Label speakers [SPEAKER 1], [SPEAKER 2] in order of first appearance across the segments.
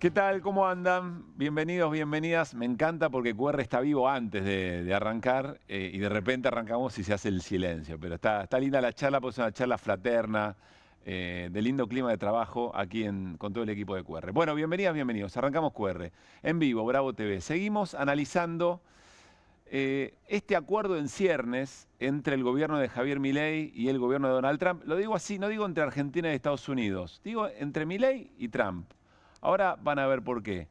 [SPEAKER 1] ¿Qué tal? ¿Cómo andan? Bienvenidos, bienvenidas. Me encanta porque QR está vivo antes de arrancar y de repente arrancamos y se hace el silencio. Pero está linda la charla, pues es una charla fraterna, de lindo clima de trabajo aquí con todo el equipo de QR. Bueno, bienvenidas, bienvenidos. Arrancamos QR en vivo, Bravo TV. Seguimos analizando este acuerdo en ciernes entre el gobierno de Javier Milei y el gobierno de Donald Trump. Lo digo así, no digo entre Argentina y Estados Unidos, digo entre Milei y Trump. Ahora van a ver por qué.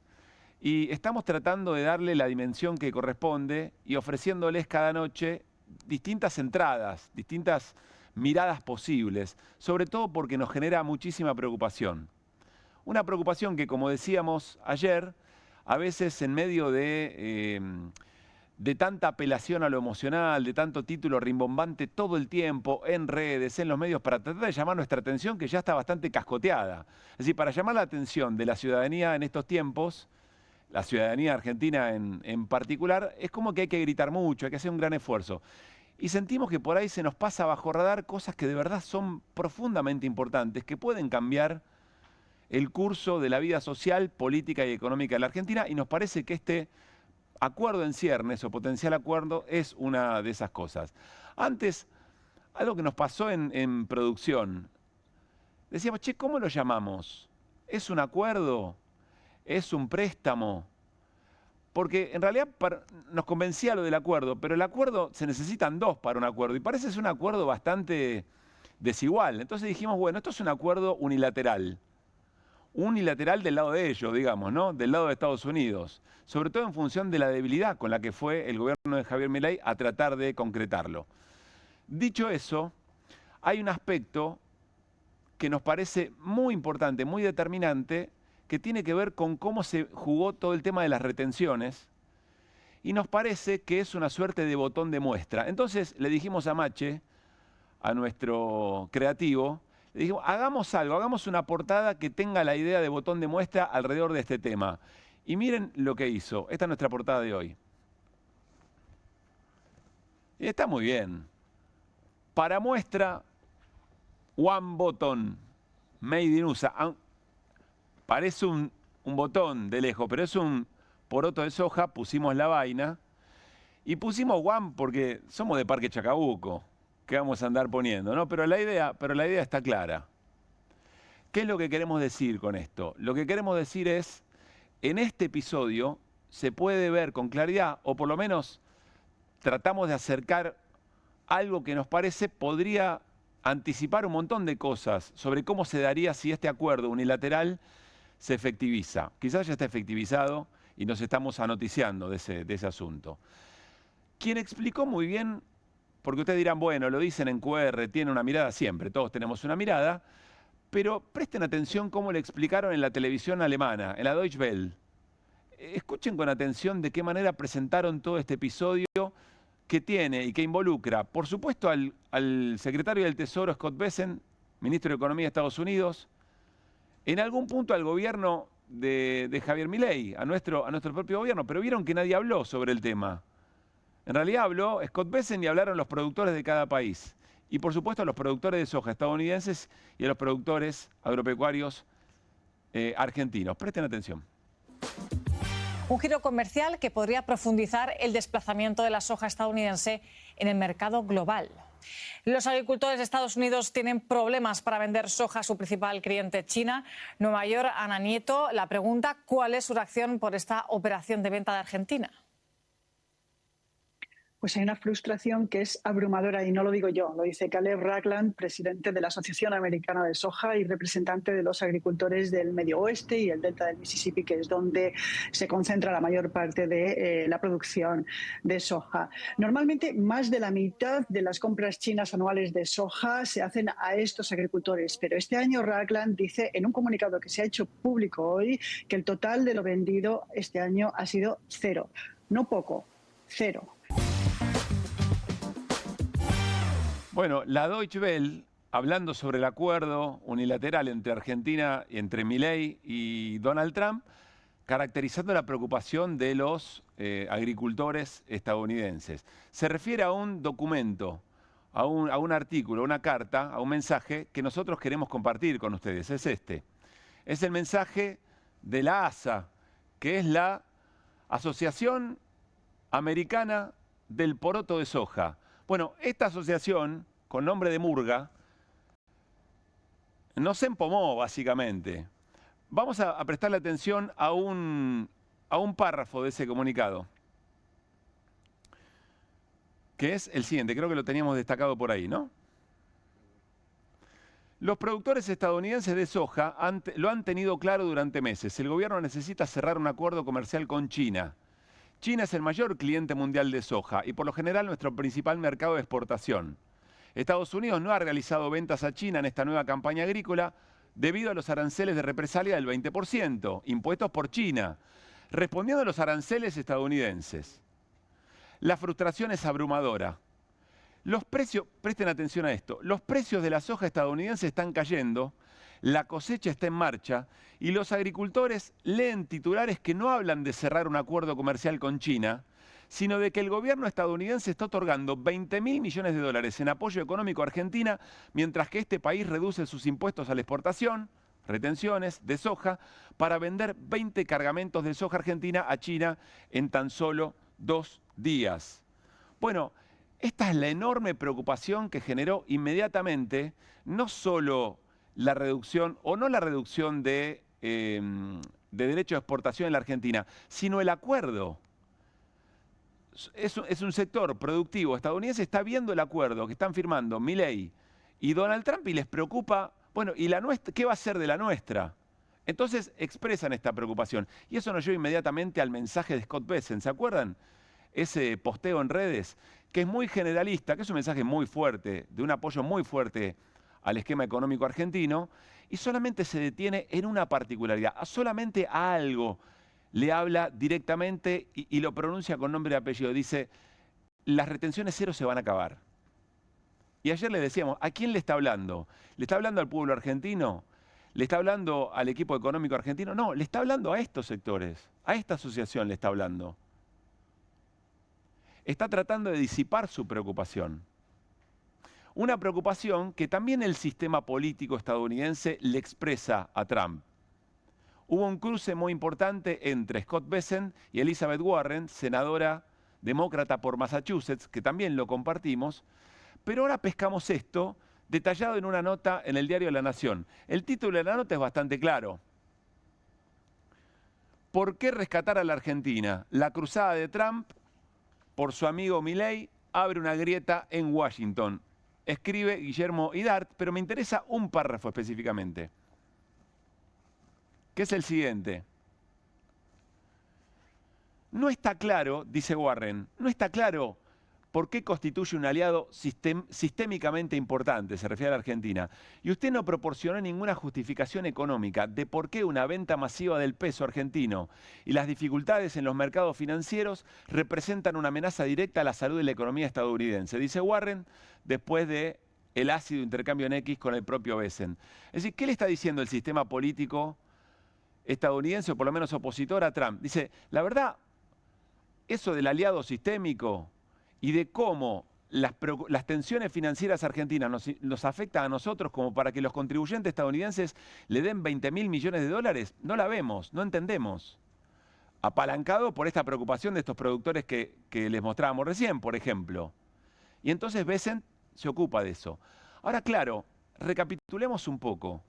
[SPEAKER 1] Y estamos tratando de darle la dimensión que corresponde y ofreciéndoles cada noche distintas entradas, distintas miradas posibles, sobre todo porque nos genera muchísima preocupación. Una preocupación que, como decíamos ayer, a veces en medio de tanta apelación a lo emocional, de tanto título rimbombante todo el tiempo en redes, en los medios, para tratar de llamar nuestra atención, que ya está bastante cascoteada. Es decir, para llamar la atención de la ciudadanía en estos tiempos, la ciudadanía argentina en particular, es como que hay que gritar mucho, hay que hacer un gran esfuerzo. Y sentimos que por ahí se nos pasa bajo radar cosas que de verdad son profundamente importantes, que pueden cambiar el curso de la vida social, política y económica de la Argentina, y nos parece que este acuerdo en ciernes o potencial acuerdo es una de esas cosas. Antes, algo que nos pasó en producción, decíamos, che, ¿cómo lo llamamos? ¿Es un acuerdo? ¿Es un préstamo? Porque en realidad nos convencía lo del acuerdo, pero el acuerdo, se necesitan dos para un acuerdo, y parece ser un acuerdo bastante desigual. Entonces dijimos, bueno, esto es un acuerdo unilateral. Unilateral del lado de ellos, digamos, ¿no? Del lado de Estados Unidos, sobre todo en función de la debilidad con la que fue el gobierno de Javier Milei a tratar de concretarlo. Dicho eso, hay un aspecto que nos parece muy importante, muy determinante, que tiene que ver con cómo se jugó todo el tema de las retenciones, y nos parece que es una suerte de botón de muestra. Entonces le dijimos a Mache, a nuestro creativo, le dijimos, hagamos algo, hagamos una portada que tenga la idea de botón de muestra alrededor de este tema. Y miren lo que hizo. Esta es nuestra portada de hoy. Y está muy bien. Para muestra, one button, made in USA. Parece un botón de lejos, pero es un poroto de soja. Pusimos la vaina. Y pusimos one porque somos de Parque Chacabuco. Que vamos a andar poniendo, ¿no? Pero la idea está clara. ¿Qué es lo que queremos decir con esto? Lo que queremos decir es, en este episodio se puede ver con claridad, o por lo menos tratamos de acercar algo que nos parece podría anticipar un montón de cosas sobre cómo se daría si este acuerdo unilateral se efectiviza. Quizás ya está efectivizado y nos estamos anoticiando de ese asunto. Quien explicó muy bien, porque ustedes dirán, bueno, lo dicen en QR, tiene una mirada siempre, todos tenemos una mirada, pero presten atención cómo le explicaron en la televisión alemana, en la Deutsche Welle. Escuchen con atención de qué manera presentaron todo este episodio que tiene y que involucra, por supuesto, al secretario del Tesoro, Scott Bessent, ministro de Economía de Estados Unidos, en algún punto al gobierno de Javier Milei, a nuestro propio gobierno, pero vieron que nadie habló sobre el tema. En realidad habló Scott Bessent y hablaron los productores de cada país. Y por supuesto a los productores de soja estadounidenses y a los productores agropecuarios argentinos. Presten atención.
[SPEAKER 2] Un giro comercial que podría profundizar el desplazamiento de la soja estadounidense en el mercado global. Los agricultores de Estados Unidos tienen problemas para vender soja a su principal cliente, China. Nueva York, Ana Nieto, la pregunta, ¿cuál es su reacción por esta operación de venta de Argentina?
[SPEAKER 3] Pues hay una frustración que es abrumadora, y no lo digo yo, lo dice Caleb Ragland, presidente de la Asociación Americana de Soja y representante de los agricultores del Medio Oeste y el Delta del Mississippi, que es donde se concentra la mayor parte de la producción de soja. Normalmente, más de la mitad de las compras chinas anuales de soja se hacen a estos agricultores, pero este año Ragland dice en un comunicado que se ha hecho público hoy que el total de lo vendido este año ha sido cero. No poco, cero.
[SPEAKER 1] Bueno, la Deutsche Welle, hablando sobre el acuerdo unilateral entre Argentina, entre Milei y Donald Trump, caracterizando la preocupación de los agricultores estadounidenses. Se refiere a un documento, a un artículo, a una carta, a un mensaje que nosotros queremos compartir con ustedes. Es este. Es el mensaje de la ASA, que es la Asociación Americana del Poroto de Soja. Bueno, esta asociación, con nombre de Murga, nos empomó básicamente. Vamos a prestarle atención a un párrafo de ese comunicado, que es el siguiente, creo que lo teníamos destacado por ahí, ¿no? Los productores estadounidenses de soja lo han tenido claro durante meses. El gobierno necesita cerrar un acuerdo comercial con China. China es el mayor cliente mundial de soja y por lo general nuestro principal mercado de exportación. Estados Unidos no ha realizado ventas a China en esta nueva campaña agrícola debido a los aranceles de represalia del 20%, impuestos por China, respondiendo a los aranceles estadounidenses. La frustración es abrumadora. Los precios, presten atención a esto, los precios de la soja estadounidense están cayendo, la cosecha está en marcha y los agricultores leen titulares que no hablan de cerrar un acuerdo comercial con China, sino de que el gobierno estadounidense está otorgando 20.000 millones de dólares en apoyo económico a Argentina, mientras que este país reduce sus impuestos a la exportación, retenciones de soja, para vender 20 cargamentos de soja argentina a China en tan solo 2 días. Bueno, esta es la enorme preocupación que generó inmediatamente no solo la reducción, o no la reducción de derecho de exportación en la Argentina, sino el acuerdo. Es un sector productivo estadounidense, está viendo el acuerdo que están firmando Milei y Donald Trump y les preocupa, bueno, ¿y la nuestra, qué va a ser de la nuestra? Entonces expresan esta preocupación. Y eso nos lleva inmediatamente al mensaje de Scott Bessent, ¿se acuerdan? Ese posteo en redes, que es muy generalista, que es un mensaje muy fuerte, de un apoyo muy fuerte al esquema económico argentino, y solamente se detiene en una particularidad, solamente a algo le habla directamente y lo pronuncia con nombre y apellido. Dice, las retenciones cero se van a acabar. Y ayer le decíamos, ¿a quién le está hablando? ¿Le está hablando al pueblo argentino? ¿Le está hablando al equipo económico argentino? No, le está hablando a estos sectores, a esta asociación le está hablando. Está tratando de disipar su preocupación. Una preocupación que también el sistema político estadounidense le expresa a Trump. Hubo un cruce muy importante entre Scott Bessent y Elizabeth Warren, senadora demócrata por Massachusetts, que también lo compartimos, pero ahora pescamos esto detallado en una nota en el diario La Nación. El título de la nota es bastante claro. ¿Por qué rescatar a la Argentina? La cruzada de Trump por su amigo Milei abre una grieta en Washington. Escribe Guillermo Idart, pero me interesa un párrafo específicamente, que es el siguiente. No está claro, dice Warren, no está claro por qué constituye un aliado sistémicamente importante, se refiere a la Argentina. Y usted no proporcionó ninguna justificación económica de por qué una venta masiva del peso argentino y las dificultades en los mercados financieros representan una amenaza directa a la salud de la economía estadounidense, dice Warren, después de el ácido intercambio en X con el propio Bessent. Es decir, ¿qué le está diciendo el sistema político estadounidense, o por lo menos opositor a Trump? Dice, la verdad, eso del aliado sistémico y de cómo las tensiones financieras argentinas nos afectan a nosotros como para que los contribuyentes estadounidenses le den 20.000 millones de dólares, no la vemos, no entendemos. Apalancado por esta preocupación de estos productores que les mostrábamos recién, por ejemplo. Y entonces Bessent se ocupa de eso. Ahora, claro, recapitulemos un poco.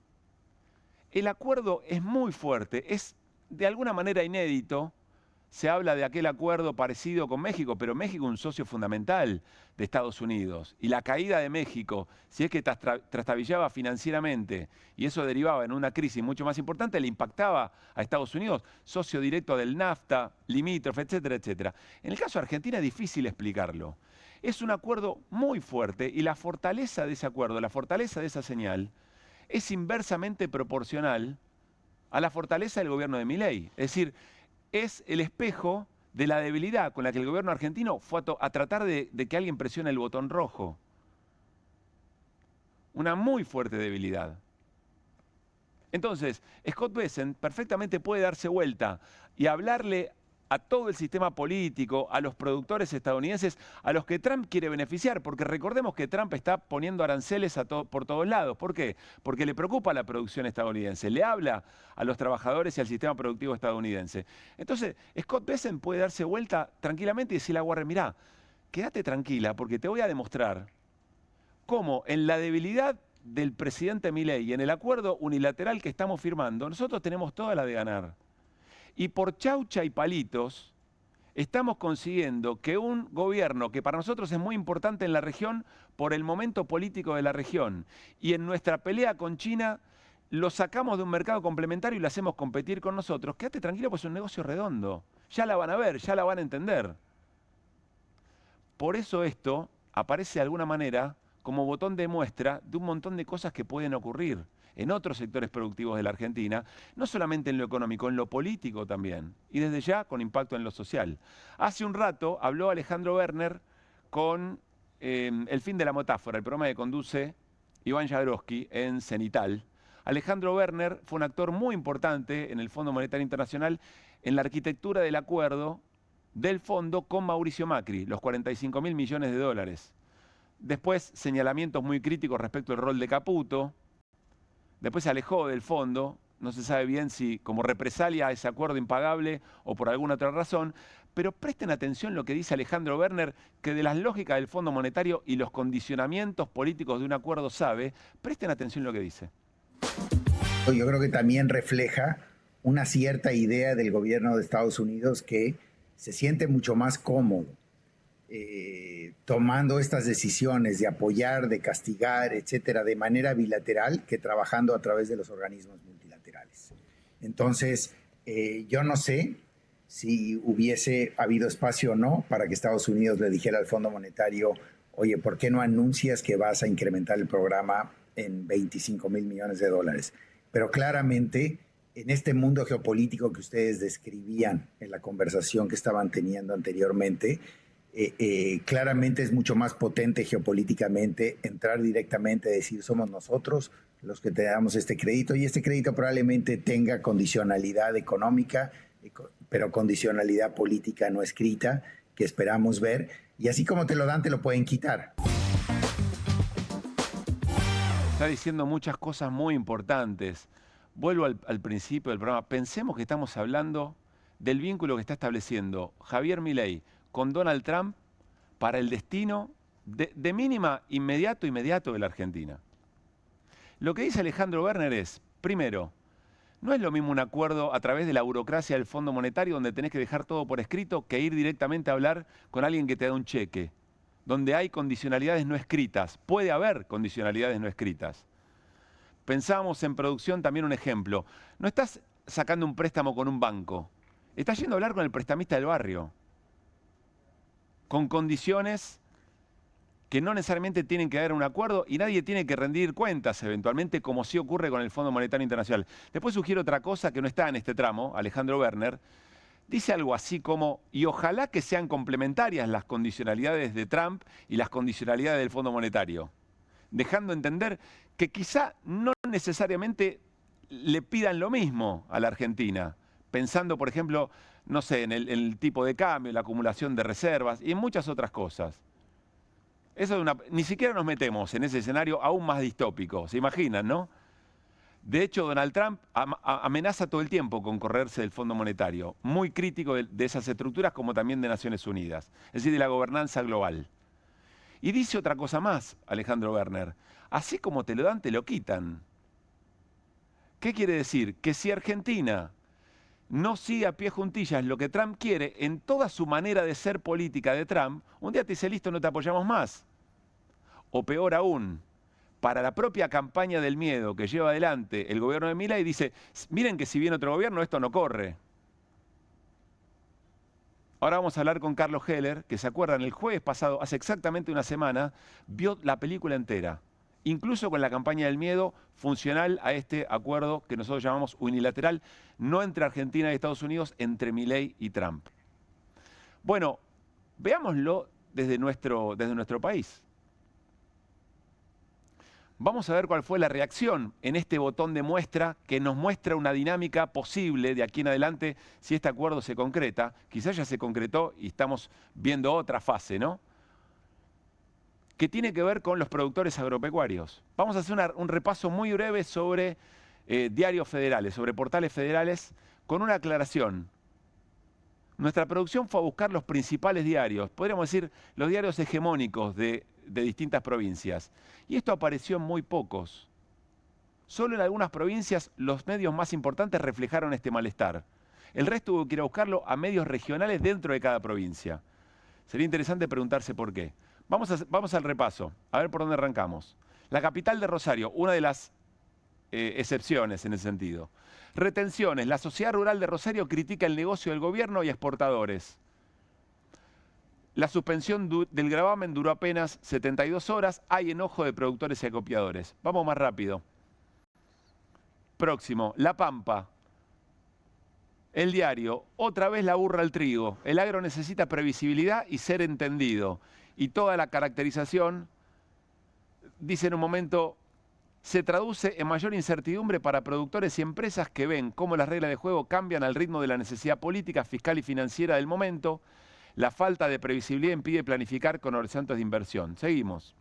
[SPEAKER 1] El acuerdo es muy fuerte, es de alguna manera inédito. Se habla de aquel acuerdo parecido con México, pero México es un socio fundamental de Estados Unidos. Y la caída de México, si es que trastabillaba financieramente y eso derivaba en una crisis mucho más importante, le impactaba a Estados Unidos, socio directo del NAFTA, limítrofe, etcétera, etcétera. En el caso de Argentina es difícil explicarlo. Es un acuerdo muy fuerte y la fortaleza de ese acuerdo, la fortaleza de esa señal, es inversamente proporcional a la fortaleza del gobierno de Milei. Es decir, es el espejo de la debilidad con la que el gobierno argentino fue a tratar de que alguien presione el botón rojo. Una muy fuerte debilidad. Entonces, Scott Bessent perfectamente puede darse vuelta y hablarle a todo el sistema político, a los productores estadounidenses, a los que Trump quiere beneficiar, porque recordemos que Trump está poniendo aranceles por todos lados. ¿Por qué? Porque le preocupa la producción estadounidense, le habla a los trabajadores y al sistema productivo estadounidense. Entonces, Scott Bessent puede darse vuelta tranquilamente y decirle a Warren, mirá, quédate tranquila porque te voy a demostrar cómo en la debilidad del presidente Milei y en el acuerdo unilateral que estamos firmando, nosotros tenemos toda la de ganar. Y por chaucha y palitos, estamos consiguiendo que un gobierno que para nosotros es muy importante en la región, por el momento político de la región, y en nuestra pelea con China, lo sacamos de un mercado complementario y lo hacemos competir con nosotros. Quédate tranquilo, pues es un negocio redondo. Ya la van a ver, ya la van a entender. Por eso esto aparece de alguna manera como botón de muestra de un montón de cosas que pueden ocurrir en otros sectores productivos de la Argentina, no solamente en lo económico, en lo político también, y desde ya con impacto en lo social. Hace un rato habló Alejandro Werner con El fin de la metáfora, el programa que conduce Iván Jagroski en Cenital. Alejandro Werner fue un actor muy importante en el Fondo Monetario Internacional en la arquitectura del acuerdo del fondo con Mauricio Macri, los 45.000 millones de dólares. Después señalamientos muy críticos respecto al rol de Caputo. Después se alejó del fondo, no se sabe bien si como represalia a ese acuerdo impagable o por alguna otra razón, pero presten atención lo que dice Alejandro Werner, que de las lógicas del Fondo Monetario y los condicionamientos políticos de un acuerdo sabe, presten atención lo que dice.
[SPEAKER 4] Yo creo que también refleja una cierta idea del gobierno de Estados Unidos que se siente mucho más cómodo tomando estas decisiones de apoyar, de castigar, etcétera, de manera bilateral que trabajando a través de los organismos multilaterales. Entonces, yo no sé si hubiese habido espacio o no para que Estados Unidos le dijera al Fondo Monetario, oye, ¿por qué no anuncias que vas a incrementar el programa en 25.000 millones de dólares? Pero claramente, en este mundo geopolítico que ustedes describían en la conversación que estaban teniendo anteriormente, claramente es mucho más potente geopolíticamente entrar directamente a decir somos nosotros los que te damos este crédito y este crédito probablemente tenga condicionalidad económica, pero condicionalidad política no escrita que esperamos ver y así como te lo dan te lo pueden quitar.
[SPEAKER 1] Está diciendo muchas cosas muy importantes. Vuelvo al principio del programa. Pensemos que estamos hablando del vínculo que está estableciendo Javier Milei con Donald Trump para el destino de mínima inmediato de la Argentina. Lo que dice Alejandro Werner es, primero, no es lo mismo un acuerdo a través de la burocracia del Fondo Monetario donde tenés que dejar todo por escrito que ir directamente a hablar con alguien que te da un cheque, donde hay condicionalidades no escritas. Puede haber condicionalidades no escritas. Pensábamos en producción también un ejemplo. No estás sacando un préstamo con un banco, estás yendo a hablar con el prestamista del barrio, con condiciones que no necesariamente tienen que haber un acuerdo y nadie tiene que rendir cuentas eventualmente, como sí ocurre con el Fondo Monetario Internacional. Después sugiero otra cosa que no está en este tramo, Alejandro Werner, dice algo así como, y ojalá que sean complementarias las condicionalidades de Trump y las condicionalidades del Fondo Monetario, dejando entender que quizá no necesariamente le pidan lo mismo a la Argentina, pensando, por ejemplo, no sé, en el tipo de cambio, la acumulación de reservas y en muchas otras cosas. Eso ni siquiera nos metemos en ese escenario aún más distópico, ¿se imaginan, no? De hecho, Donald Trump amenaza todo el tiempo con correrse del Fondo Monetario, muy crítico de esas estructuras como también de Naciones Unidas, es decir, de la gobernanza global. Y dice otra cosa más, Alejandro Werner, así como te lo dan, te lo quitan. ¿Qué quiere decir? Que si Argentina no sigue a pie juntillas lo que Trump quiere en toda su manera de ser política de Trump, un día te dice, listo, no te apoyamos más. O peor aún, para la propia campaña del miedo que lleva adelante el gobierno de Milei, dice, miren que si viene otro gobierno esto no corre. Ahora vamos a hablar con Carlos Heller, que se acuerdan, el jueves pasado, hace exactamente una semana, vio la película entera, incluso con la campaña del miedo funcional a este acuerdo que nosotros llamamos unilateral, no entre Argentina y Estados Unidos, entre Milei y Trump. Bueno, veámoslo desde nuestro país. Vamos a ver cuál fue la reacción en este botón de muestra que nos muestra una dinámica posible de aquí en adelante si este acuerdo se concreta. Quizás ya se concretó y estamos viendo otra fase, ¿no? Que tiene que ver con los productores agropecuarios. Vamos a hacer un repaso muy breve sobre diarios federales, sobre portales federales, con una aclaración. Nuestra producción fue a buscar los principales diarios, podríamos decir los diarios hegemónicos de distintas provincias. Y esto apareció en muy pocos. Solo en algunas provincias los medios más importantes reflejaron este malestar. El resto hubo que ir a buscarlo a medios regionales dentro de cada provincia. Sería interesante preguntarse por qué. Vamos al repaso, a ver por dónde arrancamos. La capital de Rosario, una de las excepciones en ese sentido. Retenciones. La Sociedad Rural de Rosario critica el negocio del gobierno y exportadores. La suspensión del gravamen duró apenas 72 horas. Hay enojo de productores y acopiadores. Vamos más rápido. Próximo. La Pampa. El diario. Otra vez la burra al trigo. El agro necesita previsibilidad y ser entendido. Y toda la caracterización, dice en un momento, se traduce en mayor incertidumbre para productores y empresas que ven cómo las reglas de juego cambian al ritmo de la necesidad política, fiscal y financiera del momento. La falta de previsibilidad impide planificar con horizontes de inversión. Seguimos.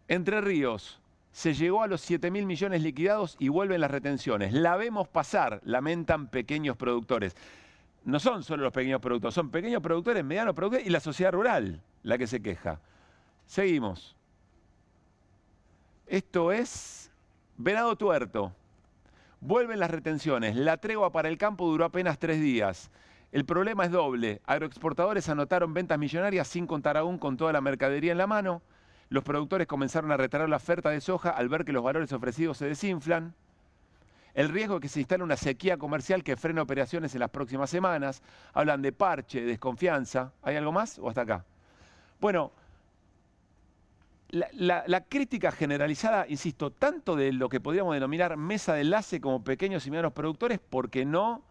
[SPEAKER 1] Entre Ríos, se llegó a los 7.000 millones liquidados y vuelven las retenciones. La vemos pasar, lamentan pequeños productores. No son solo los pequeños productores, son pequeños productores, medianos productores y la sociedad rural la que se queja. Seguimos. Esto es Venado Tuerto. Vuelven las retenciones. La tregua para el campo duró apenas 3 días. El problema es doble. Agroexportadores anotaron ventas millonarias sin contar aún con toda la mercadería en la mano. Los productores comenzaron a retraer la oferta de soja al ver que los valores ofrecidos se desinflan. El riesgo de que se instale una sequía comercial que frene operaciones en las próximas semanas. Hablan de parche, desconfianza. ¿Hay algo más o hasta acá? Bueno, la crítica generalizada, insisto, tanto de lo que podríamos denominar mesa de enlace como pequeños y medianos productores, porque no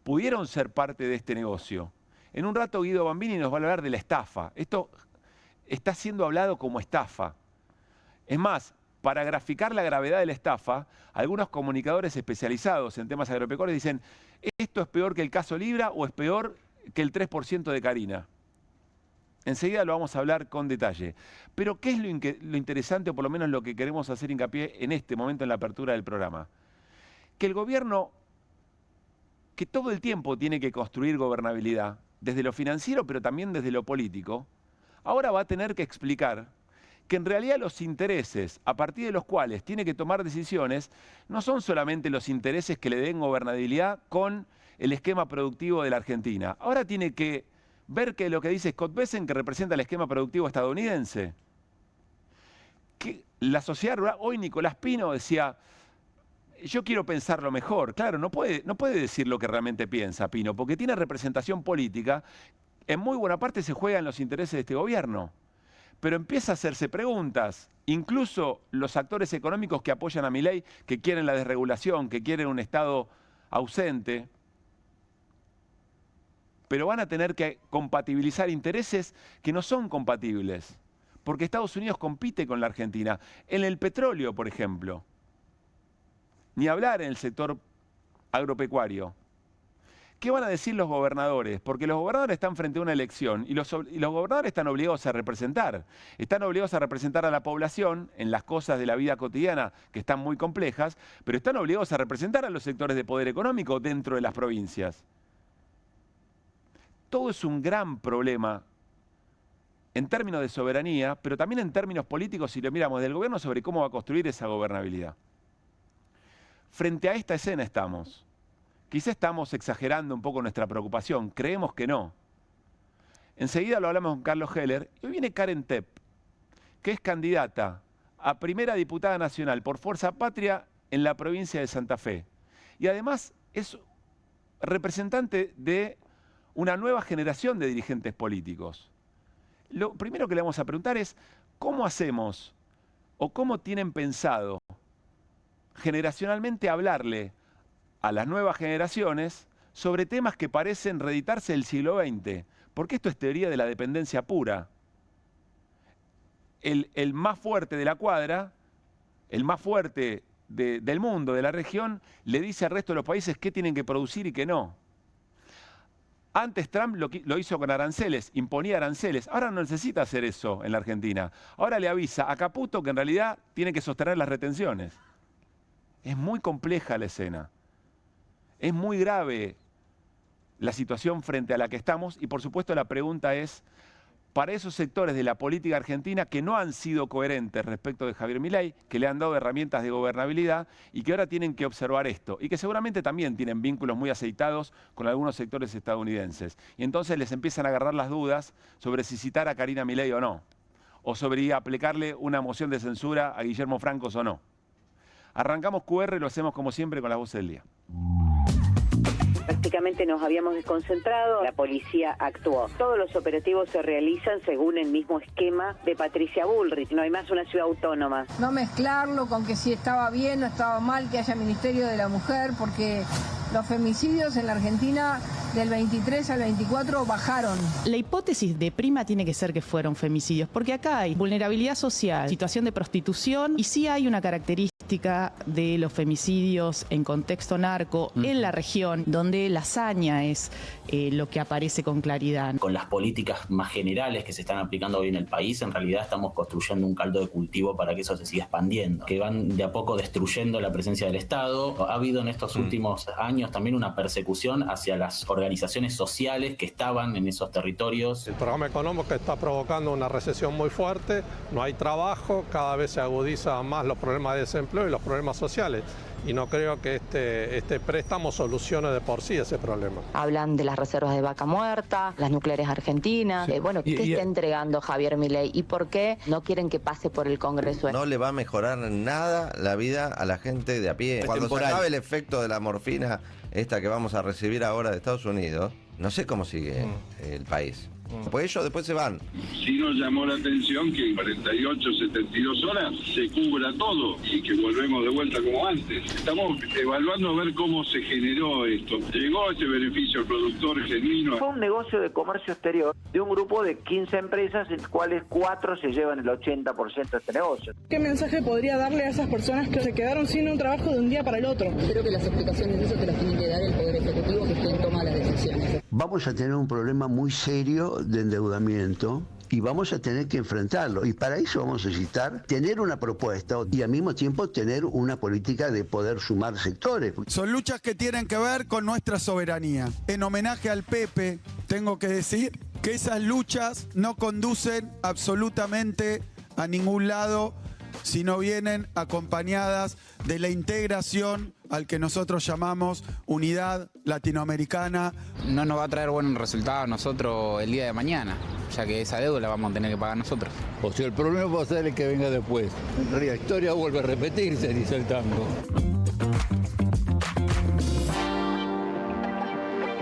[SPEAKER 1] pudieron ser parte de este negocio. En un rato Guido Bambini nos va a hablar de la estafa. Esto está siendo hablado como estafa. Es más, para graficar la gravedad de la estafa, algunos comunicadores especializados en temas agropecuarios dicen, ¿esto es peor que el caso Libra o es peor que el 3% de Carina? Enseguida lo vamos a hablar con detalle. Pero ¿qué es lo interesante, o por lo menos lo que queremos hacer hincapié en este momento en la apertura del programa? Que el gobierno, que todo el tiempo tiene que construir gobernabilidad, desde lo financiero pero también desde lo político, ahora va a tener que explicar que en realidad los intereses a partir de los cuales tiene que tomar decisiones no son solamente los intereses que le den gobernabilidad con el esquema productivo de la Argentina. Ahora tiene que ver que lo que dice Scott Bessent, que representa el esquema productivo estadounidense, que la sociedad rural, hoy Nicolás Pino decía, yo quiero pensarlo mejor. Claro, no puede decir lo que realmente piensa Pino, porque tiene representación política, en muy buena parte se juega en los intereses de este gobierno. Pero empieza a hacerse preguntas, incluso los actores económicos que apoyan a Milei, que quieren la desregulación, que quieren un Estado ausente, pero van a tener que compatibilizar intereses que no son compatibles, porque Estados Unidos compite con la Argentina. En el petróleo, por ejemplo, ni hablar en el sector agropecuario. ¿Qué van a decir los gobernadores? Porque los gobernadores están frente a una elección y los gobernadores están obligados a representar. Están obligados a representar a la población en las cosas de la vida cotidiana que están muy complejas, pero están obligados a representar a los sectores de poder económico dentro de las provincias. Todo es un gran problema en términos de soberanía, pero también en términos políticos si lo miramos del gobierno sobre cómo va a construir esa gobernabilidad. Frente a esta escena estamos. Quizá estamos exagerando un poco nuestra preocupación, creemos que no. Enseguida lo hablamos con Carlos Heller. Y hoy viene Karen Tepp, que es candidata a primera diputada nacional por Fuerza Patria en la provincia de Santa Fe. Y además es representante de una nueva generación de dirigentes políticos. Lo primero que le vamos a preguntar es, ¿cómo hacemos o cómo tienen pensado generacionalmente hablarle a las nuevas generaciones sobre temas que parecen reeditarse del siglo XX? Porque esto es teoría de la dependencia pura. el más fuerte de la cuadra, el más fuerte del mundo, de la región, le dice al resto de los países qué tienen que producir y qué no. Antes Trump lo hizo con aranceles, imponía aranceles. Ahora no necesita hacer eso en la Argentina. Ahora le avisa a Caputo que en realidad tiene que sostener las retenciones. Es muy compleja la escena. Es muy grave la situación frente a la que estamos y por supuesto la pregunta es, para esos sectores de la política argentina que no han sido coherentes respecto de Javier Milei, que le han dado herramientas de gobernabilidad y que ahora tienen que observar esto y que seguramente también tienen vínculos muy aceitados con algunos sectores estadounidenses. Y entonces les empiezan a agarrar las dudas sobre si citar a Karina Milei o no, o sobre aplicarle una moción de censura a Guillermo Francos o no. Arrancamos QR y lo hacemos como siempre con las voces del día.
[SPEAKER 5] Prácticamente nos habíamos desconcentrado, la policía actuó. Todos los operativos se realizan según el mismo esquema de Patricia Bullrich, no hay más una ciudad autónoma.
[SPEAKER 6] No mezclarlo con que si estaba bien o estaba mal que haya Ministerio de la Mujer, porque los femicidios en la Argentina del 23 al 24 bajaron.
[SPEAKER 7] La hipótesis de prima tiene que ser que fueron femicidios, porque acá hay vulnerabilidad social, situación de prostitución y sí hay una característica de los femicidios en contexto narco en la región, donde la hazaña es lo que aparece con claridad.
[SPEAKER 8] Con las políticas más generales que se están aplicando hoy en el país, en realidad estamos construyendo un caldo de cultivo para que eso se siga expandiendo, que van de a poco destruyendo la presencia del Estado. Ha habido en estos últimos años también una persecución hacia las organizaciones sociales que estaban en esos territorios.
[SPEAKER 9] El programa económico está provocando una recesión muy fuerte, no hay trabajo, cada vez se agudizan más los problemas de desempleo y los problemas sociales. Y no creo que este préstamo solucione de por sí ese problema.
[SPEAKER 10] Hablan de las reservas de vaca muerta, las nucleares argentinas. Sí. ¿Qué está entregando Javier Milei y por qué no quieren que pase por el Congreso?
[SPEAKER 11] No le va a mejorar nada la vida a la gente de a pie. Cuando se acabe el efecto de la morfina, esta que vamos a recibir ahora de Estados Unidos, no sé cómo sigue el país. Pues ellos después se van.
[SPEAKER 12] Sí nos llamó la atención que en 48, 72 horas se cubra todo y que volvemos de vuelta como antes. Estamos evaluando a ver cómo se generó esto. Llegó este beneficio al productor genuino.
[SPEAKER 13] Fue un negocio de comercio exterior de un grupo de 15 empresas, en las cuales 4 se llevan el 80% de este negocio.
[SPEAKER 14] ¿Qué mensaje podría darle a esas personas que se quedaron sin un trabajo de un día para el otro?
[SPEAKER 15] Creo que las explicaciones de eso te las tiene que dar el Poder Ejecutivo, que es quien toma las decisiones.
[SPEAKER 16] Vamos a tener un problema muy serio de endeudamiento y vamos a tener que enfrentarlo. Y para eso vamos a necesitar tener una propuesta y al mismo tiempo tener una política de poder sumar sectores.
[SPEAKER 17] Son luchas que tienen que ver con nuestra soberanía. En homenaje al Pepe, tengo que decir que esas luchas no conducen absolutamente a ningún lado si no vienen acompañadas de la integración al que nosotros llamamos unidad latinoamericana.
[SPEAKER 18] No nos va a traer buenos resultados a nosotros el día de mañana, ya que esa deuda la vamos a tener que pagar nosotros.
[SPEAKER 19] O sea, el problema va a ser el que venga después. La historia vuelve a repetirse, dice el tango.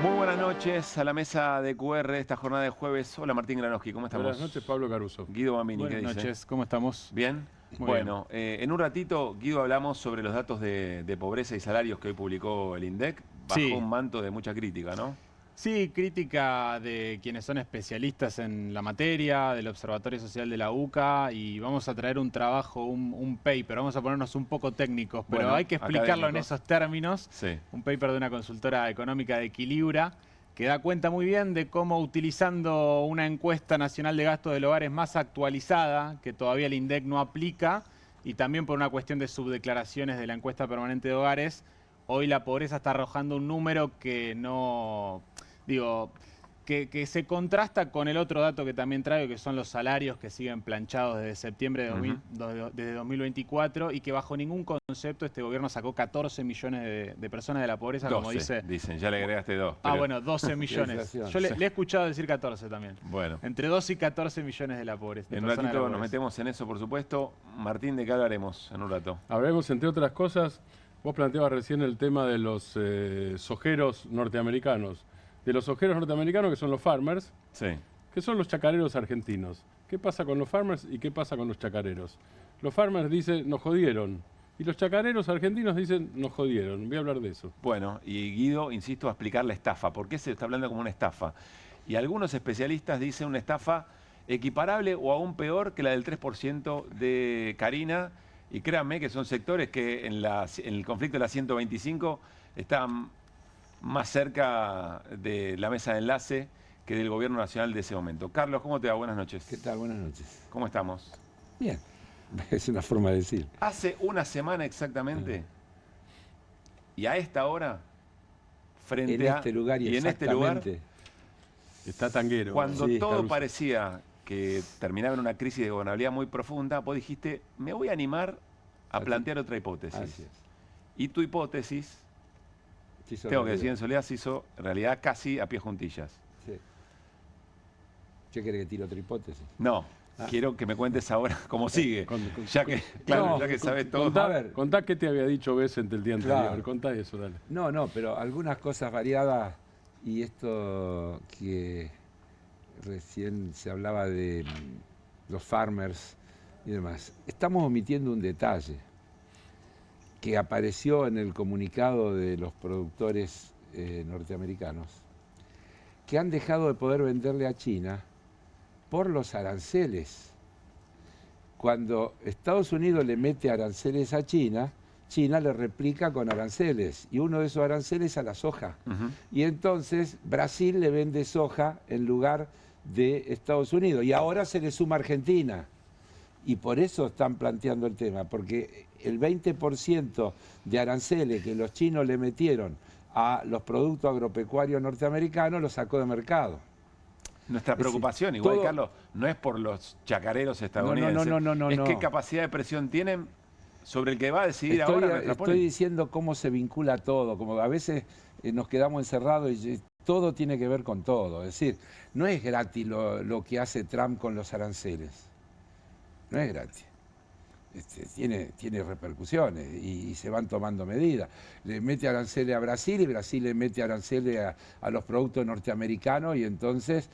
[SPEAKER 1] Muy buenas noches a la mesa de QR esta jornada de jueves. Hola Martín Granowski, ¿cómo estamos?
[SPEAKER 20] Buenas noches, Pablo Caruso.
[SPEAKER 1] Guido Mamini, ¿qué dice?
[SPEAKER 20] Buenas noches, ¿cómo estamos?
[SPEAKER 1] ¿Bien?
[SPEAKER 20] Muy
[SPEAKER 1] bueno, en un ratito, Guido, hablamos sobre los datos de pobreza y salarios que hoy publicó el INDEC. Bajo un manto de mucha crítica, ¿no?
[SPEAKER 20] Sí, crítica de quienes son especialistas en la materia, del Observatorio Social de la UCA, y vamos a traer un trabajo, un paper, vamos a ponernos un poco técnicos, pero hay que explicarlo en esos términos.
[SPEAKER 1] Sí.
[SPEAKER 20] Un paper de una consultora económica de Equilibra, que da cuenta muy bien de cómo utilizando una encuesta nacional de gastos del hogar es más actualizada, que todavía el INDEC no aplica, y también por una cuestión de subdeclaraciones de la encuesta permanente de hogares, hoy la pobreza está arrojando un número que no, que se contrasta con el otro dato que también traigo, que son los salarios que siguen planchados desde septiembre de 2024 y que bajo ningún concepto este gobierno sacó 14 millones de personas de la pobreza,
[SPEAKER 1] 12,
[SPEAKER 20] como
[SPEAKER 1] dicen, ya le agregaste 2.
[SPEAKER 20] Ah, bueno, 12 millones. Yo le he escuchado decir 14 también.
[SPEAKER 1] Bueno.
[SPEAKER 20] Entre 12 y 14 millones de la pobreza.
[SPEAKER 1] En un ratito nos metemos en eso, por supuesto. Martín, ¿de qué hablaremos en un rato?
[SPEAKER 21] Hablaremos, entre otras cosas, vos planteabas recién el tema de los sojeros norteamericanos. De los sojeros norteamericanos, que son los farmers, que son los chacareros argentinos. ¿Qué pasa con los farmers y qué pasa con los chacareros? Los farmers dicen, nos jodieron. Y los chacareros argentinos dicen, nos jodieron. Voy a hablar de eso.
[SPEAKER 1] Bueno, y Guido, insisto, a explicar la estafa. ¿Por qué se está hablando como una estafa? Y algunos especialistas dicen una estafa equiparable o aún peor que la del 3% de Karina. Y créanme que son sectores que en el conflicto de la 125 están más cerca de la mesa de enlace que del gobierno nacional de ese momento. Carlos, ¿cómo te va? Buenas noches.
[SPEAKER 2] ¿Qué tal? Buenas noches.
[SPEAKER 1] ¿Cómo estamos?
[SPEAKER 2] Bien, es una forma de decir.
[SPEAKER 1] Hace una semana exactamente, y a esta hora, frente
[SPEAKER 2] en este lugar y
[SPEAKER 1] en este lugar,
[SPEAKER 21] está Tanguero.
[SPEAKER 1] Cuando
[SPEAKER 21] Sí,
[SPEAKER 1] todo
[SPEAKER 21] Caruso.
[SPEAKER 1] parecía que terminaba en una crisis de gobernabilidad muy profunda, vos dijiste, me voy a animar a plantear otra hipótesis.
[SPEAKER 2] Así es.
[SPEAKER 1] Y tu hipótesis, tengo que decir en soledad, se hizo en realidad casi a pie juntillas.
[SPEAKER 2] Sí. ¿Qué quiere que tire otra hipótesis?
[SPEAKER 1] No, quiero que me cuentes ahora cómo sigue. Ya que,
[SPEAKER 21] No,
[SPEAKER 1] ya que sabes todo.
[SPEAKER 21] Contá qué te había dicho Bessent el día anterior.
[SPEAKER 2] Claro.
[SPEAKER 21] Contá eso, dale.
[SPEAKER 2] No, pero algunas cosas variadas y esto que recién se hablaba de los farmers y demás. Estamos omitiendo un detalle que apareció en el comunicado de los productores norteamericanos, que han dejado de poder venderle a China por los aranceles. Cuando Estados Unidos le mete aranceles a China, China le replica con aranceles, y uno de esos aranceles a la soja. Y entonces Brasil le vende soja en lugar de Estados Unidos, y ahora se le suma Argentina. Y por eso están planteando el tema, porque el 20% de aranceles que los chinos le metieron a los productos agropecuarios norteamericanos lo sacó de mercado.
[SPEAKER 1] Nuestra preocupación, igual, Carlos, no es por los chacareros estadounidenses.
[SPEAKER 2] No.
[SPEAKER 1] Es qué capacidad de presión tienen sobre el que va a decidir ahora nuestra
[SPEAKER 2] Estoy diciendo cómo se vincula todo, como a veces nos quedamos encerrados y todo tiene que ver con todo. Es decir, no es gratis lo que hace Trump con los aranceles. No es gratis. Tiene repercusiones y se van tomando medidas. Le mete aranceles a Brasil y Brasil le mete aranceles a los productos norteamericanos, y entonces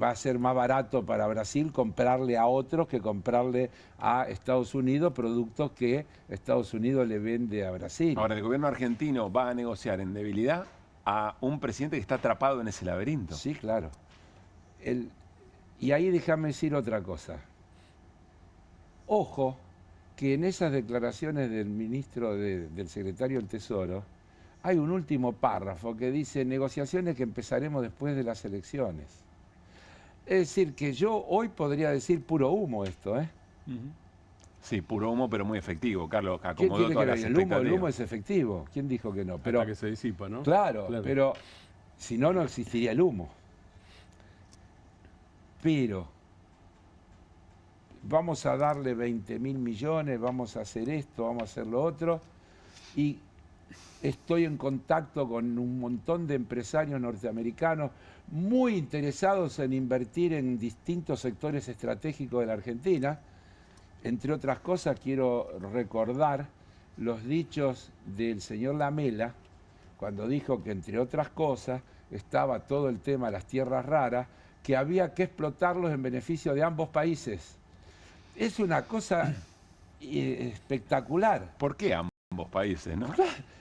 [SPEAKER 2] va a ser más barato para Brasil comprarle a otros que comprarle a Estados Unidos productos que Estados Unidos le vende a Brasil.
[SPEAKER 1] Ahora, el gobierno argentino va a negociar en debilidad a un presidente que está atrapado en ese laberinto.
[SPEAKER 2] Sí, claro. Y ahí déjame decir otra cosa. Ojo, que en esas declaraciones del ministro, del secretario del Tesoro, hay un último párrafo que dice negociaciones que empezaremos después de las elecciones. Es decir, que yo hoy podría decir puro humo esto, ¿eh?
[SPEAKER 1] Sí, puro humo, pero muy efectivo. Carlos
[SPEAKER 2] ¿Quién
[SPEAKER 1] acomodó
[SPEAKER 2] tiene
[SPEAKER 1] todas
[SPEAKER 2] que
[SPEAKER 1] las
[SPEAKER 2] ver?
[SPEAKER 1] expectativas.
[SPEAKER 2] El humo es efectivo. ¿Quién dijo que no? Pero,
[SPEAKER 21] hasta que se disipa, ¿no?
[SPEAKER 2] Claro, pero si no, no existiría el humo. Pero vamos a darle 20.000 millones, vamos a hacer esto, vamos a hacer lo otro, y estoy en contacto con un montón de empresarios norteamericanos muy interesados en invertir en distintos sectores estratégicos de la Argentina. Entre otras cosas, quiero recordar los dichos del señor Lamela, cuando dijo que, entre otras cosas, estaba todo el tema de las tierras raras, que había que explotarlos en beneficio de ambos países. Es una cosa espectacular.
[SPEAKER 1] ¿Por qué ambos países, no?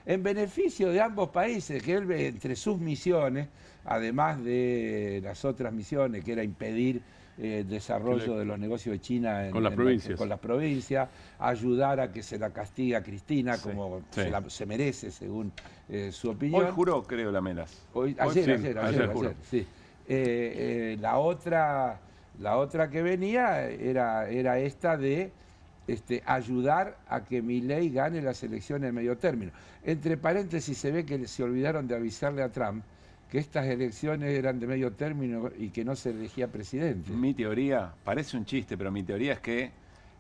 [SPEAKER 2] En beneficio de ambos países, que él, entre sus misiones, además de las otras misiones, que era impedir el desarrollo de los negocios de China
[SPEAKER 21] con las provincias,
[SPEAKER 2] ayudar a que se la castigue a Cristina como se merece, según su opinión.
[SPEAKER 1] Hoy juró, creo, Lamelas.
[SPEAKER 2] Ayer, sí. La otra que venía era esta de ayudar a que Milei gane las elecciones de medio término. Entre paréntesis, se ve que se olvidaron de avisarle a Trump que estas elecciones eran de medio término y que no se elegía presidente.
[SPEAKER 1] Mi teoría, parece un chiste, pero mi teoría es que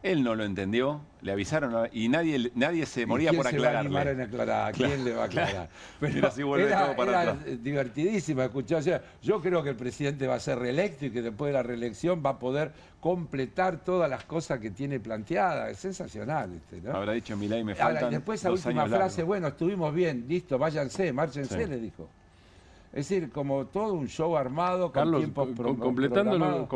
[SPEAKER 1] él no lo entendió, le avisaron y nadie se moría por aclararle.
[SPEAKER 2] ¿Quién se va a animar en aclarar? ¿Quién le va a aclarar?
[SPEAKER 1] Pero así vuelve todo para
[SPEAKER 2] era
[SPEAKER 1] atrás.
[SPEAKER 2] Divertidísima escuchar. O sea, yo creo que el presidente va a ser reelecto y que después de la reelección va a poder completar todas las cosas que tiene planteadas. Es sensacional. ¿No?
[SPEAKER 1] Habrá dicho Milei, me faltan.
[SPEAKER 2] Ahora, y después esa
[SPEAKER 1] 2
[SPEAKER 2] última
[SPEAKER 1] años
[SPEAKER 2] frase,
[SPEAKER 1] largos.
[SPEAKER 2] bueno, estuvimos bien, listo, váyanse, márchense, le dijo. Es decir, como todo un show armado, con
[SPEAKER 21] Carlos,
[SPEAKER 2] tiempos
[SPEAKER 21] completando lo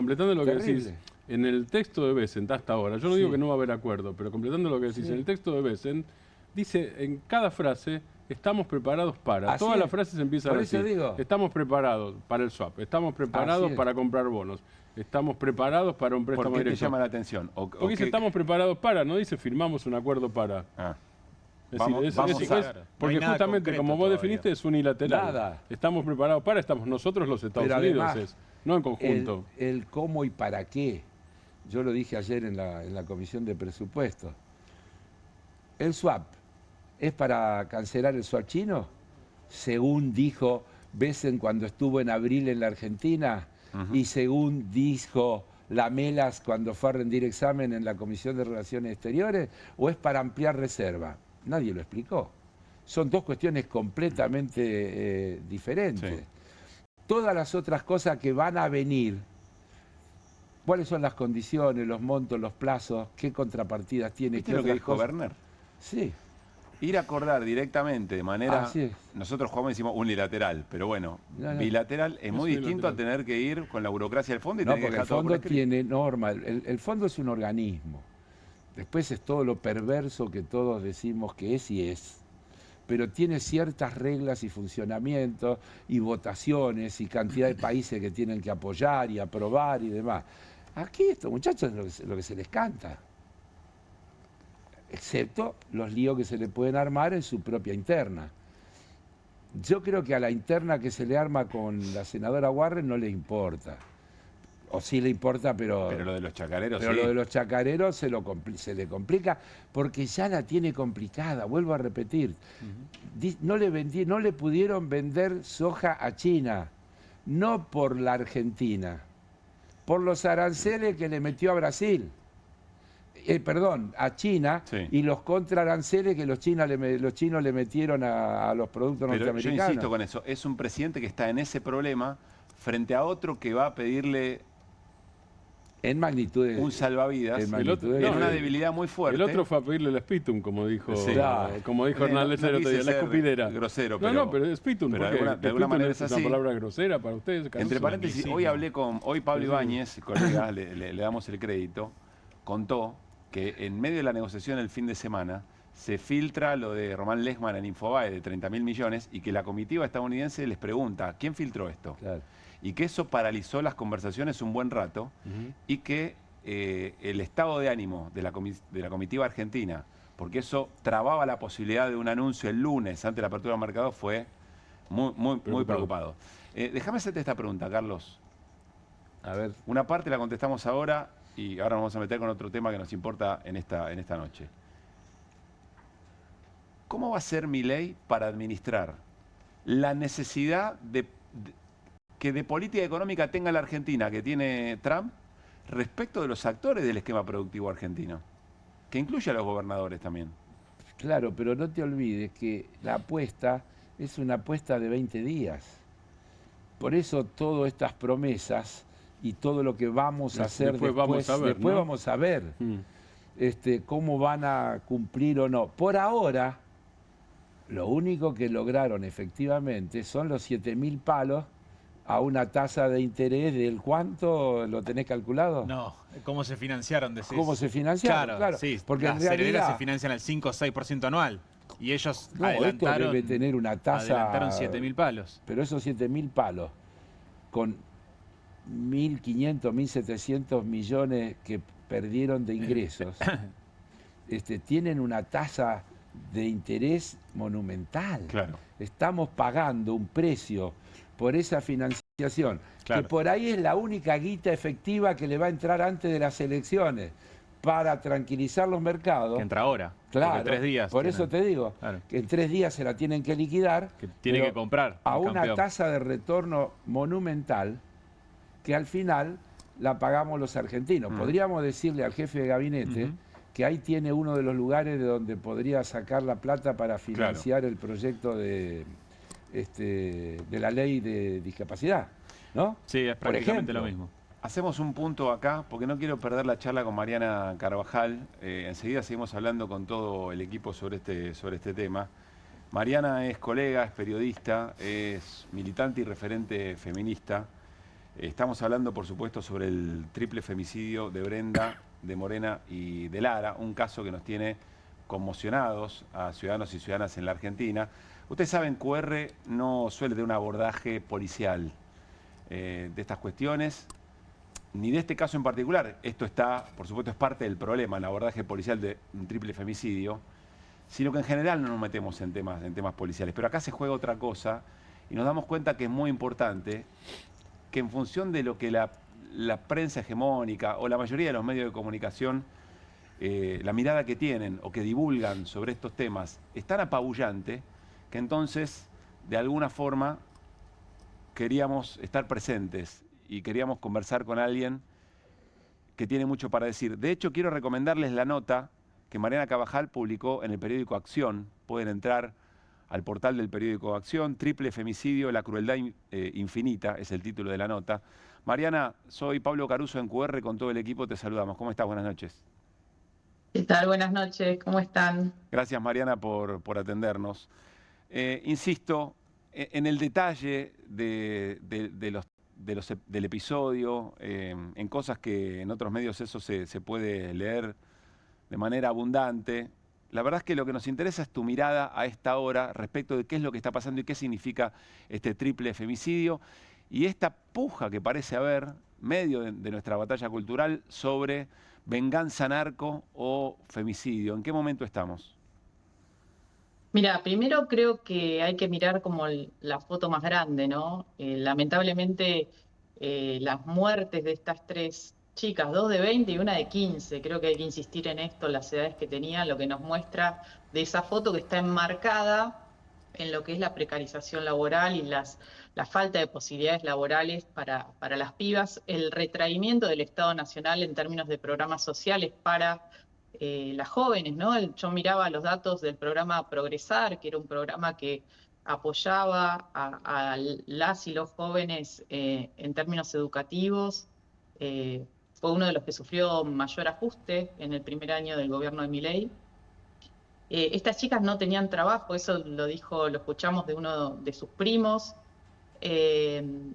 [SPEAKER 21] que
[SPEAKER 2] Terrible.
[SPEAKER 21] decís, en el texto de Bessent hasta ahora, yo no digo que no va a haber acuerdo, pero completando lo que decís, en el texto de Bessent, dice en cada frase estamos preparados para.
[SPEAKER 2] Así
[SPEAKER 21] Todas
[SPEAKER 2] es.
[SPEAKER 21] las frases empiezan
[SPEAKER 2] Por
[SPEAKER 21] así.
[SPEAKER 2] eso digo.
[SPEAKER 21] Estamos preparados para el swap, estamos preparados para comprar bonos, estamos preparados para un préstamo
[SPEAKER 1] ¿Por qué te
[SPEAKER 21] directo.
[SPEAKER 1] llama la atención?
[SPEAKER 21] Porque dice estamos preparados para, no dice firmamos un acuerdo para. Es decir, porque justamente como vos definiste es unilateral.
[SPEAKER 2] Nada.
[SPEAKER 21] Estamos preparados para, estamos nosotros los Estados Unidos, no en conjunto.
[SPEAKER 2] El cómo y para qué. Yo lo dije ayer en la Comisión de Presupuestos. El swap es para cancelar el swap chino, según dijo Besen cuando estuvo en abril en la Argentina, y según dijo Lamelas cuando fue a rendir examen en la Comisión de Relaciones Exteriores, o es para ampliar reserva. Nadie lo explicó. Son dos cuestiones completamente diferentes. Todas las otras cosas que van a venir, ¿cuáles son las condiciones, los montos, los plazos? ¿Qué contrapartidas tiene?
[SPEAKER 1] ¿Viste lo que dijo Werner?
[SPEAKER 2] Sí.
[SPEAKER 1] Ir a acordar directamente de manera... Nosotros jugamos y decimos unilateral, pero bueno, bilateral es muy distinto a tener que ir con la burocracia del fondo y tener que dejar todo por escrito.
[SPEAKER 2] Tiene norma. El fondo es un organismo. Después es todo lo perverso que todos decimos que es y es. Pero tiene ciertas reglas y funcionamientos y votaciones y cantidad de países que tienen que apoyar y aprobar y demás. Aquí estos muchachos es lo que se les canta. Excepto los líos que se le pueden armar en su propia interna. Yo creo que a la interna que se le arma con la senadora Warren no le importa. O sí le importa, pero
[SPEAKER 1] lo de los chacareros
[SPEAKER 2] pero lo de los chacareros se le complica porque ya la tiene complicada. Vuelvo a repetir. No le pudieron vender soja a China, no por la Argentina, por los aranceles que le metió a Brasil. Perdón, a China, y los contraaranceles que los chinos le metieron a los productos norteamericanos.
[SPEAKER 1] Yo insisto con eso, es un presidente que está en ese problema frente a otro que va a pedirle
[SPEAKER 2] en magnitudes
[SPEAKER 1] un salvavidas, en una debilidad muy fuerte.
[SPEAKER 21] El otro fue a pedirle el spitum, como dijo Hernández el otro día, la escupidera.
[SPEAKER 1] Grosero,
[SPEAKER 21] pero el spitum,
[SPEAKER 1] de alguna manera es así.
[SPEAKER 21] una palabra grosera para ustedes.
[SPEAKER 1] Entre paréntesis, hoy Pablo Ibáñez, colega, le damos el crédito, contó que en medio de la negociación el fin de semana se filtra lo de Román Lechman en Infobae de 30.000 millones y que la comitiva estadounidense les pregunta, ¿quién filtró esto? Claro. Y que eso paralizó las conversaciones un buen rato y que el estado de ánimo de la comitiva argentina, porque eso trababa la posibilidad de un anuncio el lunes ante la apertura del mercado, fue muy preocupado. Déjame hacerte esta pregunta, Carlos.
[SPEAKER 2] A ver.
[SPEAKER 1] Una parte la contestamos ahora y ahora nos vamos a meter con otro tema que nos importa en esta noche. ¿Cómo va a ser Milei para administrar la necesidad que de política económica tenga la Argentina, que tiene Trump, respecto de los actores del esquema productivo argentino? Que incluye a los gobernadores también.
[SPEAKER 2] Claro, pero no te olvides que la apuesta es una apuesta de 20 días. Por eso todas estas promesas y todo lo que vamos a hacer después vamos a ver cómo van a cumplir o no. Por ahora, lo único que lograron efectivamente son los 7.000 palos a una tasa de interés del ¿cuánto? ¿Lo tenés calculado?
[SPEAKER 20] No, ¿cómo se financiaron? Decís.
[SPEAKER 2] ¿Cómo se financiaron? Claro,
[SPEAKER 20] sí,
[SPEAKER 2] porque
[SPEAKER 20] las
[SPEAKER 2] en realidad
[SPEAKER 20] herederas se financian al 5 o 6% anual. Y ellos
[SPEAKER 2] esto debe tener una tasa...
[SPEAKER 20] Adelantaron 7.000 palos.
[SPEAKER 2] Pero esos 7.000 palos, con 1.500, 1.700 millones que perdieron de ingresos, tienen una tasa de interés monumental.
[SPEAKER 1] Claro.
[SPEAKER 2] Estamos pagando un precio por esa financiación, que por ahí es la única guita efectiva que le va a entrar antes de las elecciones para tranquilizar los mercados.
[SPEAKER 20] Que entra ahora.
[SPEAKER 2] Claro,
[SPEAKER 20] 3 días.
[SPEAKER 2] Por eso te digo, que en 3 días se la tienen que liquidar.
[SPEAKER 20] Que tiene que comprar.
[SPEAKER 2] A una tasa de retorno monumental que al final la pagamos los argentinos. Podríamos decirle al jefe de gabinete que ahí tiene uno de los lugares de donde podría sacar la plata para financiar el proyecto de la ley de discapacidad, ¿no?
[SPEAKER 20] Sí, es prácticamente lo mismo.
[SPEAKER 1] Hacemos un punto acá, porque no quiero perder la charla con Mariana Carvajal. Enseguida seguimos hablando con todo el equipo sobre este tema. Mariana es colega, es periodista, es militante y referente feminista. Estamos hablando, por supuesto, sobre el triple femicidio de Brenda, de Morena y de Lara, un caso que nos tiene conmocionados a ciudadanos y ciudadanas en la Argentina. Ustedes saben, QR no suele tener un abordaje policial de estas cuestiones, ni de este caso en particular. Esto está, por supuesto, es parte del problema, el abordaje policial de un triple femicidio, sino que en general no nos metemos en temas policiales. Pero acá se juega otra cosa y nos damos cuenta que es muy importante que en función de lo que la prensa hegemónica o la mayoría de los medios de comunicación, la mirada que tienen o que divulgan sobre estos temas es tan apabullante que entonces, de alguna forma, queríamos estar presentes y queríamos conversar con alguien que tiene mucho para decir. De hecho, quiero recomendarles la nota que Mariana Cabajal publicó en el periódico Acción. Pueden entrar al portal del periódico Acción, Triple Femicidio, la crueldad infinita, es el título de la nota. Mariana, soy Pablo Caruso en QR, con todo el equipo te saludamos. ¿Cómo estás? Buenas noches.
[SPEAKER 3] ¿Qué tal? Buenas noches, ¿cómo están?
[SPEAKER 1] Gracias, Mariana, por atendernos. Insisto, en el detalle del episodio, en cosas que en otros medios eso se puede leer de manera abundante. La verdad es que lo que nos interesa es tu mirada a esta hora respecto de qué es lo que está pasando y qué significa este triple femicidio y esta puja que parece haber, medio de nuestra batalla cultural, sobre venganza narco o femicidio. ¿En qué momento estamos?
[SPEAKER 3] Mira, primero creo que hay que mirar como la foto más grande, ¿no? Lamentablemente las muertes de estas tres chicas, 2 de 20 y una de 15, creo que hay que insistir en esto, las edades que tenían, lo que nos muestra de esa foto que está enmarcada en lo que es la precarización laboral y la falta de posibilidades laborales para las pibas, el retraimiento del Estado Nacional en términos de programas sociales para las jóvenes, ¿no? Yo miraba los datos del programa Progresar, que era un programa que apoyaba a las y los jóvenes en términos educativos. Fue uno de los que sufrió mayor ajuste en el primer año del gobierno de Milei. Estas chicas no tenían trabajo, eso lo escuchamos de uno de sus primos.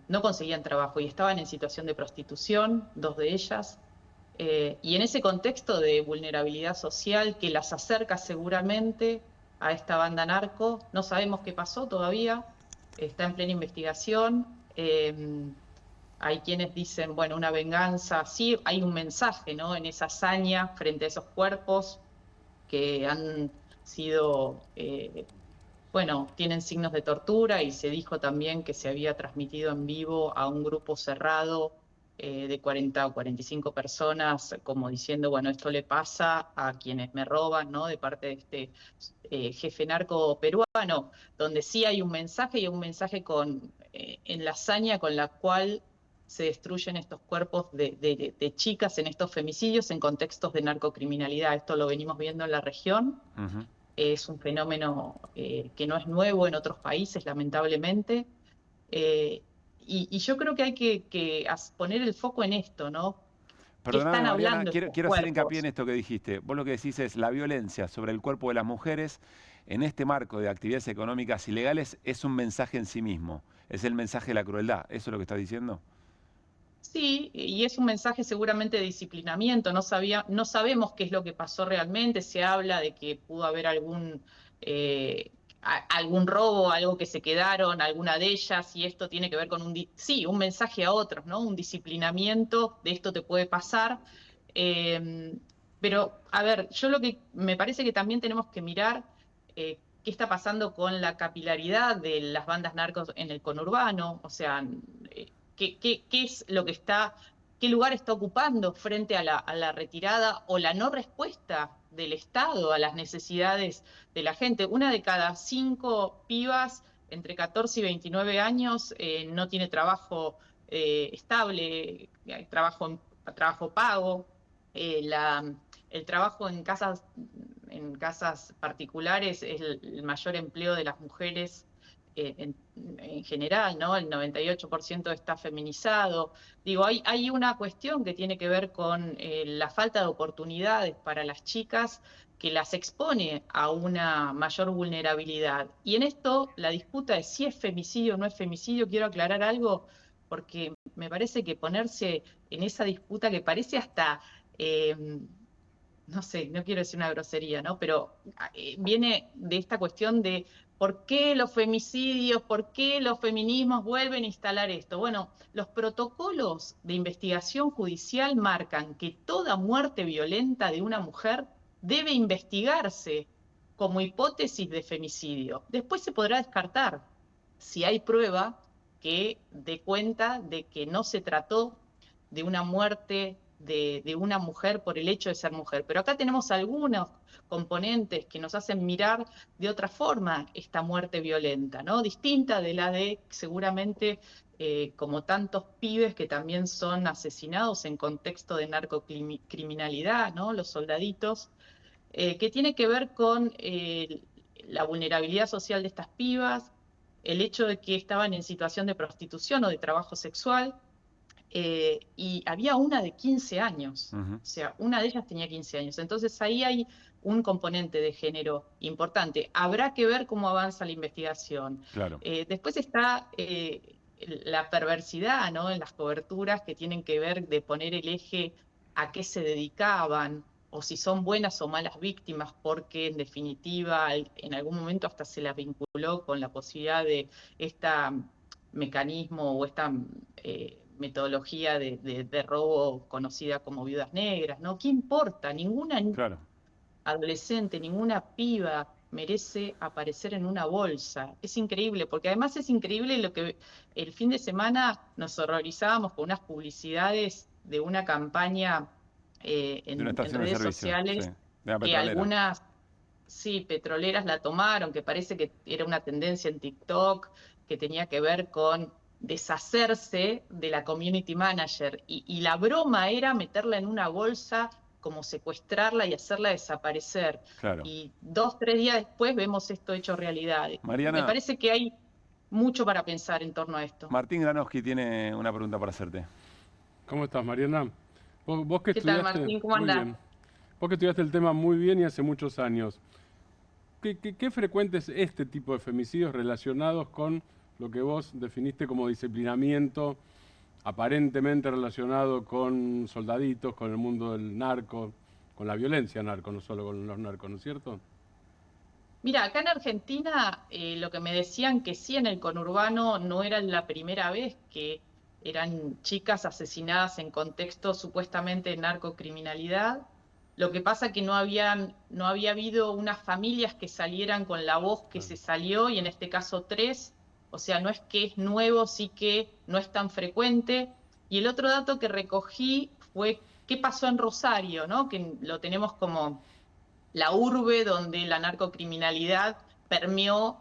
[SPEAKER 3] No conseguían trabajo y estaban en situación de prostitución, 2 de ellas. Y en ese contexto de vulnerabilidad social que las acerca seguramente a esta banda narco, no sabemos qué pasó todavía, está en plena investigación. Hay quienes dicen, bueno, una venganza, sí, hay un mensaje, ¿no? En esa hazaña frente a esos cuerpos que han sido, tienen signos de tortura, y se dijo también que se había transmitido en vivo a un grupo cerrado de 40 o 45 personas, como diciendo, bueno, esto le pasa a quienes me roban, ¿no? De parte de este jefe narco peruano, donde sí hay un mensaje, y un mensaje en la hazaña con la cual se destruyen estos cuerpos de chicas en estos femicidios en contextos de narcocriminalidad. Esto lo venimos viendo en la región. Uh-huh. Es un fenómeno que no es nuevo en otros países, lamentablemente. Y yo creo que hay que poner el foco en esto, ¿no?
[SPEAKER 1] Perdóname, Mariana, quiero hacer hincapié en esto que dijiste. Vos lo que decís es la violencia sobre el cuerpo de las mujeres en este marco de actividades económicas ilegales es un mensaje en sí mismo. Es el mensaje de la crueldad. ¿Eso es lo que estás diciendo?
[SPEAKER 3] Sí, y es un mensaje seguramente de disciplinamiento. No sabemos qué es lo que pasó realmente. Se habla de que pudo haber algún robo, algo que se quedaron, alguna de ellas, y esto tiene que ver con un mensaje a otros, ¿no? Un disciplinamiento de esto te puede pasar. Pero, a ver, yo lo que me parece que también tenemos que mirar qué está pasando con la capilaridad de las bandas narcos en el conurbano, o sea, qué es lo que qué lugar está ocupando frente a la retirada o la no respuesta del Estado a las necesidades de la gente. 1 de cada 5 pibas entre 14 y 29 años no tiene trabajo estable, trabajo pago. El trabajo en casas particulares es el mayor empleo de las mujeres en general, ¿no? El 98% está feminizado. Digo, hay una cuestión que tiene que ver con la falta de oportunidades para las chicas que las expone a una mayor vulnerabilidad. Y en esto, la disputa de si es femicidio o no es femicidio, quiero aclarar algo, porque me parece que ponerse en esa disputa que parece hasta no sé, no quiero decir una grosería, ¿no? Pero viene de esta cuestión de por qué los femicidios, por qué los feminismos vuelven a instalar esto. Bueno, los protocolos de investigación judicial marcan que toda muerte violenta de una mujer debe investigarse como hipótesis de femicidio. Después se podrá descartar si hay prueba que dé cuenta de que no se trató de una muerte de una mujer por el hecho de ser mujer. Pero acá tenemos algunos componentes que nos hacen mirar de otra forma esta muerte violenta, ¿no? Distinta de la de seguramente como tantos pibes que también son asesinados en contexto de narcocriminalidad, ¿no? Los soldaditos, que tiene que ver con la vulnerabilidad social de estas pibas, el hecho de que estaban en situación de prostitución o de trabajo sexual, y había una de 15 años, o sea, una de ellas tenía 15 años. Entonces ahí hay un componente de género importante. Habrá que ver cómo avanza la investigación.
[SPEAKER 1] Claro.
[SPEAKER 3] Después está la perversidad, ¿no? En las coberturas que tienen que ver de poner el eje a qué se dedicaban, o si son buenas o malas víctimas, porque en definitiva en algún momento hasta se las vinculó con la posibilidad de este mecanismo o esta metodología de robo conocida como viudas negras, ¿no? ¿Qué importa? Ninguna adolescente, ninguna piba merece aparecer en una bolsa. Es increíble, porque además es increíble lo que el fin de semana nos horrorizábamos con unas publicidades de una campaña en redes sociales, que algunas petroleras la tomaron, que parece que era una tendencia en TikTok, que tenía que ver con deshacerse de la community manager, y la broma era meterla en una bolsa, como secuestrarla y hacerla desaparecer.
[SPEAKER 1] Claro.
[SPEAKER 3] Y 2, 3 días después vemos esto hecho realidad.
[SPEAKER 1] Mariana,
[SPEAKER 3] me parece que hay mucho para pensar en torno a esto.
[SPEAKER 1] Martín Granowski tiene una pregunta para hacerte.
[SPEAKER 21] ¿Cómo estás, Mariana? Vos que
[SPEAKER 3] ¿Qué
[SPEAKER 21] estudiaste,
[SPEAKER 3] tal, Martín? ¿Cómo andás?
[SPEAKER 21] Vos que estudiaste el tema muy bien y hace muchos años. ¿Qué frecuente es este tipo de femicidios relacionados con lo que vos definiste como disciplinamiento, aparentemente relacionado con soldaditos, con el mundo del narco, con la violencia narco, no solo con los narcos, ¿no es cierto?
[SPEAKER 3] Mira, acá en Argentina lo que me decían que sí en el conurbano no era la primera vez que eran chicas asesinadas en contexto supuestamente de narcocriminalidad. Lo que pasa que no había habido unas familias que salieran con la voz que se salió, y en este caso 3. O sea, no es que es nuevo, sí que no es tan frecuente. Y el otro dato que recogí fue qué pasó en Rosario, ¿no? Que lo tenemos como la urbe donde la narcocriminalidad permeó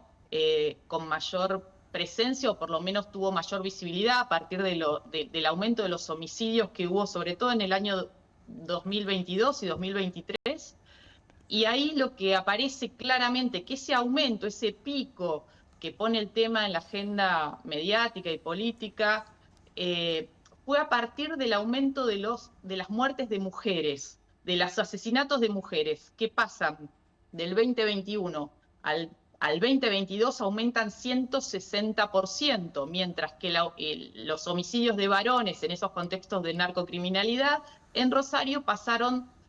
[SPEAKER 3] con mayor presencia, o por lo menos tuvo mayor visibilidad a partir del aumento de los homicidios que hubo, sobre todo en el año 2022 y 2023. Y ahí lo que aparece claramente, que ese aumento, ese pico que pone el tema en la agenda mediática y política, fue a partir del aumento de las muertes de mujeres, de los asesinatos de mujeres, que pasan del 2021 al 2022 aumentan 160%, mientras que los homicidios de varones en esos contextos de narcocriminalidad en Rosario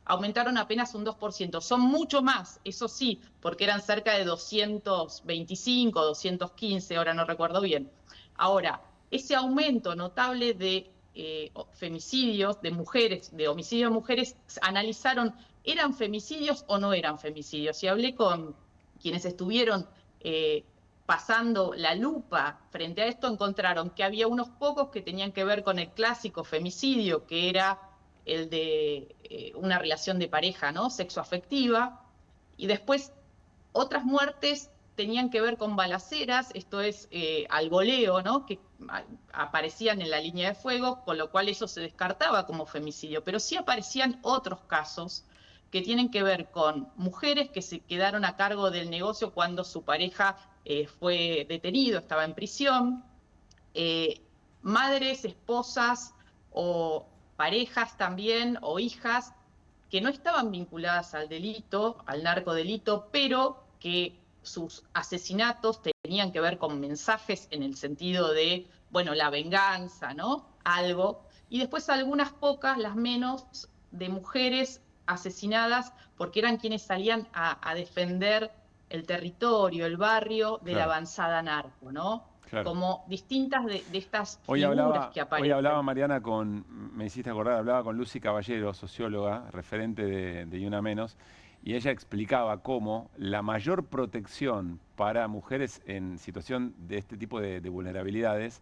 [SPEAKER 3] aumentaron apenas un 2%. Son mucho más, eso sí, porque eran cerca de 225, 215, ahora no recuerdo bien. Ahora, ese aumento notable de femicidios de mujeres, de homicidios de mujeres, analizaron, ¿eran femicidios o no eran femicidios? Y hablé con quienes estuvieron pasando la lupa frente a esto, encontraron que había unos pocos que tenían que ver con el clásico femicidio, que era el de una relación de pareja, ¿no? Sexoafectiva, y después otras muertes tenían que ver con balaceras, esto es al voleo, ¿no? Que aparecían en la línea de fuego, con lo cual eso se descartaba como femicidio, pero sí aparecían otros casos que tienen que ver con mujeres que se quedaron a cargo del negocio cuando su pareja fue detenido, estaba en prisión, madres, esposas o parejas también, o hijas, que no estaban vinculadas al delito, al narcodelito, pero que sus asesinatos tenían que ver con mensajes en el sentido de, bueno, la venganza, ¿no? Algo. Y después algunas pocas, las menos, de mujeres asesinadas porque eran quienes salían a defender el territorio, el barrio de la avanzada narco, ¿no? Claro. Como distintas de estas figuras que aparecen.
[SPEAKER 1] Hoy hablaba Mariana me hiciste acordar, hablaba con Lucy Caballero, socióloga, referente de Y Una Menos, y ella explicaba cómo la mayor protección para mujeres en situación de este tipo de vulnerabilidades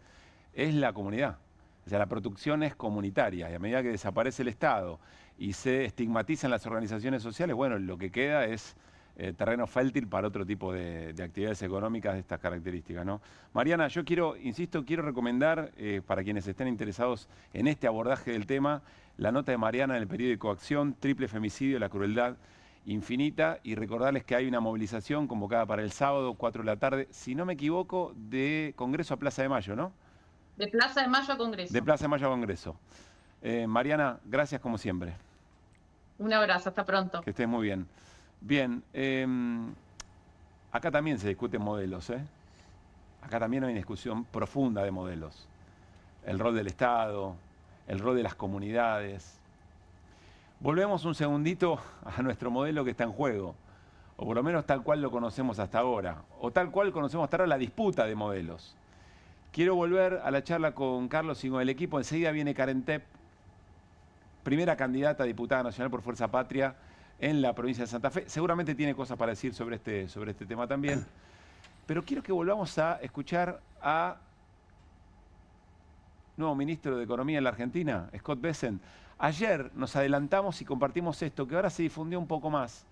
[SPEAKER 1] es la comunidad. O sea, la protección es comunitaria, y a medida que desaparece el Estado y se estigmatizan las organizaciones sociales, bueno, lo que queda es terreno fértil para otro tipo de actividades económicas de estas características, ¿no? Mariana, yo quiero recomendar para quienes estén interesados en este abordaje del tema, la nota de Mariana en el periódico Acción, Triple Femicidio, la crueldad infinita, y recordarles que hay una movilización convocada para el sábado, 4 de la tarde, si no me equivoco, de Congreso a Plaza de Mayo, ¿no?
[SPEAKER 3] De Plaza de Mayo a Congreso.
[SPEAKER 1] De Plaza de Mayo a Congreso. Mariana, gracias como siempre.
[SPEAKER 3] Un abrazo, hasta pronto.
[SPEAKER 1] Que estés muy bien. Bien, acá también se discuten modelos, ¿eh? Acá también hay una discusión profunda de modelos. El rol del Estado, el rol de las comunidades. Volvemos un segundito a nuestro modelo que está en juego, o por lo menos tal cual lo conocemos hasta ahora, o tal cual conocemos hasta ahora la disputa de modelos. Quiero volver a la charla con Carlos y con el equipo. Enseguida viene Karen Tepp, primera candidata a diputada nacional por Fuerza Patria en la provincia de Santa Fe. Seguramente tiene cosas para decir sobre este tema también. Pero quiero que volvamos a escuchar a nuevo ministro de Economía en la Argentina, Scott Bessent. Ayer nos adelantamos y compartimos esto, que ahora se difundió un poco más.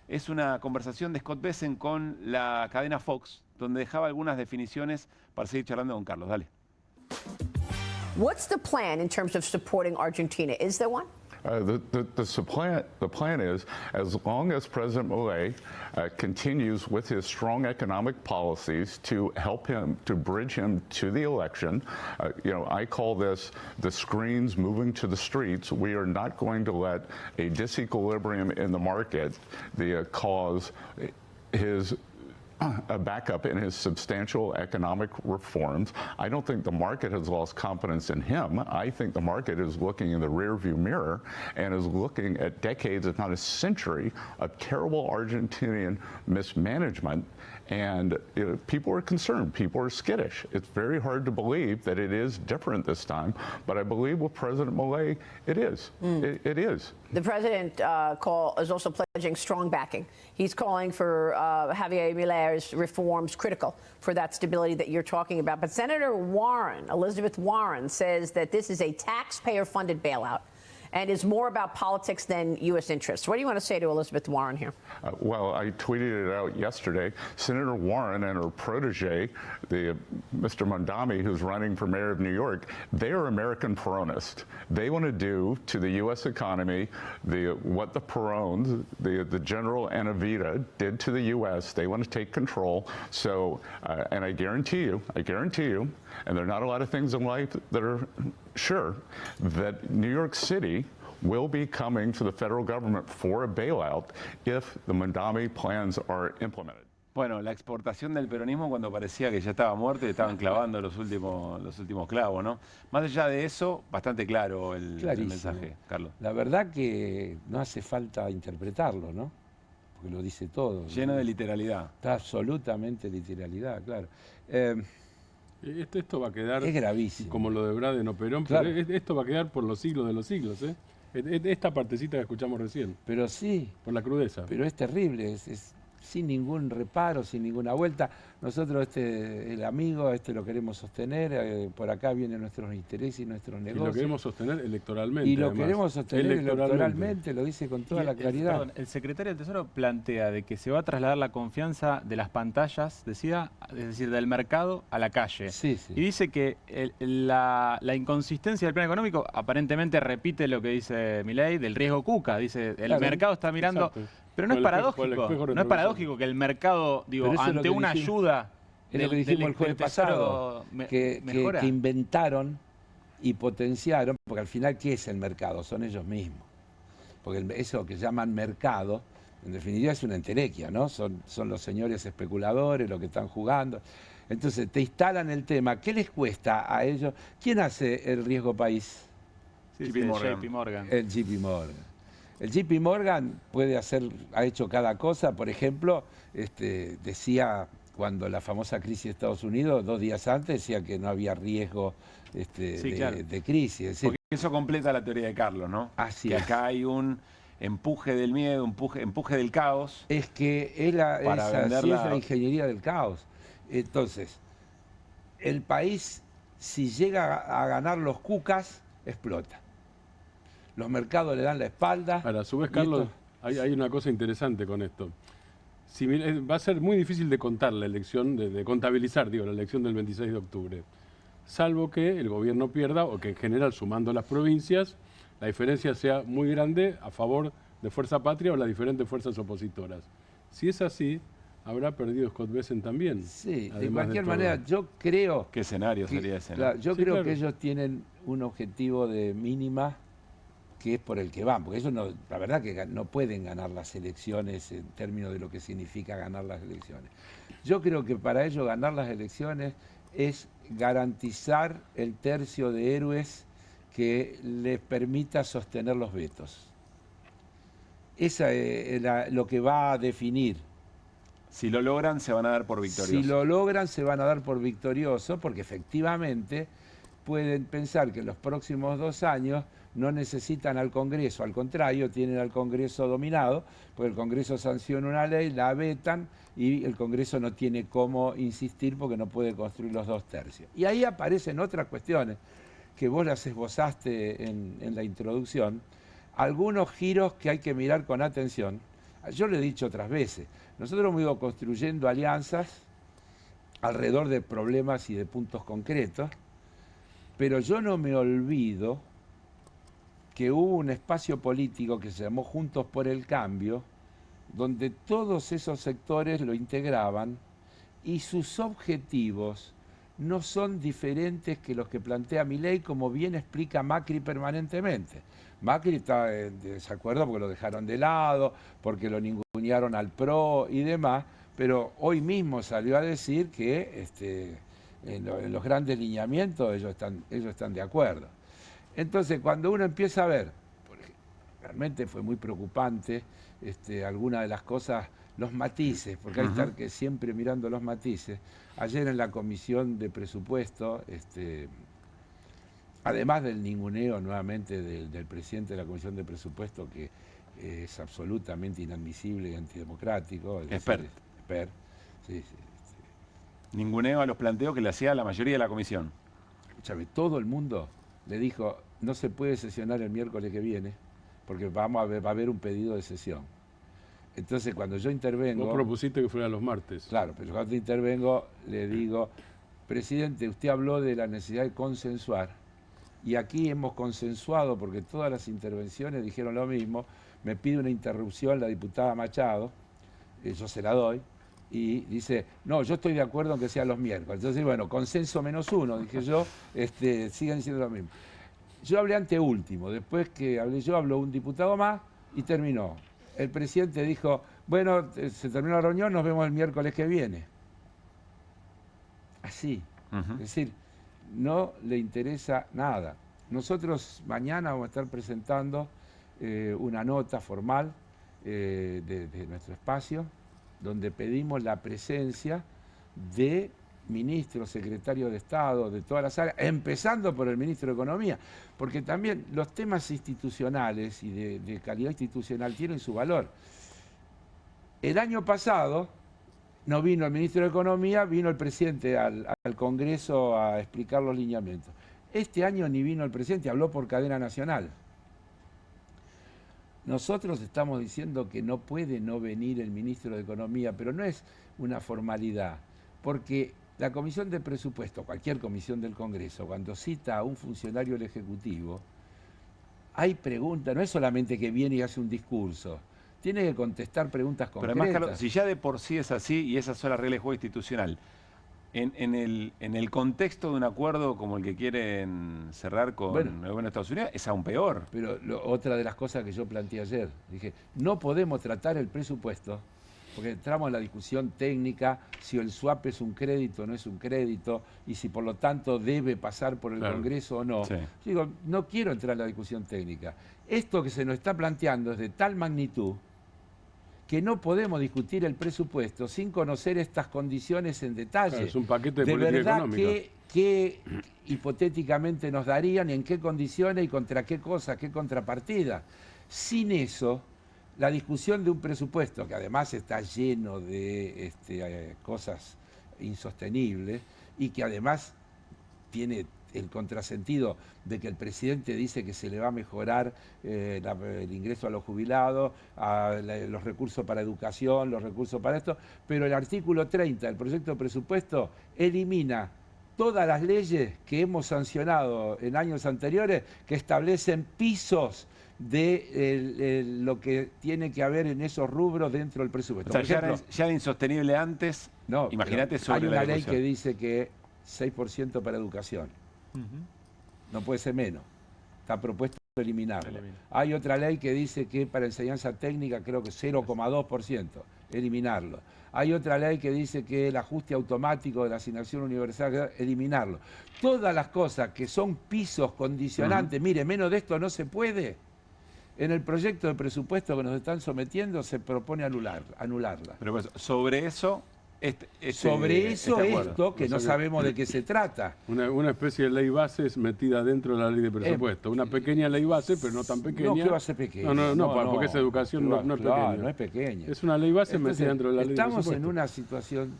[SPEAKER 1] Es una conversación de Scott Bessent con la cadena Fox, donde dejaba algunas definiciones para seguir charlando con Carlos. Dale.
[SPEAKER 4] What's the plan in terms of supporting Argentina? Is there one?
[SPEAKER 22] The plan is, as long as President Milei continues with his strong economic policies to help him, to bridge him to the election, I call this the screens moving to the streets. We are not going to let a disequilibrium in the market cause his a backup in his substantial economic reforms. I don't think the market has lost confidence in him. I think the market is looking in the rearview mirror and is looking at decades, if not a century, of terrible Argentinian mismanagement. And people are concerned. People are skittish. It's very hard to believe that it is different this time. But I believe with President Milei, it is. It is.
[SPEAKER 4] The president is also pledging strong backing. He's calling for Javier Milei's reforms critical for that stability that you're talking about. But Senator Warren, Elizabeth Warren, says that this is a taxpayer-funded bailout and is more about politics than U.S. interests. What do you want to say to Elizabeth Warren here?
[SPEAKER 22] Well, I tweeted it out yesterday. Senator Warren and her protege, Mr. Mondami, who's running for mayor of New York, they are American Peronists. They want to do to the U.S. economy what the Perones, the General Anavita, did to the U.S. They want to take control. So, and I guarantee you, and there are not a lot of things in life that are sure, that New York City will be coming to the federal government for a bailout if the Mondami plans are implemented.
[SPEAKER 1] Bueno, la exportación del peronismo cuando parecía que ya estaba muerto y estaban clavando los últimos clavos, ¿no? Más allá de eso, bastante claro el mensaje, Carlos.
[SPEAKER 2] La verdad que no hace falta interpretarlo, ¿no? Porque lo dice todo.
[SPEAKER 1] Lleno de literalidad.
[SPEAKER 2] Está absolutamente literalidad, claro.
[SPEAKER 21] Esto va a quedar,
[SPEAKER 2] es gravísimo,
[SPEAKER 21] como lo de Braden o Perón, claro. Pero esto va a quedar por los siglos de los siglos, ¿eh? Esta partecita que escuchamos recién.
[SPEAKER 2] Pero sí.
[SPEAKER 21] Por la crudeza.
[SPEAKER 2] Pero es terrible, es sin ningún reparo, sin ninguna vuelta. Nosotros el amigo, lo queremos sostener, por acá vienen nuestros intereses y nuestros negocios.
[SPEAKER 21] Y lo queremos sostener electoralmente.
[SPEAKER 2] Y lo queremos sostener electoralmente, lo dice con toda la claridad.
[SPEAKER 20] El secretario del Tesoro plantea de que se va a trasladar la confianza de las pantallas, decía, es decir, del mercado a la calle.
[SPEAKER 2] Sí, sí.
[SPEAKER 20] Y dice que la inconsistencia del plan económico aparentemente repite lo que dice Milei del riesgo Cuca. Dice, el mercado está mirando... Exacto. Pero no es paradójico que el mercado, ante una ayuda
[SPEAKER 2] es lo que dijimos el jueves pasado, que inventaron y potenciaron, porque al final, ¿qué es el mercado? Son ellos mismos. Porque eso que llaman mercado, en definitiva es una entelequia, ¿no? Son los señores especuladores, los que están jugando. Entonces, te instalan el tema. ¿Qué les cuesta a ellos? ¿Quién hace el riesgo país?
[SPEAKER 20] JP Morgan.
[SPEAKER 2] El JP Morgan. El JP Morgan ha hecho cada cosa. Por ejemplo, decía cuando la famosa crisis de Estados Unidos, 2 días antes, decía que no había riesgo de crisis. Es decir,
[SPEAKER 1] porque eso completa la teoría de Carlos, ¿no?
[SPEAKER 2] Así
[SPEAKER 1] que
[SPEAKER 2] es.
[SPEAKER 1] acá hay un empuje del miedo, empuje del caos.
[SPEAKER 2] Es que es la ingeniería del caos. Entonces, el país, si llega a ganar los cucas, explota. Los mercados le dan la espalda.
[SPEAKER 21] A su vez, Carlos, hay una cosa interesante con esto. Va a ser muy difícil de contar la elección, de contabilizar, la elección del 26 de octubre. Salvo que el gobierno pierda o que en general, sumando las provincias, la diferencia sea muy grande a favor de Fuerza Patria o las diferentes fuerzas opositoras. Si es así, habrá perdido Scott Bessent también.
[SPEAKER 2] Sí, de cualquier manera, yo creo...
[SPEAKER 1] ¿Qué escenario sería ese? ¿No?
[SPEAKER 2] Yo creo que ellos tienen un objetivo de mínima que es por el que van, porque ellos la verdad que no pueden ganar las elecciones en términos de lo que significa ganar las elecciones. Yo creo que para ellos ganar las elecciones es garantizar el tercio de héroes que les permita sostener los vetos. Esa es lo que va a definir.
[SPEAKER 1] Si lo logran, se van a dar por victoriosos.
[SPEAKER 2] Si lo logran, se van a dar por victoriosos, porque efectivamente pueden pensar que en los próximos 2 años no necesitan al Congreso, al contrario, tienen al Congreso dominado, porque el Congreso sanciona una ley, la vetan y el Congreso no tiene cómo insistir porque no puede construir los 2 tercios. Y ahí aparecen otras cuestiones que vos las esbozaste en la introducción, algunos giros que hay que mirar con atención. Yo lo he dicho otras veces, nosotros hemos ido construyendo alianzas alrededor de problemas y de puntos concretos, pero yo no me olvido que hubo un espacio político que se llamó Juntos por el Cambio, donde todos esos sectores lo integraban y sus objetivos no son diferentes que los que plantea Milei, como bien explica Macri permanentemente. Macri está en desacuerdo porque lo dejaron de lado, porque lo ningunearon al PRO y demás, pero hoy mismo salió a decir que en los grandes lineamientos ellos están de acuerdo. Entonces, cuando uno empieza a ver, realmente fue muy preocupante alguna de las cosas, los matices, porque hay que estar que siempre mirando los matices. Ayer en la comisión de presupuesto, además del ninguneo nuevamente del presidente de la comisión de presupuesto, que es absolutamente inadmisible y antidemocrático.
[SPEAKER 1] Expert.
[SPEAKER 2] Sí.
[SPEAKER 1] Ninguneo a los planteos que le hacía la mayoría de la comisión.
[SPEAKER 2] Escúchame, todo el mundo le dijo, no se puede sesionar el miércoles que viene, porque va a haber un pedido de sesión. Entonces, cuando yo intervengo...
[SPEAKER 21] Vos propusiste que fuera los martes.
[SPEAKER 2] Claro, pero cuando intervengo le digo, presidente, usted habló de la necesidad de consensuar, y aquí hemos consensuado, porque todas las intervenciones dijeron lo mismo. Me pide una interrupción la diputada Machado, yo se la doy, y dice, no, yo estoy de acuerdo en que sean los miércoles. Entonces, bueno, consenso -1, dije yo, siguen siendo lo mismo. Yo hablé anteúltimo, después que hablé yo, habló un diputado más y terminó. El presidente dijo, bueno, se terminó la reunión, nos vemos el miércoles que viene. Así. Es decir, no le interesa nada. Nosotros mañana vamos a estar presentando una nota formal de nuestro espacio, donde pedimos la presencia de ministros, secretarios de Estado, de todas las áreas, empezando por el ministro de Economía, porque también los temas institucionales y de calidad institucional tienen su valor. El año pasado no vino el ministro de Economía, vino el presidente al Congreso a explicar los lineamientos. Este año ni vino el presidente, habló por cadena nacional. Nosotros estamos diciendo que no puede no venir el ministro de Economía, pero no es una formalidad, porque la Comisión de Presupuesto, cualquier comisión del Congreso, cuando cita a un funcionario del Ejecutivo, hay preguntas, no es solamente que viene y hace un discurso, tiene que contestar preguntas concretas.
[SPEAKER 1] Pero además, Carlos, si ya de por sí es así y esas son las reglas de juego institucional, en el contexto de un acuerdo como el que quieren cerrar con el gobierno de Estados Unidos, es aún peor.
[SPEAKER 2] Pero otra de las cosas que yo planteé ayer, dije, no podemos tratar el presupuesto porque entramos en la discusión técnica, si el swap es un crédito o no es un crédito, y si por lo tanto debe pasar por el Congreso o no. Sí. Yo digo, no quiero entrar en la discusión técnica. Esto que se nos está planteando es de tal magnitud que no podemos discutir el presupuesto sin conocer estas condiciones en detalle.
[SPEAKER 21] Claro, es un paquete de política
[SPEAKER 2] verdad
[SPEAKER 21] económica.
[SPEAKER 2] ¿Qué hipotéticamente nos darían y en qué condiciones y contra qué cosa, qué contrapartida? Sin eso, la discusión de un presupuesto, que además está lleno de cosas insostenibles y que además tiene el contrasentido de que el presidente dice que se le va a mejorar el ingreso a los jubilados, los recursos para educación, los recursos para esto, pero el artículo 30 del proyecto de presupuesto elimina todas las leyes que hemos sancionado en años anteriores que establecen pisos de lo que tiene que haber en esos rubros dentro del presupuesto.
[SPEAKER 1] O sea,
[SPEAKER 2] por ejemplo,
[SPEAKER 1] ya era insostenible antes.
[SPEAKER 2] No,
[SPEAKER 1] imagínate sobre
[SPEAKER 2] hay una
[SPEAKER 1] la
[SPEAKER 2] ley
[SPEAKER 1] discusión.
[SPEAKER 2] que dice que 6% para educación. No puede ser menos. Está propuesto eliminarlo. Hay otra ley que dice que para enseñanza técnica creo que 0,2%, eliminarlo. Hay otra ley que dice que el ajuste automático de la asignación universal, eliminarlo. Todas las cosas que son pisos condicionantes, mire, menos de esto no se puede. En el proyecto de presupuesto que nos están sometiendo se propone anularla.
[SPEAKER 1] Pero pues, sobre eso...
[SPEAKER 2] sobre eso esto, que no sabemos de qué se trata.
[SPEAKER 21] Una especie de ley base metida dentro de la ley de presupuesto. Una pequeña ley base, pero no tan pequeña.
[SPEAKER 2] No, ¿qué va a ser pequeña?
[SPEAKER 21] No, porque esa educación no es pequeña.
[SPEAKER 2] No es pequeña.
[SPEAKER 21] Es una ley base metida dentro de la ley de presupuesto.
[SPEAKER 2] Estamos en una situación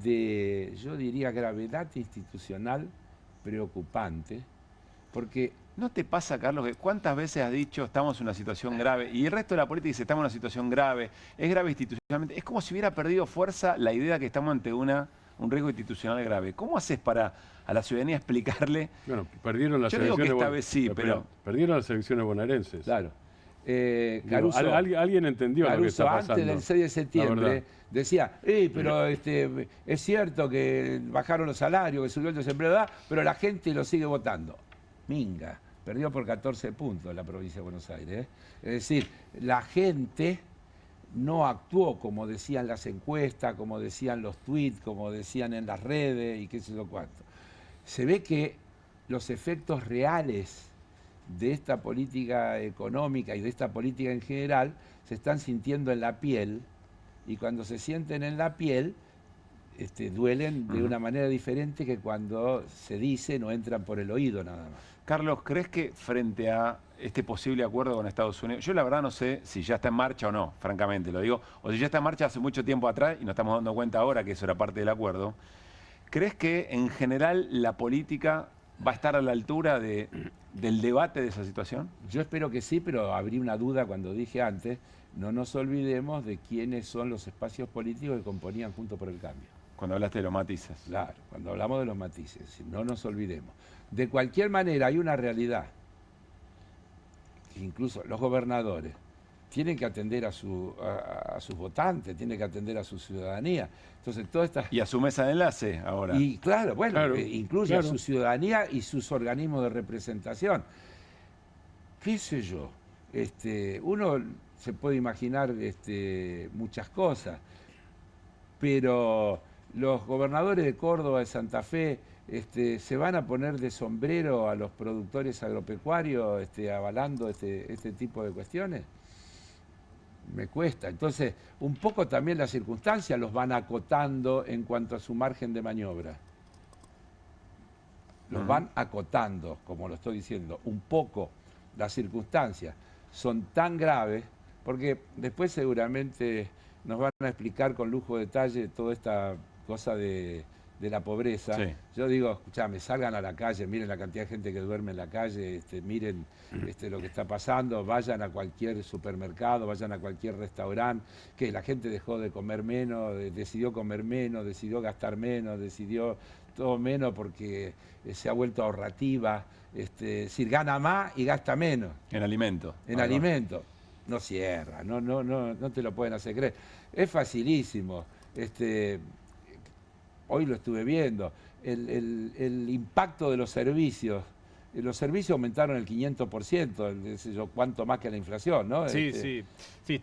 [SPEAKER 2] de, yo diría, gravedad institucional preocupante, porque...
[SPEAKER 1] ¿No te pasa, Carlos, que cuántas veces has dicho estamos en una situación grave y el resto de la política dice estamos en una situación grave, es grave institucionalmente? Es como si hubiera perdido fuerza la idea que estamos ante un riesgo institucional grave. ¿Cómo haces para a la ciudadanía explicarle?
[SPEAKER 21] Bueno, perdieron las
[SPEAKER 1] Yo
[SPEAKER 21] elecciones.
[SPEAKER 1] Digo que esta vez sí, pero...
[SPEAKER 21] Perdieron las elecciones bonaerenses.
[SPEAKER 2] Claro. Caruso,
[SPEAKER 21] alguien entendió
[SPEAKER 2] Caruso,
[SPEAKER 21] lo que está pasando.
[SPEAKER 2] Antes del 6 de septiembre decía, pero es cierto que bajaron los salarios, que subió el desempleo, pero la gente lo sigue votando. Minga, perdió por 14 puntos la provincia de Buenos Aires. Es decir, la gente no actuó como decían las encuestas, como decían los tweets, como decían en las redes y qué sé yo cuánto. Se ve que los efectos reales de esta política económica y de esta política en general se están sintiendo en la piel, y cuando se sienten en la piel duelen de una manera diferente que cuando se dicen o entran por el oído nada más.
[SPEAKER 1] Carlos, ¿crees que frente a este posible acuerdo con Estados Unidos, yo la verdad no sé si ya está en marcha o no, francamente lo digo, o si ya está en marcha hace mucho tiempo atrás y nos estamos dando cuenta ahora que eso era parte del acuerdo, ¿crees que en general la política va a estar a la altura del debate de esa situación?
[SPEAKER 2] Yo espero que sí, pero abrí una duda cuando dije antes, no nos olvidemos de quiénes son los espacios políticos que componían Juntos por el Cambio.
[SPEAKER 1] Cuando hablaste de los matices.
[SPEAKER 2] Claro, cuando hablamos de los matices, no nos olvidemos. De cualquier manera hay una realidad, que incluso los gobernadores tienen que atender a sus votantes, tienen que atender a su ciudadanía. Entonces, todas estas...
[SPEAKER 1] Y a su mesa de enlace ahora.
[SPEAKER 2] Y claro, bueno, incluye a su ciudadanía y sus organismos de representación. ¿Qué sé yo? Uno se puede imaginar muchas cosas, pero los gobernadores de Córdoba, de Santa Fe, se van a poner de sombrero a los productores agropecuarios avalando este tipo de cuestiones. Me cuesta. Entonces, un poco también las circunstancias los van acotando en cuanto a su margen de maniobra. Los van acotando, como lo estoy diciendo, un poco. Las circunstancias son tan graves, porque después seguramente nos van a explicar con lujo de detalle toda esta cosa de la pobreza. Sí. Yo digo, escuchame, salgan a la calle, miren la cantidad de gente que duerme en la calle, miren lo que está pasando, vayan a cualquier supermercado, vayan a cualquier restaurante, que la gente dejó de comer menos, decidió comer menos, decidió gastar menos, decidió todo menos porque se ha vuelto ahorrativa, es decir, gana más y gasta menos.
[SPEAKER 1] En alimento.
[SPEAKER 2] En alimento. No cierra, no te lo pueden hacer creer. Es facilísimo. Hoy lo estuve viendo. El impacto de los servicios los servicios aumentaron el 500%, cuánto más que la inflación, ¿no?
[SPEAKER 20] Sí, sí. Sí,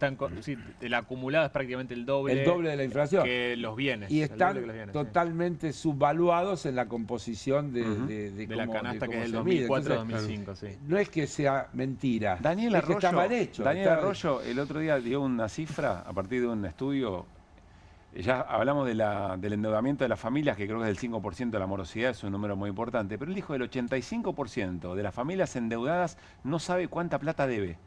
[SPEAKER 20] el acumulado es prácticamente el doble
[SPEAKER 2] de la inflación.
[SPEAKER 20] Que los bienes.
[SPEAKER 2] Y están totalmente subvaluados en la composición de
[SPEAKER 20] la canasta que es el 2004-2005. Sí.
[SPEAKER 2] No es que sea mentira,
[SPEAKER 1] Daniel Arroyo,
[SPEAKER 2] que está mal hecho.
[SPEAKER 1] Daniel Arroyo el otro día dio una cifra a partir de un estudio. Ya hablamos del endeudamiento de las familias, que creo que es del 5% de la morosidad, es un número muy importante, pero él dijo que el 85% de las familias endeudadas no sabe cuánta plata debe.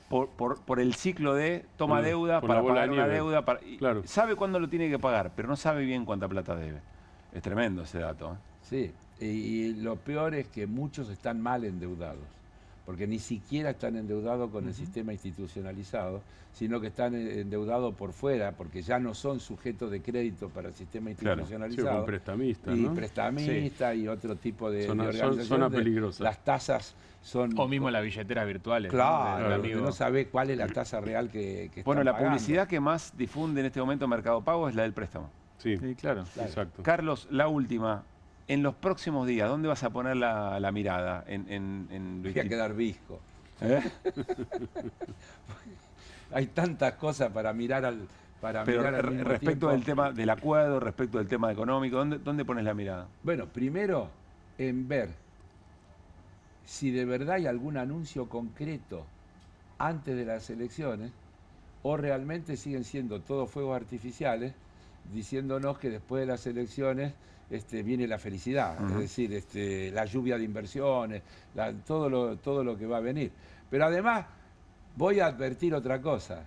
[SPEAKER 1] Por el ciclo de toma deuda para pagar una deuda. Claro. Sabe cuándo lo tiene que pagar, pero no sabe bien cuánta plata debe. Es tremendo ese dato.
[SPEAKER 2] Sí, y lo peor es que muchos están mal endeudados, porque ni siquiera están endeudados con el sistema institucionalizado, sino que están endeudados por fuera, porque ya no son sujetos de crédito para el sistema institucionalizado.
[SPEAKER 21] Claro, sí, prestamistas,
[SPEAKER 2] y
[SPEAKER 21] ¿no?
[SPEAKER 2] prestamistas y otro tipo de organizaciones.
[SPEAKER 21] Zona peligrosa.
[SPEAKER 2] Las tasas son...
[SPEAKER 20] O mismo las billeteras virtuales.
[SPEAKER 2] Claro, ¿no? No sabe cuál es la tasa real que están
[SPEAKER 1] Bueno, la
[SPEAKER 2] pagando.
[SPEAKER 1] publicidad que más difunde en este momento Mercado Pago es la del préstamo.
[SPEAKER 21] Sí,
[SPEAKER 20] claro.
[SPEAKER 21] Exacto.
[SPEAKER 1] Carlos, la última. En los próximos días, ¿dónde vas a poner la mirada?
[SPEAKER 2] Voy a quedar visco. Hay tantas cosas para mirar al mismo
[SPEAKER 1] respecto
[SPEAKER 2] tiempo.
[SPEAKER 1] del tema del acuerdo, respecto del tema económico, ¿dónde pones la mirada?
[SPEAKER 2] Bueno, primero en ver si de verdad hay algún anuncio concreto antes de las elecciones o realmente siguen siendo todos fuegos artificiales diciéndonos que después de las elecciones viene la felicidad, es decir, la lluvia de inversiones, todo lo que va a venir. Pero además voy a advertir otra cosa,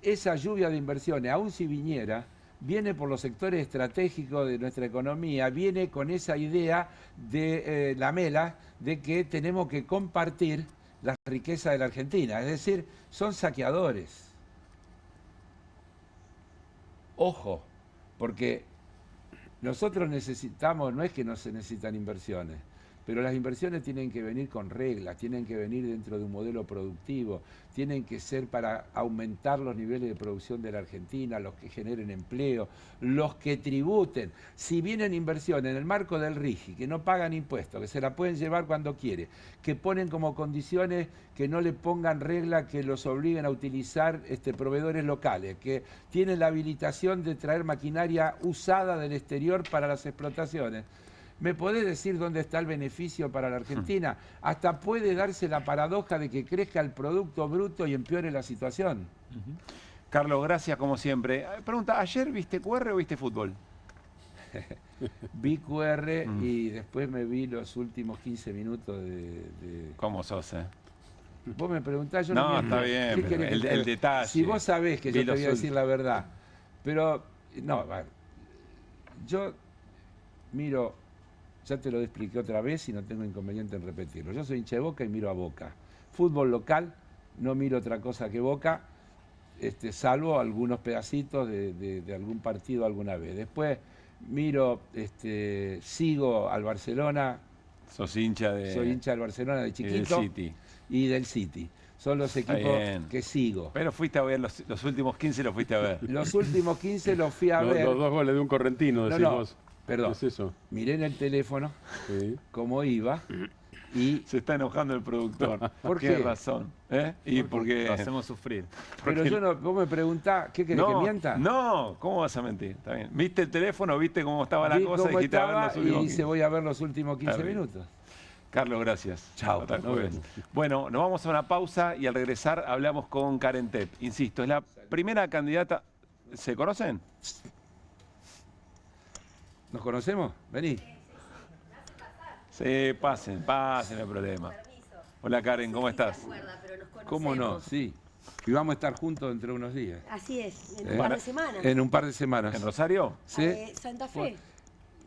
[SPEAKER 2] esa lluvia de inversiones, aun si viniera, viene por los sectores estratégicos de nuestra economía, viene con esa idea de la Mela de que tenemos que compartir la riqueza de la Argentina, es decir, son saqueadores. Ojo, porque nosotros necesitamos, no es que no se necesitan inversiones, pero las inversiones tienen que venir con reglas, tienen que venir dentro de un modelo productivo, tienen que ser para aumentar los niveles de producción de la Argentina, los que generen empleo, los que tributen. Si vienen inversiones en el marco del RIGI, que no pagan impuestos, que se la pueden llevar cuando quiere, que ponen como condiciones que no le pongan reglas que los obliguen a utilizar proveedores locales, que tienen la habilitación de traer maquinaria usada del exterior para las explotaciones. ¿Me podés decir dónde está el beneficio para la Argentina? Hasta puede darse la paradoja de que crezca el Producto Bruto y empeore la situación.
[SPEAKER 1] Carlos, gracias como siempre. Pregunta, ¿ayer viste QR o viste fútbol?
[SPEAKER 2] Vi QR y después me vi los últimos 15 minutos de...
[SPEAKER 1] ¿Cómo sos,
[SPEAKER 2] Vos me preguntás, yo
[SPEAKER 1] no está bien, el detalle.
[SPEAKER 2] Si vos sabés que yo te voy a decir la verdad, pero no, bueno, yo miro, ya te lo expliqué otra vez y no tengo inconveniente en repetirlo. Yo soy hincha de Boca y miro a Boca. Fútbol local, no miro otra cosa que Boca, salvo algunos pedacitos de algún partido alguna vez. Después miro, sigo al Barcelona.
[SPEAKER 1] Sos hincha de...
[SPEAKER 2] Soy hincha del Barcelona de chiquito.
[SPEAKER 1] Y del City.
[SPEAKER 2] Y del City. Son los equipos que sigo.
[SPEAKER 1] Pero fuiste a ver, los últimos 15 los fuiste a ver.
[SPEAKER 2] Los últimos 15 los fui a ver.
[SPEAKER 21] Los 2 goles de un correntino, decimos.
[SPEAKER 2] Perdón,
[SPEAKER 21] ¿qué es eso?
[SPEAKER 2] Miré en el teléfono cómo iba y...
[SPEAKER 1] Se está enojando el productor.
[SPEAKER 2] ¿Por qué?
[SPEAKER 1] Tiene razón. Y porque...
[SPEAKER 20] Lo hacemos sufrir.
[SPEAKER 2] Pero yo no, vos me preguntás, ¿qué querés que mienta?
[SPEAKER 1] No, ¿cómo vas a mentir? Está bien. ¿Viste el teléfono? ¿Viste cómo estaba la cosa?
[SPEAKER 2] Cómo
[SPEAKER 1] Dijiste,
[SPEAKER 2] estaba,
[SPEAKER 1] a ver los
[SPEAKER 2] y se voy a ver los últimos 15 minutos.
[SPEAKER 1] Carlos, gracias.
[SPEAKER 2] Chao.
[SPEAKER 1] Bueno, nos vamos a una pausa y al regresar hablamos con Karen Tepp. Insisto, es la primera candidata... ¿Se conocen?
[SPEAKER 2] ¿Nos conocemos? Vení.
[SPEAKER 1] Sí, pasen, no hay problema. Hola Karen, ¿cómo estás?
[SPEAKER 2] ¿Cómo no? Sí. Y vamos a estar juntos dentro de unos días.
[SPEAKER 5] Así es, en un par de semanas.
[SPEAKER 2] En un par de semanas.
[SPEAKER 1] ¿En Rosario?
[SPEAKER 2] Sí.
[SPEAKER 5] Santa Fe.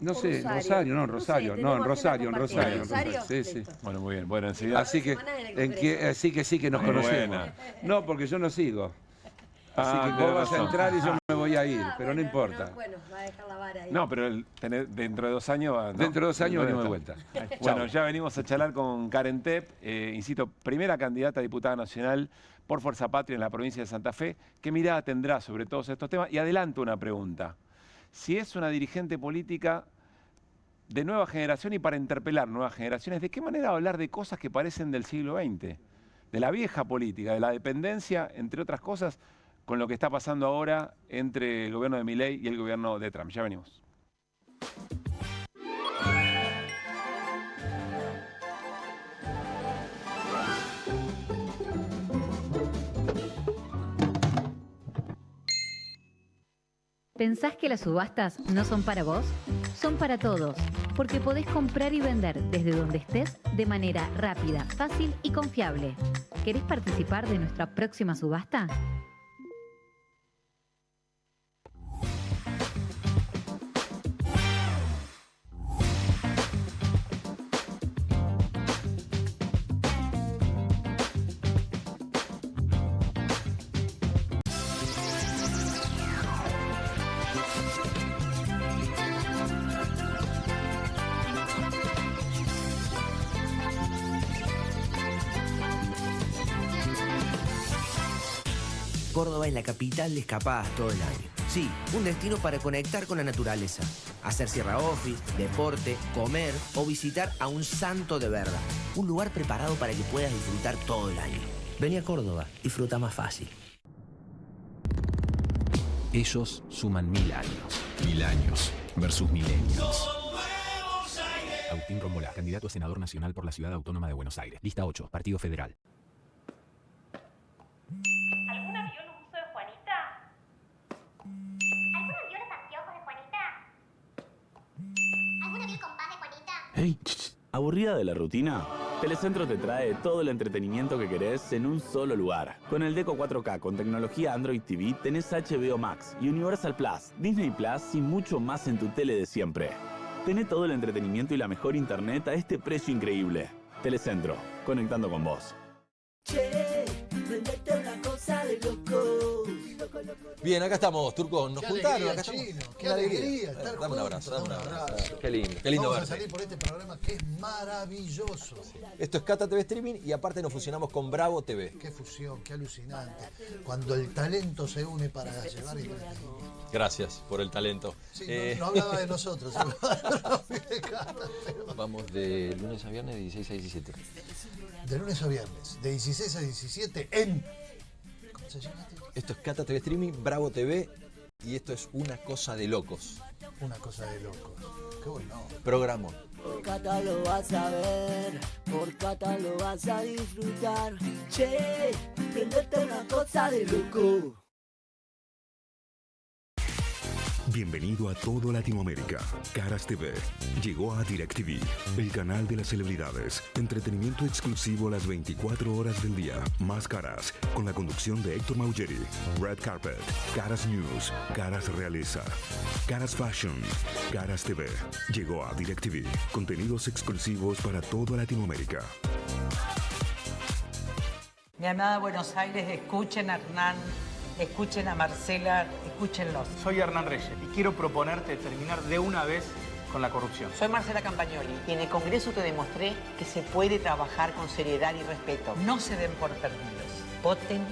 [SPEAKER 2] No sé, Rosario, no, en Rosario. No, en Rosario. Sí, sí.
[SPEAKER 1] Bueno, muy bien. Bueno, enseguida.
[SPEAKER 2] Así que sí que nos conocemos.
[SPEAKER 1] Buena.
[SPEAKER 2] No, porque yo no sigo. Así que vos vas a entrar y yo me voy a ir, pero no importa.
[SPEAKER 5] Bueno, va a dejar la vara ahí.
[SPEAKER 1] No, pero dentro de 2 años va. ¿no?
[SPEAKER 2] Dentro de 2 años venimos de vuelta.
[SPEAKER 1] Bueno, ya venimos a charlar con Karen Tepp, insisto, primera candidata a diputada nacional por Fuerza Patria en la provincia de Santa Fe. ¿Qué mirada tendrá sobre todos estos temas? Y adelanto una pregunta. Si es una dirigente política de nueva generación y para interpelar nuevas generaciones, ¿de qué manera hablar de cosas que parecen del siglo XX? De la vieja política, de la dependencia, entre otras cosas, con lo que está pasando ahora entre el gobierno de Milei y el gobierno de Trump. Ya venimos.
[SPEAKER 6] ¿Pensás que las subastas no son para vos? Son para todos, porque podés comprar y vender desde donde estés de manera rápida, fácil y confiable. ¿Querés participar de nuestra próxima subasta?
[SPEAKER 7] Córdoba es la capital de escapadas todo el año. Sí, un destino para conectar con la naturaleza, hacer sierra office, deporte, comer o visitar a un santo de verdad. Un lugar preparado para que puedas disfrutar todo el año. Vení a Córdoba, disfruta más fácil.
[SPEAKER 23] Ellos suman 1000 años. 1000 años versus millennials. Agustín Rombolá, candidato a senador nacional por la Ciudad Autónoma de Buenos Aires. Lista 8, Partido Federal.
[SPEAKER 24] Hey, ¿aburrida de la rutina? Telecentro te trae todo el entretenimiento que querés en un solo lugar. Con el Deco 4K con tecnología Android TV tenés HBO Max, Universal Plus, Disney Plus y mucho más en tu tele de siempre. Tené todo el entretenimiento y la mejor internet a este precio increíble. Telecentro, conectando con vos.
[SPEAKER 25] Che, prendete una cosa de loco.
[SPEAKER 26] Bien, acá estamos, Turco. Nos juntaron, acá estamos.
[SPEAKER 25] Qué alegría estar
[SPEAKER 26] Dame un abrazo, dame un abrazo. Qué lindo
[SPEAKER 25] Vamos
[SPEAKER 26] verte.
[SPEAKER 25] a salir por este programa que es maravilloso.
[SPEAKER 26] Esto es Cata TV Streaming y aparte nos fusionamos con Bravo TV.
[SPEAKER 25] Qué fusión, qué alucinante. Cuando el talento se une para llevar entretenimiento.
[SPEAKER 26] Gracias por el talento.
[SPEAKER 25] Sí, no hablaba de nosotros.
[SPEAKER 26] Vamos de lunes a viernes de 16 a 17.
[SPEAKER 25] De lunes a viernes, de 16 a 17 en... ¿Cómo se llama?
[SPEAKER 26] Esto es Cata TV Streaming, Bravo TV y esto es Una Cosa de Locos.
[SPEAKER 25] Una Cosa de Locos. Qué bueno.
[SPEAKER 26] Programón.
[SPEAKER 25] Por Cata lo vas a ver, por Cata lo vas a disfrutar. Che, prendete una cosa de loco.
[SPEAKER 27] Bienvenido a todo Latinoamérica. Caras TV llegó a DirecTV, el canal de las celebridades. Entretenimiento exclusivo las 24 horas del día. Más Caras, con la conducción de Héctor Maugeri. Red Carpet, Caras News, Caras Realeza, Caras Fashion, Caras TV. Llegó a DirecTV. Contenidos exclusivos para toda Latinoamérica.
[SPEAKER 28] Mi amada Buenos Aires, escuchen a Hernán. Escuchen a Marcela, escúchenlos.
[SPEAKER 29] Soy Hernán Reyes y quiero proponerte terminar de una vez con la corrupción.
[SPEAKER 28] Soy Marcela Campagnoli y en el Congreso te demostré que se puede trabajar con seriedad y respeto. No se den por perdidos. Voten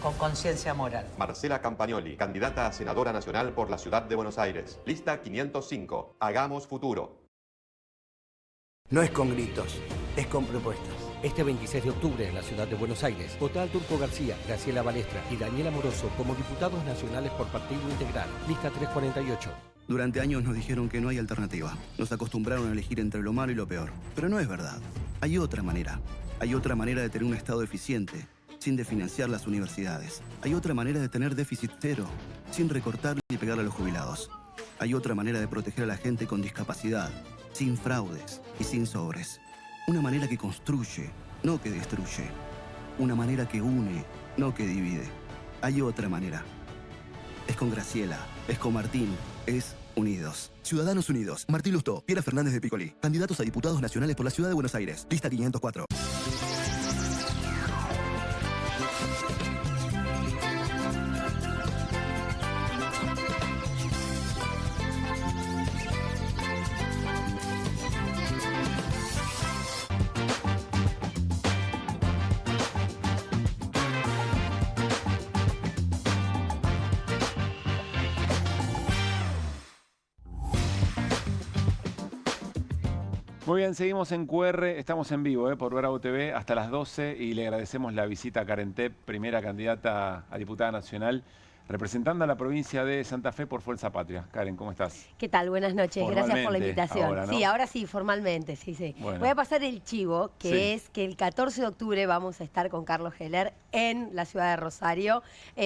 [SPEAKER 28] con conciencia moral.
[SPEAKER 30] Marcela Campagnoli, candidata a senadora nacional por la Ciudad de Buenos Aires. Lista 505. Hagamos futuro.
[SPEAKER 31] No es con gritos, es con propuestas. Este 26 de octubre en la ciudad de Buenos Aires, vota al Turco García, Graciela Balestra y Daniela Moroso como diputados nacionales por partido integral. Lista 348.
[SPEAKER 32] Durante años nos dijeron que no hay alternativa. Nos acostumbraron a elegir entre lo malo y lo peor. Pero no es verdad. Hay otra manera. Hay otra manera de tener un Estado eficiente, sin desfinanciar las universidades. Hay otra manera de tener déficit cero, sin recortar y pegar a los jubilados. Hay otra manera de proteger a la gente con discapacidad, sin fraudes y sin sobres. Una manera que construye, no que destruye. Una manera que une, no que divide. Hay otra manera. Es con Graciela, es con Martín, es Unidos. Ciudadanos Unidos. Martín Lustó, Piera Fernández de Picolí. Candidatos a diputados nacionales por la Ciudad de Buenos Aires. Lista 504.
[SPEAKER 1] Muy bien, seguimos en QR, estamos en vivo por Bravo TV hasta las 12 y le agradecemos la visita a Karen Tepp, primera candidata a diputada nacional, representando a la provincia de Santa Fe por Fuerza Patria. Karen, ¿cómo estás?
[SPEAKER 8] ¿Qué tal? Buenas noches, gracias por la invitación.
[SPEAKER 1] Ahora, ¿no?
[SPEAKER 8] Sí, ahora sí, formalmente, sí.
[SPEAKER 1] Bueno.
[SPEAKER 8] Voy a pasar el chivo, que es que el 14 de octubre vamos a estar con Carlos Heller en la ciudad de Rosario.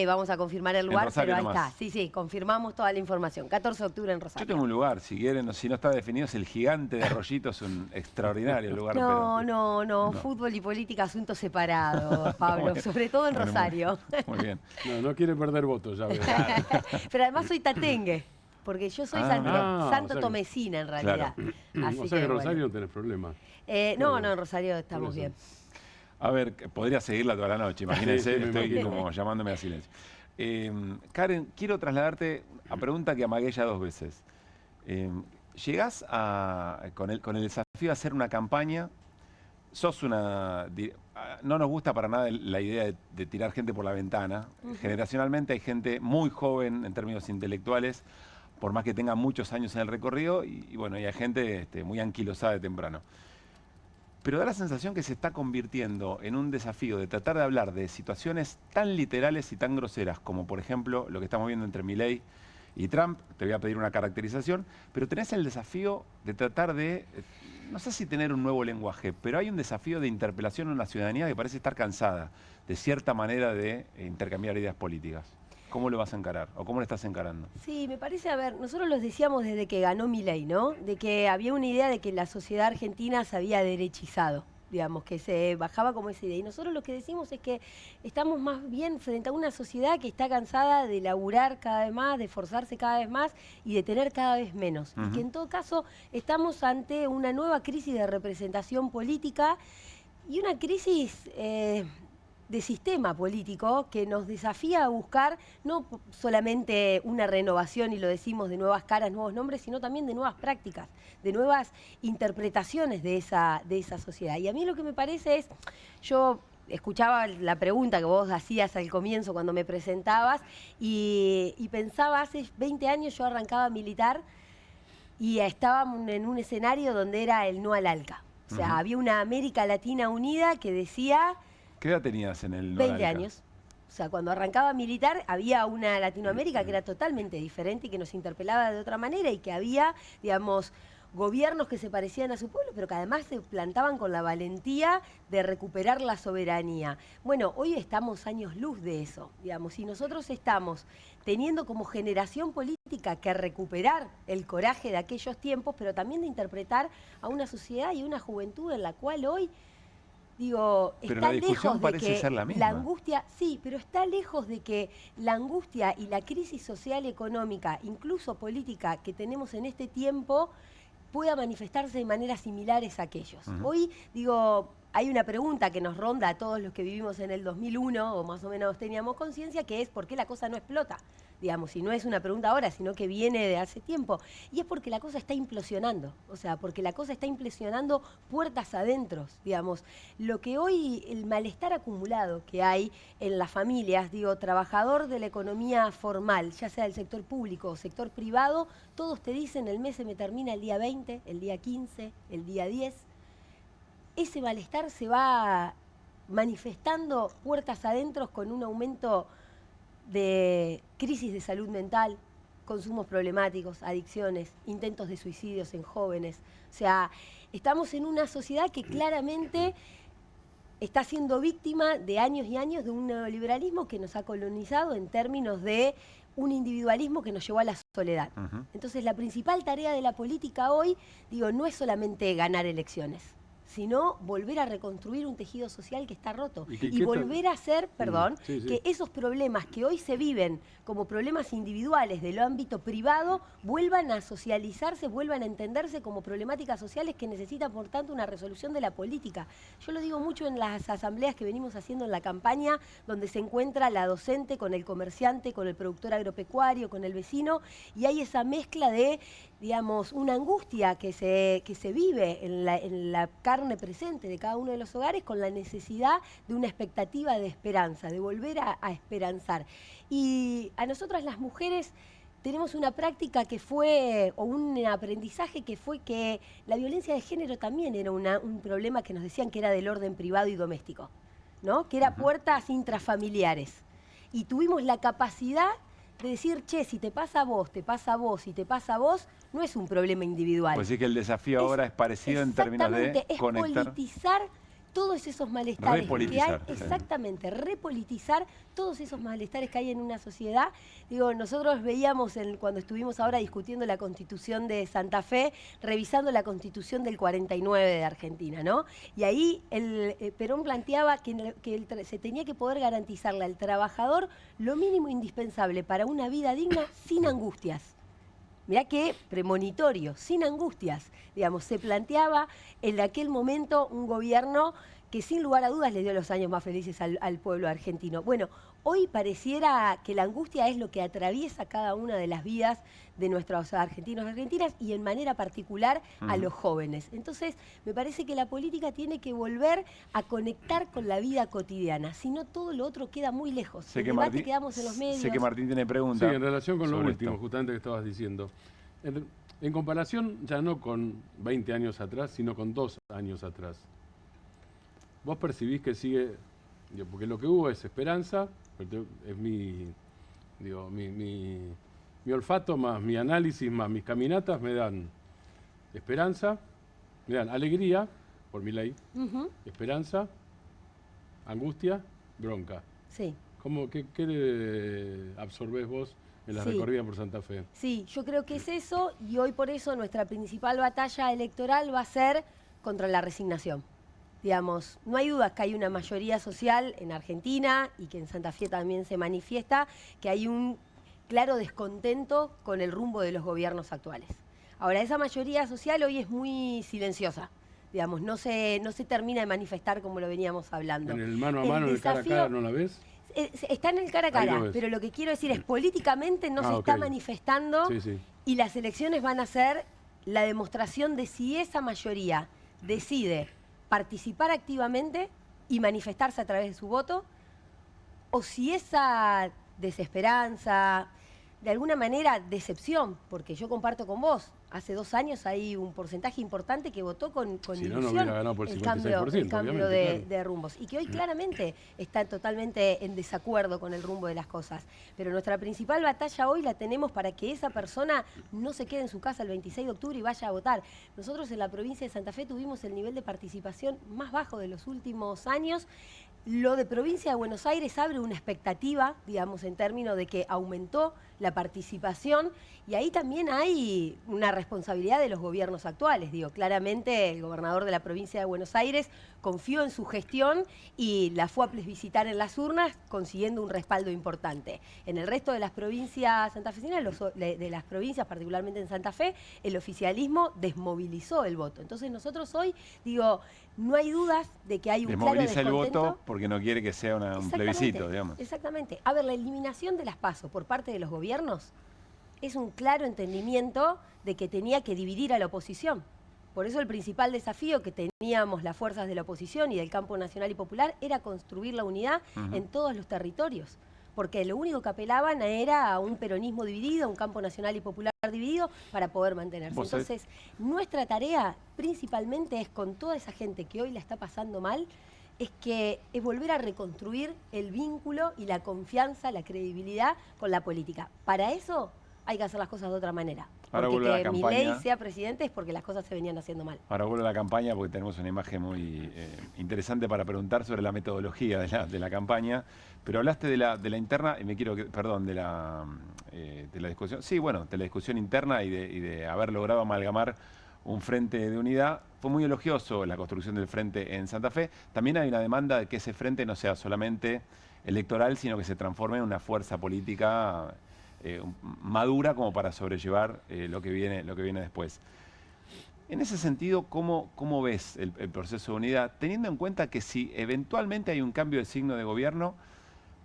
[SPEAKER 8] Vamos a confirmar el lugar, pero ahí está. Sí, confirmamos toda la información. 14 de octubre en Rosario.
[SPEAKER 1] Yo tengo un lugar, si quieren, si no está definido, es el Gigante de Arroyito, es un extraordinario lugar.
[SPEAKER 8] No, fútbol y política, asuntos separados, Pablo, bueno, sobre todo en Rosario.
[SPEAKER 1] Muy bien.
[SPEAKER 21] No quiere perder votos, ya veo.
[SPEAKER 8] Pero además soy tatengue, porque yo soy santo tomesina en realidad.
[SPEAKER 21] Claro.
[SPEAKER 8] Así
[SPEAKER 21] o sea que en Rosario
[SPEAKER 8] bueno.
[SPEAKER 21] no tenés problema.
[SPEAKER 8] No, en Rosario estamos bien.
[SPEAKER 1] A ver, podría seguirla toda la noche, imagínense,
[SPEAKER 21] sí,
[SPEAKER 1] estoy como llamándome a silencio. Karen, quiero trasladarte a pregunta que amagué ya 2 veces. Llegás con el desafío de hacer una campaña, no nos gusta para nada la idea de tirar gente por la ventana. Generacionalmente hay gente muy joven en términos intelectuales, por más que tenga muchos años en el recorrido, y bueno, y hay gente muy anquilosada de temprano. Pero da la sensación que se está convirtiendo en un desafío de tratar de hablar de situaciones tan literales y tan groseras como, por ejemplo, lo que estamos viendo entre Milei y Trump. Te voy a pedir una caracterización, pero tenés el desafío de tratar de, no sé si tener un nuevo lenguaje, pero hay un desafío de interpelación en la ciudadanía que parece estar cansada de cierta manera de intercambiar ideas políticas. ¿Cómo lo vas a encarar o cómo lo estás encarando?
[SPEAKER 8] Sí, me parece, a ver, nosotros los decíamos desde que ganó Milei, ¿no? De que había una idea de que la sociedad argentina se había derechizado, digamos, que se bajaba como esa idea. Y nosotros lo que decimos es que estamos más bien frente a una sociedad que está cansada de laburar cada vez más, de esforzarse cada vez más y de tener cada vez menos. Y que en todo caso estamos ante una nueva crisis de representación política y una crisis de sistema político que nos desafía a buscar no solamente una renovación, y lo decimos, de nuevas caras, nuevos nombres, sino también de nuevas prácticas, de nuevas interpretaciones de esa sociedad. Y a mí lo que me parece es, yo escuchaba la pregunta que vos hacías al comienzo cuando me presentabas y pensaba, hace 20 años yo arrancaba a militar y estábamos en un escenario donde era el no al ALCA. O sea, había una América Latina unida que decía...
[SPEAKER 1] ¿Qué edad tenías en el
[SPEAKER 8] 20 años. O sea, cuando arrancaba militar había una Latinoamérica que era totalmente diferente y que nos interpelaba de otra manera y que había, digamos, gobiernos que se parecían a su pueblo, pero que además se plantaban con la valentía de recuperar la soberanía. Bueno, hoy estamos años luz de eso, digamos, y nosotros estamos teniendo como generación política que recuperar el coraje de aquellos tiempos, pero también de interpretar a una sociedad y una juventud en la cual hoy... Digo,
[SPEAKER 1] pero
[SPEAKER 8] está
[SPEAKER 1] la discusión
[SPEAKER 8] lejos de
[SPEAKER 1] parece
[SPEAKER 8] que
[SPEAKER 1] ser la misma.
[SPEAKER 8] angustia, sí, pero está lejos de que la angustia y la crisis social, económica, incluso política que tenemos en este tiempo pueda manifestarse de maneras similares a aquellos. Hoy, digo, hay una pregunta que nos ronda a todos los que vivimos en el 2001, o más o menos teníamos conciencia, que es ¿por qué la cosa no explota? Digamos, y no es una pregunta ahora, sino que viene de hace tiempo. Y es porque la cosa está implosionando, o sea, porque la cosa está implosionando puertas adentro, digamos. Lo que hoy, el malestar acumulado que hay en las familias, digo, trabajador de la economía formal, ya sea del sector público o sector privado, todos te dicen el mes se me termina el día 20, el día 15, el día 10. Ese malestar se va manifestando puertas adentro con un aumento de crisis de salud mental, consumos problemáticos, adicciones, intentos de suicidios en jóvenes. O sea, estamos en una sociedad que claramente está siendo víctima de años y años de un neoliberalismo que nos ha colonizado en términos de un individualismo que nos llevó a la soledad. Entonces, la principal tarea de la política hoy, digo, no es solamente ganar elecciones, sino volver a reconstruir un tejido social que está roto. Y volver a hacer, que esos problemas que hoy se viven como problemas individuales del ámbito privado vuelvan a socializarse, vuelvan a entenderse como problemáticas sociales que necesitan, por tanto, una resolución de la política. Yo lo digo mucho en las asambleas que venimos haciendo en la campaña, donde se encuentra la docente con el comerciante, con el productor agropecuario, con el vecino, y hay esa mezcla de, digamos, una angustia que se vive en la carne presente de cada uno de los hogares, con la necesidad de una expectativa de esperanza, de volver a esperanzar. Y a nosotras las mujeres tenemos una práctica que fue, o un aprendizaje que fue que la violencia de género también era un problema que nos decían que era del orden privado y doméstico, ¿no? Que era puertas intrafamiliares. Y tuvimos la capacidad de decir, che, si te pasa a vos, te pasa a vos, si te pasa a vos, no es un problema individual.
[SPEAKER 1] Pues sí que el desafío ahora es parecido en términos de
[SPEAKER 8] es
[SPEAKER 1] conectar.
[SPEAKER 8] Politizar todos esos malestares que hay,
[SPEAKER 1] sí.
[SPEAKER 8] exactamente, repolitizar todos esos malestares que hay en una sociedad. Digo, nosotros veíamos cuando estuvimos ahora discutiendo la Constitución de Santa Fe, revisando la Constitución del 49 de Argentina, ¿no? Y ahí Perón planteaba que se tenía que poder garantizarle al trabajador lo mínimo indispensable para una vida digna sin angustias. Mirá qué premonitorio, sin angustias. Digamos, se planteaba en aquel momento un gobierno que sin lugar a dudas le dio los años más felices al pueblo argentino. Bueno, hoy pareciera que la angustia es lo que atraviesa cada una de las vidas de nuestros argentinos y argentinas y en manera particular a los jóvenes. Entonces, me parece que la política tiene que volver a conectar con la vida cotidiana, si no todo lo otro queda muy lejos. El debate quedamos en los medios.
[SPEAKER 1] Sé que Martín tiene preguntas.
[SPEAKER 21] Sí, en relación con lo último, justamente que estabas diciendo. En comparación ya no con 20 años atrás, sino con 2 años atrás. Vos percibís que sigue, porque lo que hubo es esperanza, es mi olfato más mi análisis más mis caminatas me dan esperanza, me dan alegría, por mi ley, esperanza, angustia, bronca.
[SPEAKER 8] Sí.
[SPEAKER 21] ¿Qué absorbés vos en la recorrida por Santa Fe?
[SPEAKER 8] Sí, yo creo que es eso y hoy por eso nuestra principal batalla electoral va a ser contra la resignación. Digamos, no hay dudas que hay una mayoría social en Argentina y que en Santa Fe también se manifiesta que hay un claro descontento con el rumbo de los gobiernos actuales. Ahora, esa mayoría social hoy es muy silenciosa. Digamos, no se termina de manifestar como lo veníamos hablando.
[SPEAKER 21] ¿En el mano a mano, en el cara a cara, no la ves?
[SPEAKER 8] Está en el cara a cara, pero lo que quiero decir es políticamente no se está manifestando y las elecciones van a ser la demostración de si esa mayoría decide participar activamente y manifestarse a través de su voto, o si esa desesperanza, de alguna manera decepción, porque yo comparto con vos, hace 2 años hay un porcentaje importante que votó con ilusión el cambio de rumbos, y que hoy claramente está totalmente en desacuerdo con el rumbo de las cosas. Pero nuestra principal batalla hoy la tenemos para que esa persona no se quede en su casa el 26 de octubre y vaya a votar. Nosotros en la provincia de Santa Fe tuvimos el nivel de participación más bajo de los últimos años. Lo de provincia de Buenos Aires abre una expectativa, digamos, en términos de que aumentó la participación y ahí también hay una responsabilidad de los gobiernos actuales. Digo, claramente el gobernador de la provincia de Buenos Aires confió en su gestión y la fue a plebiscitar en las urnas consiguiendo un respaldo importante. En el resto de las provincias santafesinas, de las provincias, particularmente en Santa Fe, el oficialismo desmovilizó el voto. Entonces nosotros hoy, digo, no hay dudas de que hay un claro descontento.
[SPEAKER 1] Desmoviliza el voto porque no quiere que sea un plebiscito, digamos.
[SPEAKER 8] Exactamente. A ver, la eliminación de las PASO por parte de los gobiernos es un claro entendimiento de que tenía que dividir a la oposición. Por eso el principal desafío que teníamos las fuerzas de la oposición y del campo nacional y popular era construir la unidad en todos los territorios. Porque lo único que apelaban era a un peronismo dividido, a un campo nacional y popular dividido para poder mantenerse. Entonces, nuestra tarea principalmente es con toda esa gente que hoy la está pasando mal, es volver a reconstruir el vínculo y la confianza, la credibilidad con la política. Para eso hay que hacer las cosas de otra manera. Porque que Milei sea presidente es porque las cosas se venían haciendo mal.
[SPEAKER 1] Ahora vuelve a la campaña porque tenemos una imagen muy interesante para preguntar sobre la metodología de la campaña. Pero hablaste de la interna, y me quiero, perdón, de la discusión. Sí, bueno, de la discusión interna y de haber logrado amalgamar un frente de unidad. Fue muy elogioso la construcción del frente en Santa Fe. También hay una demanda de que ese frente no sea solamente electoral, sino que se transforme en una fuerza política madura como para sobrellevar lo que viene después. En ese sentido, ¿cómo ves el proceso de unidad? Teniendo en cuenta que si eventualmente hay un cambio de signo de gobierno,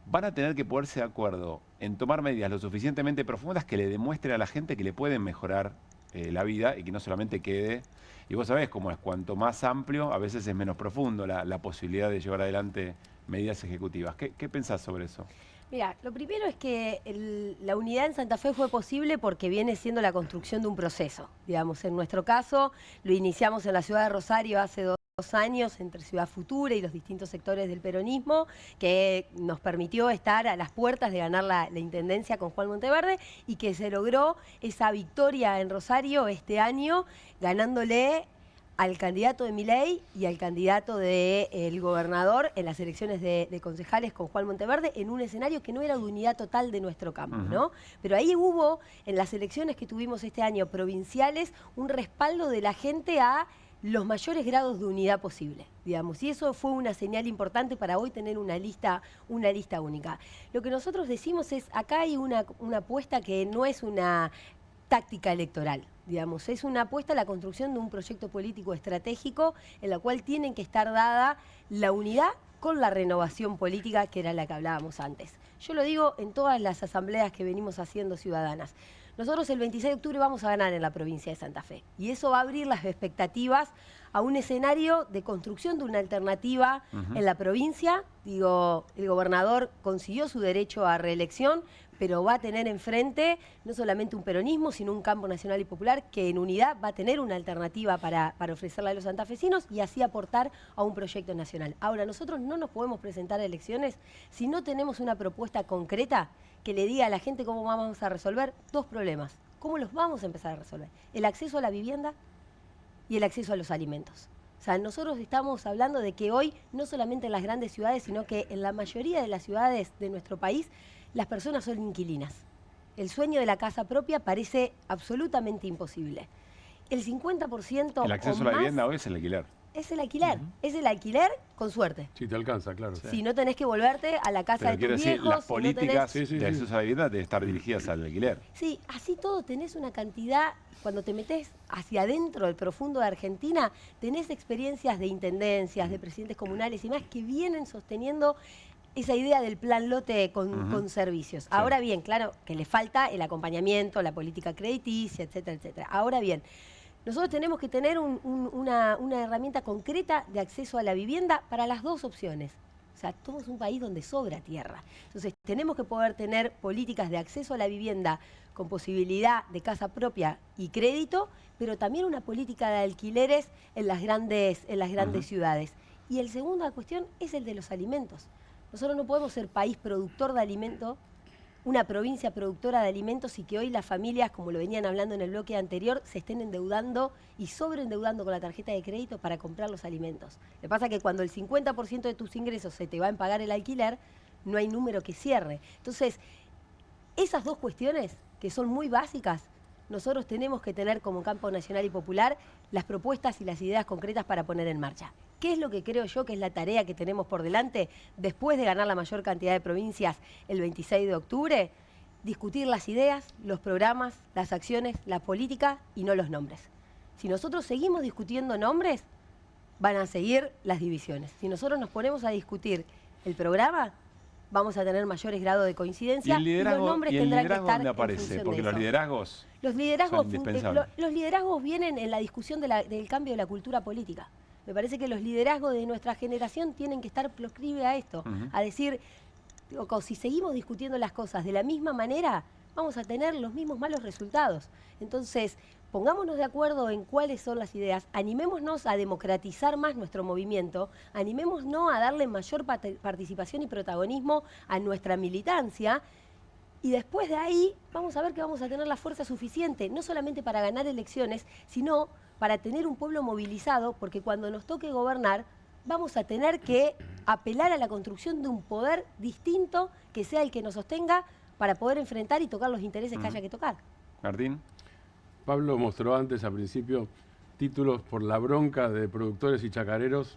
[SPEAKER 1] van a tener que ponerse de acuerdo en tomar medidas lo suficientemente profundas que le demuestren a la gente que le pueden mejorar la vida y que no solamente quede... Y vos sabés cómo es, cuanto más amplio, a veces es menos profundo la posibilidad de llevar adelante medidas ejecutivas. ¿Qué pensás sobre eso?
[SPEAKER 8] Mira, lo primero es que la unidad en Santa Fe fue posible porque viene siendo la construcción de un proceso. Digamos, en nuestro caso lo iniciamos en la ciudad de Rosario hace 2 años entre Ciudad Futura y los distintos sectores del peronismo, que nos permitió estar a las puertas de ganar la intendencia con Juan Monteverde y que se logró esa victoria en Rosario este año ganándole al candidato de Milei y al candidato del gobernador en las elecciones de concejales con Juan Monteverde en un escenario que no era de unidad total de nuestro campo, ¿no? Pero ahí hubo, en las elecciones que tuvimos este año provinciales, un respaldo de la gente a los mayores grados de unidad posible, digamos, y eso fue una señal importante para hoy tener una lista única. Lo que nosotros decimos es, acá hay una apuesta que no es una táctica electoral, digamos, es una apuesta a la construcción de un proyecto político estratégico en la cual tienen que estar dada la unidad con la renovación política que era la que hablábamos antes. Yo lo digo en todas las asambleas que venimos haciendo ciudadanas. Nosotros el 26 de octubre vamos a ganar en la provincia de Santa Fe y eso va a abrir las expectativas a un escenario de construcción de una alternativa en la provincia. Digo, el gobernador consiguió su derecho a reelección, pero va a tener enfrente no solamente un peronismo, sino un campo nacional y popular que en unidad va a tener una alternativa para ofrecerle a los santafesinos y así aportar a un proyecto nacional. Ahora, nosotros no nos podemos presentar a elecciones si no tenemos una propuesta concreta que le diga a la gente cómo vamos a resolver 2 problemas. ¿Cómo los vamos a empezar a resolver? El acceso a la vivienda y el acceso a los alimentos. O sea, nosotros estamos hablando de que hoy, no solamente en las grandes ciudades, sino que en la mayoría de las ciudades de nuestro país, las personas son inquilinas. El sueño de la casa propia parece absolutamente imposible. El 50%
[SPEAKER 1] El acceso
[SPEAKER 8] o
[SPEAKER 1] a la
[SPEAKER 8] más
[SPEAKER 1] vivienda hoy es el alquiler.
[SPEAKER 8] es el alquiler. Es el alquiler con suerte.
[SPEAKER 21] Sí, te alcanza, claro.
[SPEAKER 8] Si no tenés que volverte a la casa de tus
[SPEAKER 1] quiero decir,
[SPEAKER 8] viejos.
[SPEAKER 1] las
[SPEAKER 8] si no
[SPEAKER 1] políticas
[SPEAKER 8] tenés-
[SPEAKER 1] de acceso a la vivienda deben estar dirigidas al alquiler.
[SPEAKER 8] Sí, así todo tenés una cantidad, cuando te metés hacia adentro del profundo de Argentina, tenés experiencias de intendencias, de presidentes comunales y más que vienen sosteniendo esa idea del plan lote con servicios. Ahora bien, claro que le falta el acompañamiento, la política crediticia, etcétera, etcétera. Ahora bien, nosotros tenemos que tener una herramienta concreta de acceso a la vivienda para las 2 opciones. O sea, somos un país donde sobra tierra. Entonces, tenemos que poder tener políticas de acceso a la vivienda con posibilidad de casa propia y crédito, pero también una política de alquileres en las grandes ciudades. Y la segunda cuestión es el de los alimentos. Nosotros no podemos ser país productor de alimentos, una provincia productora de alimentos y que hoy las familias, como lo venían hablando en el bloque anterior, se estén endeudando y sobreendeudando con la tarjeta de crédito para comprar los alimentos. Lo que pasa es que cuando el 50% de tus ingresos se te va en pagar el alquiler, no hay número que cierre. Entonces, esas 2 cuestiones, que son muy básicas, nosotros tenemos que tener como campo nacional y popular las propuestas y las ideas concretas para poner en marcha. ¿Qué es lo que creo yo que es la tarea que tenemos por delante después de ganar la mayor cantidad de provincias el 26 de octubre? Discutir las ideas, los programas, las acciones, la política y no los nombres. Si nosotros seguimos discutiendo nombres, van a seguir las divisiones. Si nosotros nos ponemos a discutir el programa, vamos a tener mayores grados de coincidencia y los nombres tendrán que estar
[SPEAKER 1] ¿dónde aparece? Porque los liderazgos son indispensables.
[SPEAKER 8] Los liderazgos vienen en la discusión del cambio de la cultura política. Me parece que los liderazgos de nuestra generación tienen que estar proclive a esto, a decir, si seguimos discutiendo las cosas de la misma manera, vamos a tener los mismos malos resultados. Entonces, pongámonos de acuerdo en cuáles son las ideas, animémonos a democratizar más nuestro movimiento, animémonos a darle mayor participación y protagonismo a nuestra militancia, y después de ahí vamos a ver que vamos a tener la fuerza suficiente, no solamente para ganar elecciones, sino para tener un pueblo movilizado, porque cuando nos toque gobernar, vamos a tener que apelar a la construcción de un poder distinto que sea el que nos sostenga para poder enfrentar y tocar los intereses que haya que tocar.
[SPEAKER 1] Martín.
[SPEAKER 21] Pablo mostró antes, al principio, títulos por la bronca de productores y chacareros,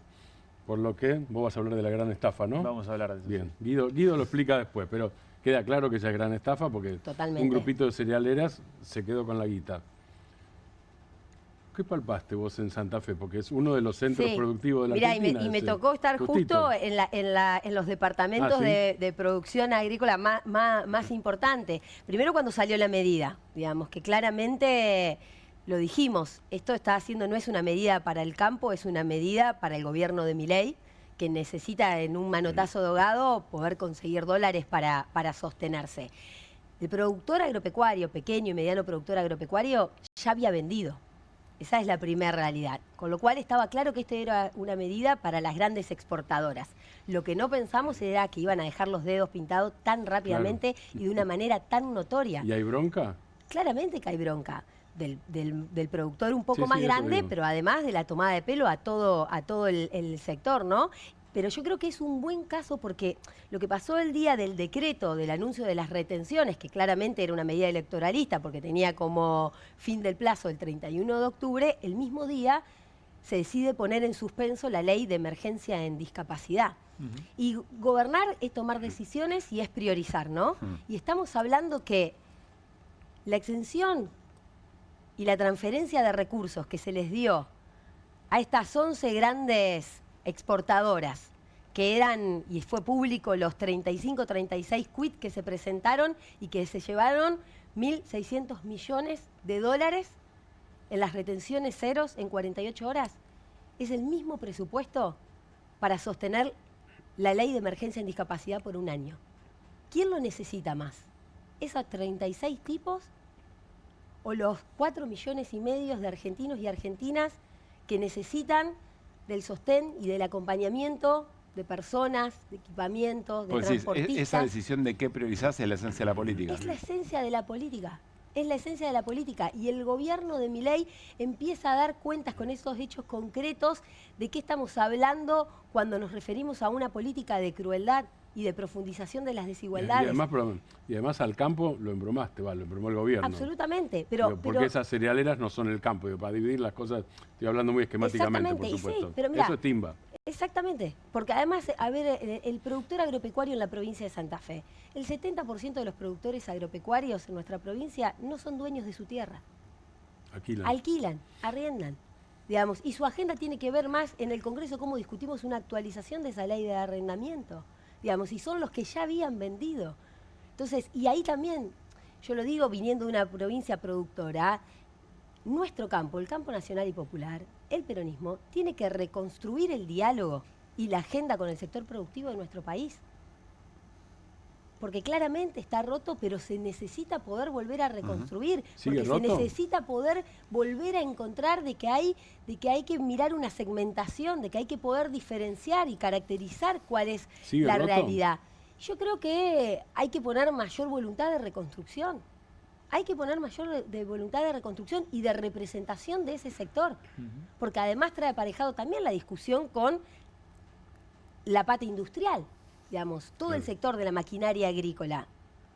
[SPEAKER 21] por lo que vos vas a hablar de la gran estafa, ¿no?
[SPEAKER 20] Vamos a hablar de eso.
[SPEAKER 21] Bien, Guido lo explica después, pero queda claro que esa es gran estafa porque
[SPEAKER 8] Totalmente.
[SPEAKER 21] un grupito de cerealeras se quedó con la guita. ¿Qué palpaste vos en Santa Fe? Porque es uno de los centros productivos de la Argentina.
[SPEAKER 8] Y me tocó estar justo en los departamentos de producción agrícola más importantes. Primero cuando salió la medida, digamos, que claramente lo dijimos, esto está haciendo, no es una medida para el campo, es una medida para el gobierno de Milei, que necesita en un manotazo de ahogado poder conseguir dólares para sostenerse. El productor agropecuario, pequeño y mediano productor agropecuario, ya había vendido. Esa es la primera realidad. Con lo cual estaba claro que esta era una medida para las grandes exportadoras. Lo que no pensamos era que iban a dejar los dedos pintados tan rápidamente y de una manera tan notoria.
[SPEAKER 21] ¿Y hay bronca?
[SPEAKER 8] Claramente que hay bronca del productor un poco más grande, pero además de la tomada de pelo a todo el sector, ¿no? Pero yo creo que es un buen caso porque lo que pasó el día del decreto, del anuncio de las retenciones, que claramente era una medida electoralista porque tenía como fin del plazo el 31 de octubre, el mismo día se decide poner en suspenso la ley de emergencia en discapacidad. Y gobernar es tomar decisiones y es priorizar, ¿no? Y estamos hablando que la exención y la transferencia de recursos que se les dio a estas 11 grandes exportadoras, que eran, y fue público, los 35, 36 quits que se presentaron y que se llevaron 1.600 millones de dólares en las retenciones ceros en 48 horas, es el mismo presupuesto para sostener la ley de emergencia en discapacidad por un año. ¿Quién lo necesita más? ¿Esos 36 tipos o los 4,5 millones de argentinos y argentinas que necesitan del sostén y del acompañamiento de personas, de equipamientos, de transportistas?
[SPEAKER 1] Esa decisión de qué priorizás es la esencia de la política.
[SPEAKER 8] Es la esencia de la política. Es la esencia de la política. Y el gobierno de Milei empieza a dar cuentas con esos hechos concretos de qué estamos hablando cuando nos referimos a una política de crueldad y de profundización de las desigualdades.
[SPEAKER 21] Y además al campo lo embromaste, lo embromó el gobierno.
[SPEAKER 8] Absolutamente.
[SPEAKER 21] Porque esas cerealeras no son el campo. Para dividir las cosas, estoy hablando muy esquemáticamente, por supuesto.
[SPEAKER 8] Sí, pero mirá,
[SPEAKER 21] eso es timba.
[SPEAKER 8] Exactamente. Porque además, a ver, el productor agropecuario en la provincia de Santa Fe, el 70% de los productores agropecuarios en nuestra provincia no son dueños de su tierra. Alquilan, arriendan. Digamos, y su agenda tiene que ver más en el Congreso cómo discutimos una actualización de esa ley de arrendamiento. Digamos, y son los que ya habían vendido. Entonces, y ahí también, yo lo digo viniendo de una provincia productora, nuestro campo, el campo nacional y popular, el peronismo, tiene que reconstruir el diálogo y la agenda con el sector productivo de nuestro país. Porque claramente está roto, pero se necesita poder volver a reconstruir. Porque se necesita poder volver a encontrar de que hay que mirar una segmentación, de que hay que poder diferenciar y caracterizar cuál es la realidad. Yo creo que hay que poner mayor voluntad de reconstrucción. Hay que poner mayor voluntad de reconstrucción y de representación de ese sector. Porque además trae aparejado también la discusión con la pata industrial. Digamos, todo el sector de la maquinaria agrícola,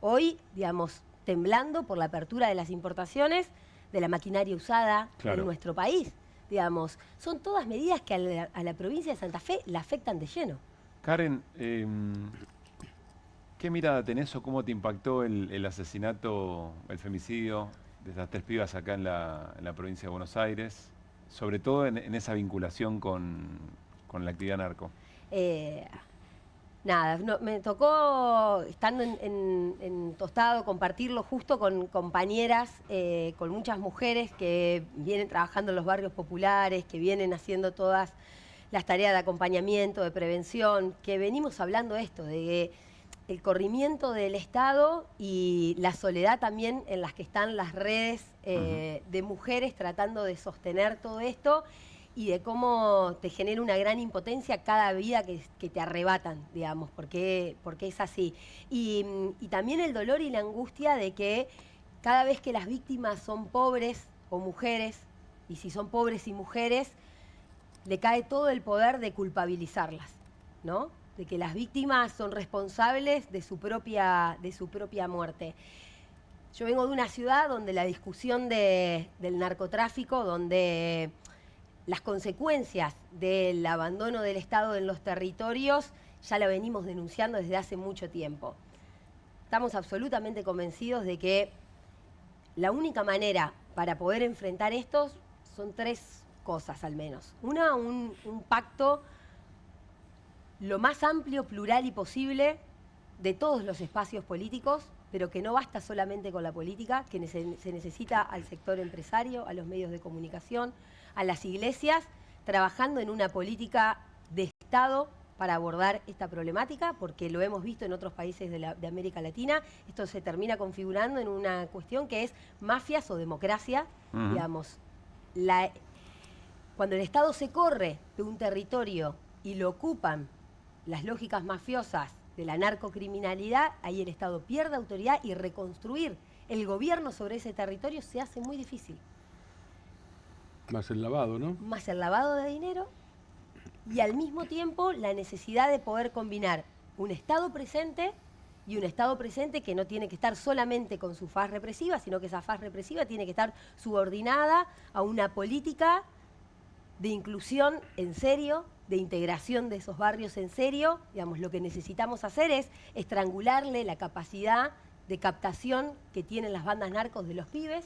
[SPEAKER 8] hoy, digamos, temblando por la apertura de las importaciones de la maquinaria usada en nuestro país. Digamos, son todas medidas que a la provincia de Santa Fe la afectan de lleno.
[SPEAKER 1] Karen, ¿qué mirada tenés o cómo te impactó el asesinato, el femicidio de estas 3 pibas acá en la provincia de Buenos Aires? Sobre todo en esa vinculación con la actividad narco.
[SPEAKER 8] Nada, me tocó, estando en Tostado, compartirlo justo con compañeras, con muchas mujeres que vienen trabajando en los barrios populares, que vienen haciendo todas las tareas de acompañamiento, de prevención, que venimos hablando esto, de el corrimiento del Estado y la soledad también en las que están las redes de mujeres tratando de sostener todo esto, y de cómo te genera una gran impotencia cada vida que te arrebatan, digamos, porque es así. Y también el dolor y la angustia de que cada vez que las víctimas son pobres o mujeres, y si son pobres y mujeres, le cae todo el poder de culpabilizarlas, ¿no? De que las víctimas son responsables de su propia muerte. Yo vengo de una ciudad donde la discusión del narcotráfico, donde las consecuencias del abandono del Estado en los territorios ya la venimos denunciando desde hace mucho tiempo. Estamos absolutamente convencidos de que la única manera para poder enfrentar estos son 3 cosas al menos. Una, un pacto lo más amplio, plural y posible de todos los espacios políticos, pero que no basta solamente con la política, que se necesita al sector empresario, a los medios de comunicación, a las iglesias, trabajando en una política de Estado para abordar esta problemática, porque lo hemos visto en otros países de América Latina. Esto se termina configurando en una cuestión que es mafias o democracia, digamos. Cuando el Estado se corre de un territorio y lo ocupan las lógicas mafiosas de la narcocriminalidad, ahí el Estado pierde autoridad y reconstruir el gobierno sobre ese territorio se hace muy difícil.
[SPEAKER 21] Más el lavado, ¿no?
[SPEAKER 8] Más el lavado de dinero y al mismo tiempo la necesidad de poder combinar un Estado presente y un Estado presente que no tiene que estar solamente con su faz represiva, sino que esa faz represiva tiene que estar subordinada a una política de inclusión en serio, de integración de esos barrios en serio. Digamos, lo que necesitamos hacer es estrangularle la capacidad de captación que tienen las bandas narcos de los pibes,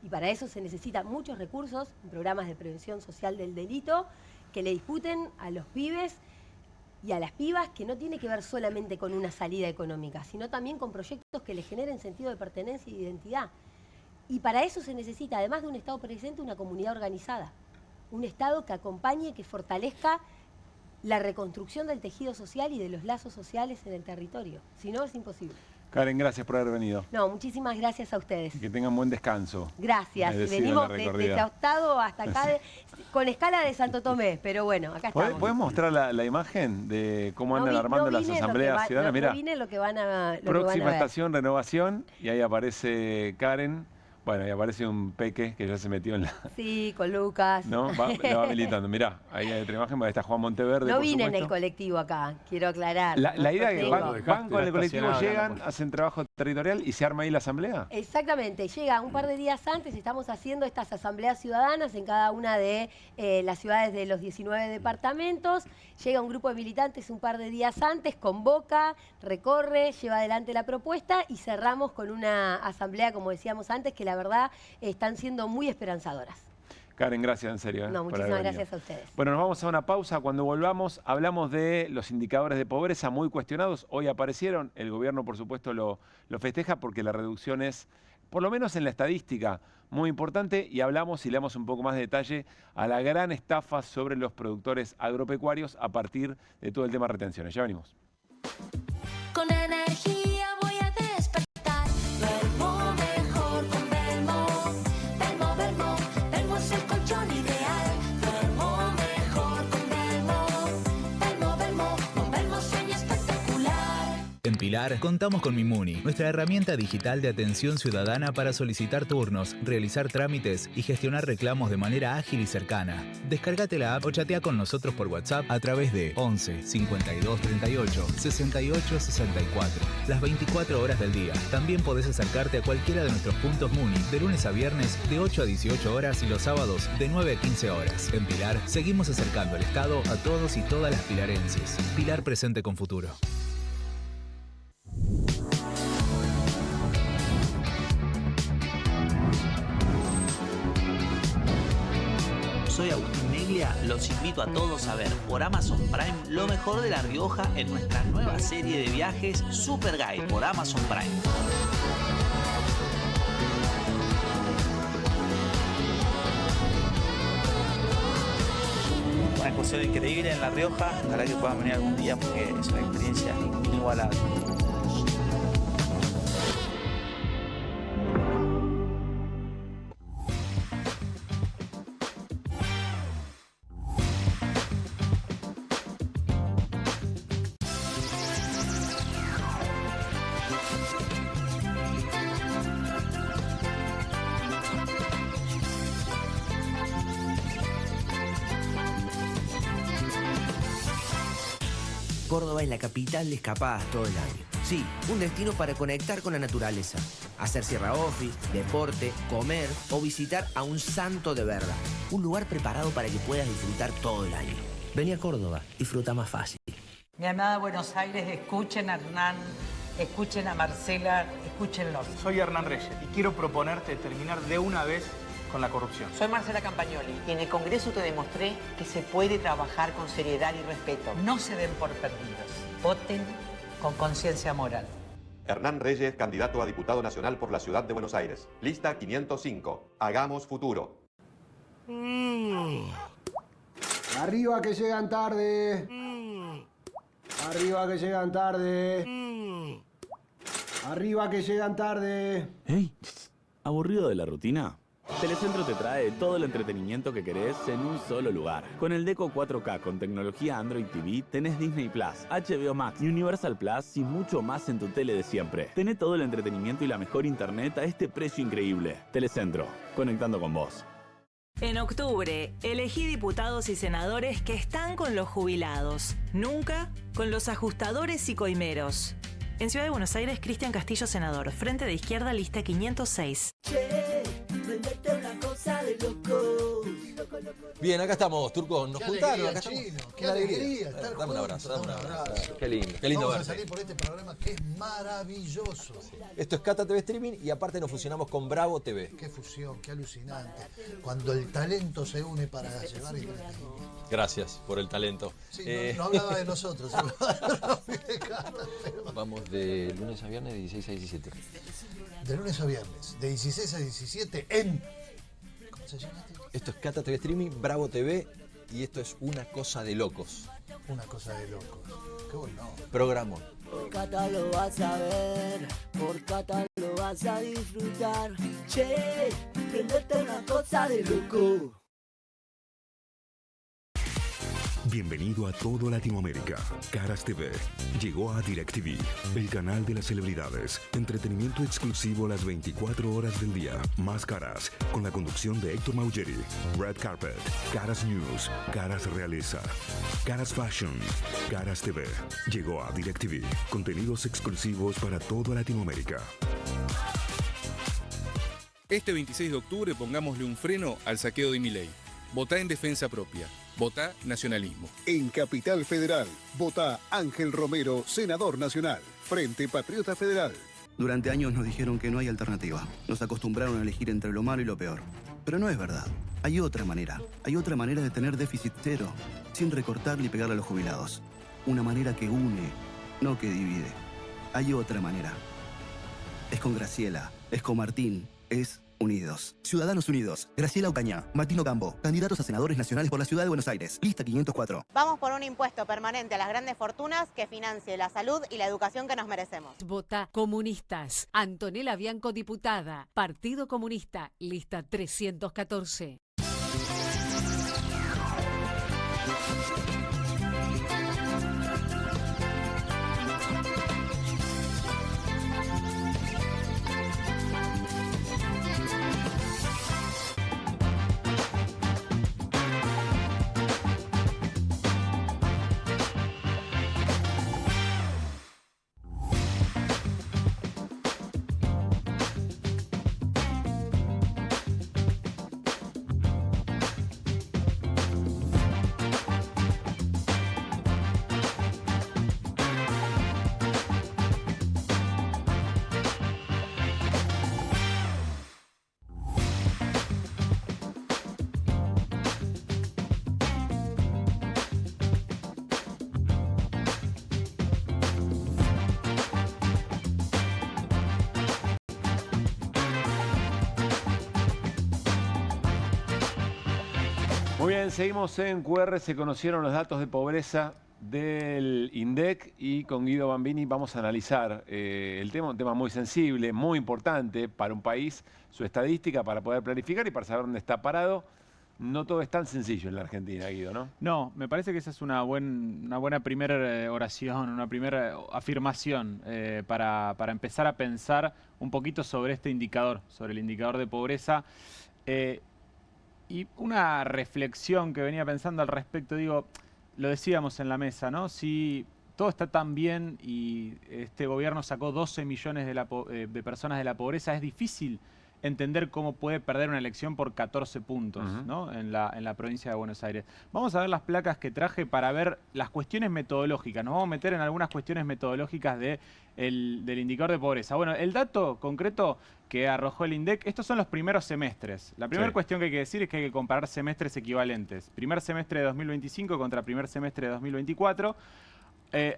[SPEAKER 8] y para eso se necesitan muchos recursos en programas de prevención social del delito que le disputen a los pibes y a las pibas, que no tiene que ver solamente con una salida económica, sino también con proyectos que les generen sentido de pertenencia y de identidad. Y para eso se necesita, además de un Estado presente, una comunidad organizada. Un Estado que acompañe, que fortalezca la reconstrucción del tejido social y de los lazos sociales en el territorio. Si no, es imposible.
[SPEAKER 1] Karen, gracias por haber venido.
[SPEAKER 8] No, muchísimas gracias a ustedes.
[SPEAKER 1] Que tengan buen descanso.
[SPEAKER 8] Gracias. Venimos desde Octado hasta acá, con escala de Santo Tomé, pero bueno, acá estamos.
[SPEAKER 1] ¿Puedes mostrar la imagen de cómo andan armando las asambleas ciudadanas? Mirá,
[SPEAKER 8] lo que van a
[SPEAKER 1] próxima estación, renovación, y ahí aparece Karen. Bueno, y aparece un peque que ya se metió en la...
[SPEAKER 8] Sí, con Lucas.
[SPEAKER 1] ¿No? La va militando. Mirá, ahí hay otra imagen, ahí está Juan Monteverde.
[SPEAKER 8] No vine en el colectivo acá, quiero aclarar.
[SPEAKER 1] La idea es que van con el colectivo, llegan, hacen trabajo territorial y se arma ahí la asamblea.
[SPEAKER 8] Exactamente, llega un par de días antes, estamos haciendo estas asambleas ciudadanas en cada una de las ciudades de los 19 departamentos. Llega un grupo de militantes un par de días antes, convoca, recorre, lleva adelante la propuesta y cerramos con una asamblea, como decíamos antes, que la verdad están siendo muy esperanzadoras.
[SPEAKER 1] Karen, gracias, en serio.
[SPEAKER 8] No, muchísimas gracias a ustedes.
[SPEAKER 1] Bueno, nos vamos a una pausa. Cuando volvamos, hablamos de los indicadores de pobreza muy cuestionados. Hoy aparecieron, el gobierno, por supuesto, lo festeja porque la reducción es, por lo menos en la estadística, muy importante. Y hablamos y le damos un poco más de detalle a la gran estafa sobre los productores agropecuarios a partir de todo el tema de retenciones. Ya venimos.
[SPEAKER 3] Con energía voy a despertar. Duermo mejor con Belmo. Belmo, Belmo, Belmo es el colchón ideal. Duermo mejor con Belmo. Belmo, Belmo, con Belmo sueño espectacular.
[SPEAKER 9] En Pilar contamos con Mimuni, nuestra herramienta digital de atención ciudadana para solicitar turnos, realizar trámites y gestionar reclamos de manera ágil y cercana. Descárgate la app o chatea con nosotros por WhatsApp a través de 11 52 38 68 64. Las 24 horas del día. También podés acercarte a cualquiera de nuestros puntos Muni de lunes a viernes de 8 a 18 horas y los sábados de 9 a 15 horas. En Pilar seguimos acercando el Estado a todos y todas las pilarenses. Pilar presente con futuro.
[SPEAKER 10] Soy Agustín Neglia, los invito a todos a ver por Amazon Prime lo mejor de La Rioja en nuestra nueva serie de viajes Super Guide por Amazon Prime. Una excursión increíble en La Rioja, ojalá que puedan venir algún día porque es una experiencia inigualable.
[SPEAKER 7] Córdoba es la capital de escapadas todo el año. Sí, un destino para conectar con la naturaleza, hacer sierra office, deporte, comer o visitar a un santo de verdad. Un lugar preparado para que puedas disfrutar todo el año. Vení a Córdoba, disfruta más fácil.
[SPEAKER 28] Mi amada Buenos Aires, escuchen a Hernán, escuchen a Marcela, escúchenlos.
[SPEAKER 29] Soy Hernán Reyes y quiero proponerte terminar de una vez con la corrupción.
[SPEAKER 28] Soy Marcela Campagnoli y en el Congreso te demostré que se puede trabajar con seriedad y respeto. No se den por perdidos. Voten con conciencia moral.
[SPEAKER 30] Hernán Reyes, candidato a diputado nacional por la ciudad de Buenos Aires. Lista 505. Hagamos futuro.
[SPEAKER 11] Arriba que llegan tarde.
[SPEAKER 4] Arriba que llegan tarde. Arriba que llegan tarde.
[SPEAKER 24] ¡Ey! ¿Aburrido de la rutina? Telecentro te trae todo el entretenimiento que querés en un solo lugar. Con el Deco 4K con tecnología Android TV tenés Disney Plus, HBO Max, Universal Plus y mucho más en tu tele de siempre. Tenés todo el entretenimiento y la mejor internet a este precio increíble. Telecentro, conectando con vos.
[SPEAKER 5] En octubre, elegí diputados y senadores que están con los jubilados, nunca con los ajustadores y coimeros. En Ciudad de Buenos Aires, Cristian Castillo, senador. Frente de Izquierda, lista 506.
[SPEAKER 25] Che, prendete una cosa de loco.
[SPEAKER 26] Bien, acá estamos, Turco. Nos
[SPEAKER 11] Qué
[SPEAKER 26] juntaron.
[SPEAKER 11] alegría,
[SPEAKER 26] Acá estamos.
[SPEAKER 11] Chino, qué
[SPEAKER 26] Una
[SPEAKER 11] alegría estar
[SPEAKER 26] Dame un
[SPEAKER 11] juntos,
[SPEAKER 26] abrazo, dame un
[SPEAKER 11] un
[SPEAKER 26] abrazo.
[SPEAKER 11] abrazo.
[SPEAKER 26] Qué lindo
[SPEAKER 11] Vamos a
[SPEAKER 26] verte.
[SPEAKER 11] salir por este programa que es maravilloso.
[SPEAKER 26] Esto es Cata TV Streaming y aparte nos fusionamos con Bravo TV.
[SPEAKER 11] Qué fusión, qué alucinante. Cuando el talento se une para llevar entretenimiento.
[SPEAKER 26] Gracias por el talento.
[SPEAKER 11] Sí, no hablaba de nosotros. Hablaba de Cata, pero...
[SPEAKER 26] Vamos de lunes a viernes de 16 a 17.
[SPEAKER 11] De lunes a viernes, de 16 a 17 en... ¿Cómo se llama?
[SPEAKER 26] Esto es Cata TV Streaming, Bravo TV y esto es Una Cosa de Locos.
[SPEAKER 11] Una cosa de locos. Qué bueno.
[SPEAKER 26] Programa.
[SPEAKER 25] Por Cata lo vas a ver, por Cata lo vas a disfrutar. Che, prendete una cosa de loco.
[SPEAKER 27] Bienvenido a todo Latinoamérica. Caras TV llegó a DirecTV, el canal de las celebridades. Entretenimiento exclusivo las 24 horas del día. Más Caras, con la conducción de Héctor Maugeri. Red Carpet, Caras News, Caras Realeza, Caras Fashion, Caras TV. Llegó a DirecTV. Contenidos exclusivos para toda Latinoamérica.
[SPEAKER 12] Este 26 de octubre pongámosle un freno al saqueo de Milei. Votá en defensa propia. Votá nacionalismo.
[SPEAKER 13] En Capital Federal, votá Ángel Romero, senador nacional. Frente Patriota Federal.
[SPEAKER 32] Durante años nos dijeron que no hay alternativa. Nos acostumbraron a elegir entre lo malo y lo peor. Pero no es verdad. Hay otra manera. Hay otra manera de tener déficit cero, sin recortar ni pegarle a los jubilados. Una manera que une, no que divide. Hay otra manera. Es con Graciela, es con Martín, es Unidos. Ciudadanos Unidos. Graciela Ocaña, Martín Ocampo, candidatos a senadores nacionales por la Ciudad de Buenos Aires. Lista 504.
[SPEAKER 14] Vamos por un impuesto permanente a las grandes fortunas que financie la salud y la educación que nos merecemos.
[SPEAKER 15] Vota Comunistas. Antonella Bianco, diputada. Partido Comunista. Lista 314.
[SPEAKER 1] Muy bien, seguimos en QR. Se conocieron los datos de pobreza del INDEC y con Guido Bambini vamos a analizar el tema, un tema muy sensible, muy importante para un país, su estadística para poder planificar y para saber dónde está parado. No todo es tan sencillo en la Argentina, Guido, ¿no?
[SPEAKER 20] No, me parece que esa es una buena primera oración, una primera afirmación para empezar a pensar un poquito sobre este indicador, sobre el indicador de pobreza. Y una reflexión que venía pensando al respecto, digo, lo decíamos en la mesa, ¿no? Si todo está tan bien y este gobierno sacó 12 millones de personas de la pobreza, es difícil entender cómo puede perder una elección por 14 puntos, ¿no? en la provincia de Buenos Aires. Vamos a ver las placas que traje para ver las cuestiones metodológicas. Nos vamos a meter en algunas cuestiones metodológicas del indicador de pobreza. Bueno, el dato concreto que arrojó el INDEC, estos son los primeros semestres. La primera cuestión que hay que decir es que hay que comparar semestres equivalentes. Primer semestre de 2025 contra primer semestre de 2024.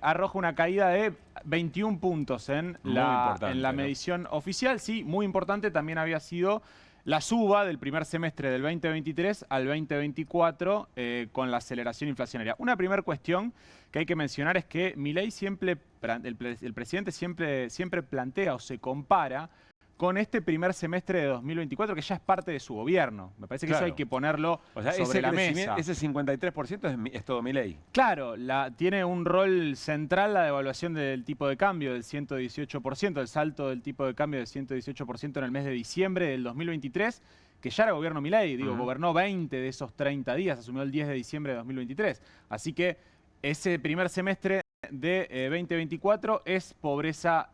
[SPEAKER 20] Arroja una caída de 21 puntos en la medición oficial. Sí, muy importante también había sido la suba del primer semestre del 2023 al 2024 con la aceleración inflacionaria. Una primera cuestión que hay que mencionar es que Milei siempre, el presidente siempre plantea o se compara con este primer semestre de 2024, que ya es parte de su gobierno. Me parece que eso hay que ponerlo sobre la mesa.
[SPEAKER 1] Ese 53% es todo Milei.
[SPEAKER 20] Claro, tiene un rol central la devaluación del tipo de cambio del 118%, el salto del tipo de cambio del 118% en el mes de diciembre del 2023, que ya era gobierno Milei, gobernó 20 de esos 30 días, asumió el 10 de diciembre de 2023. Así que ese primer semestre de 2024 es pobreza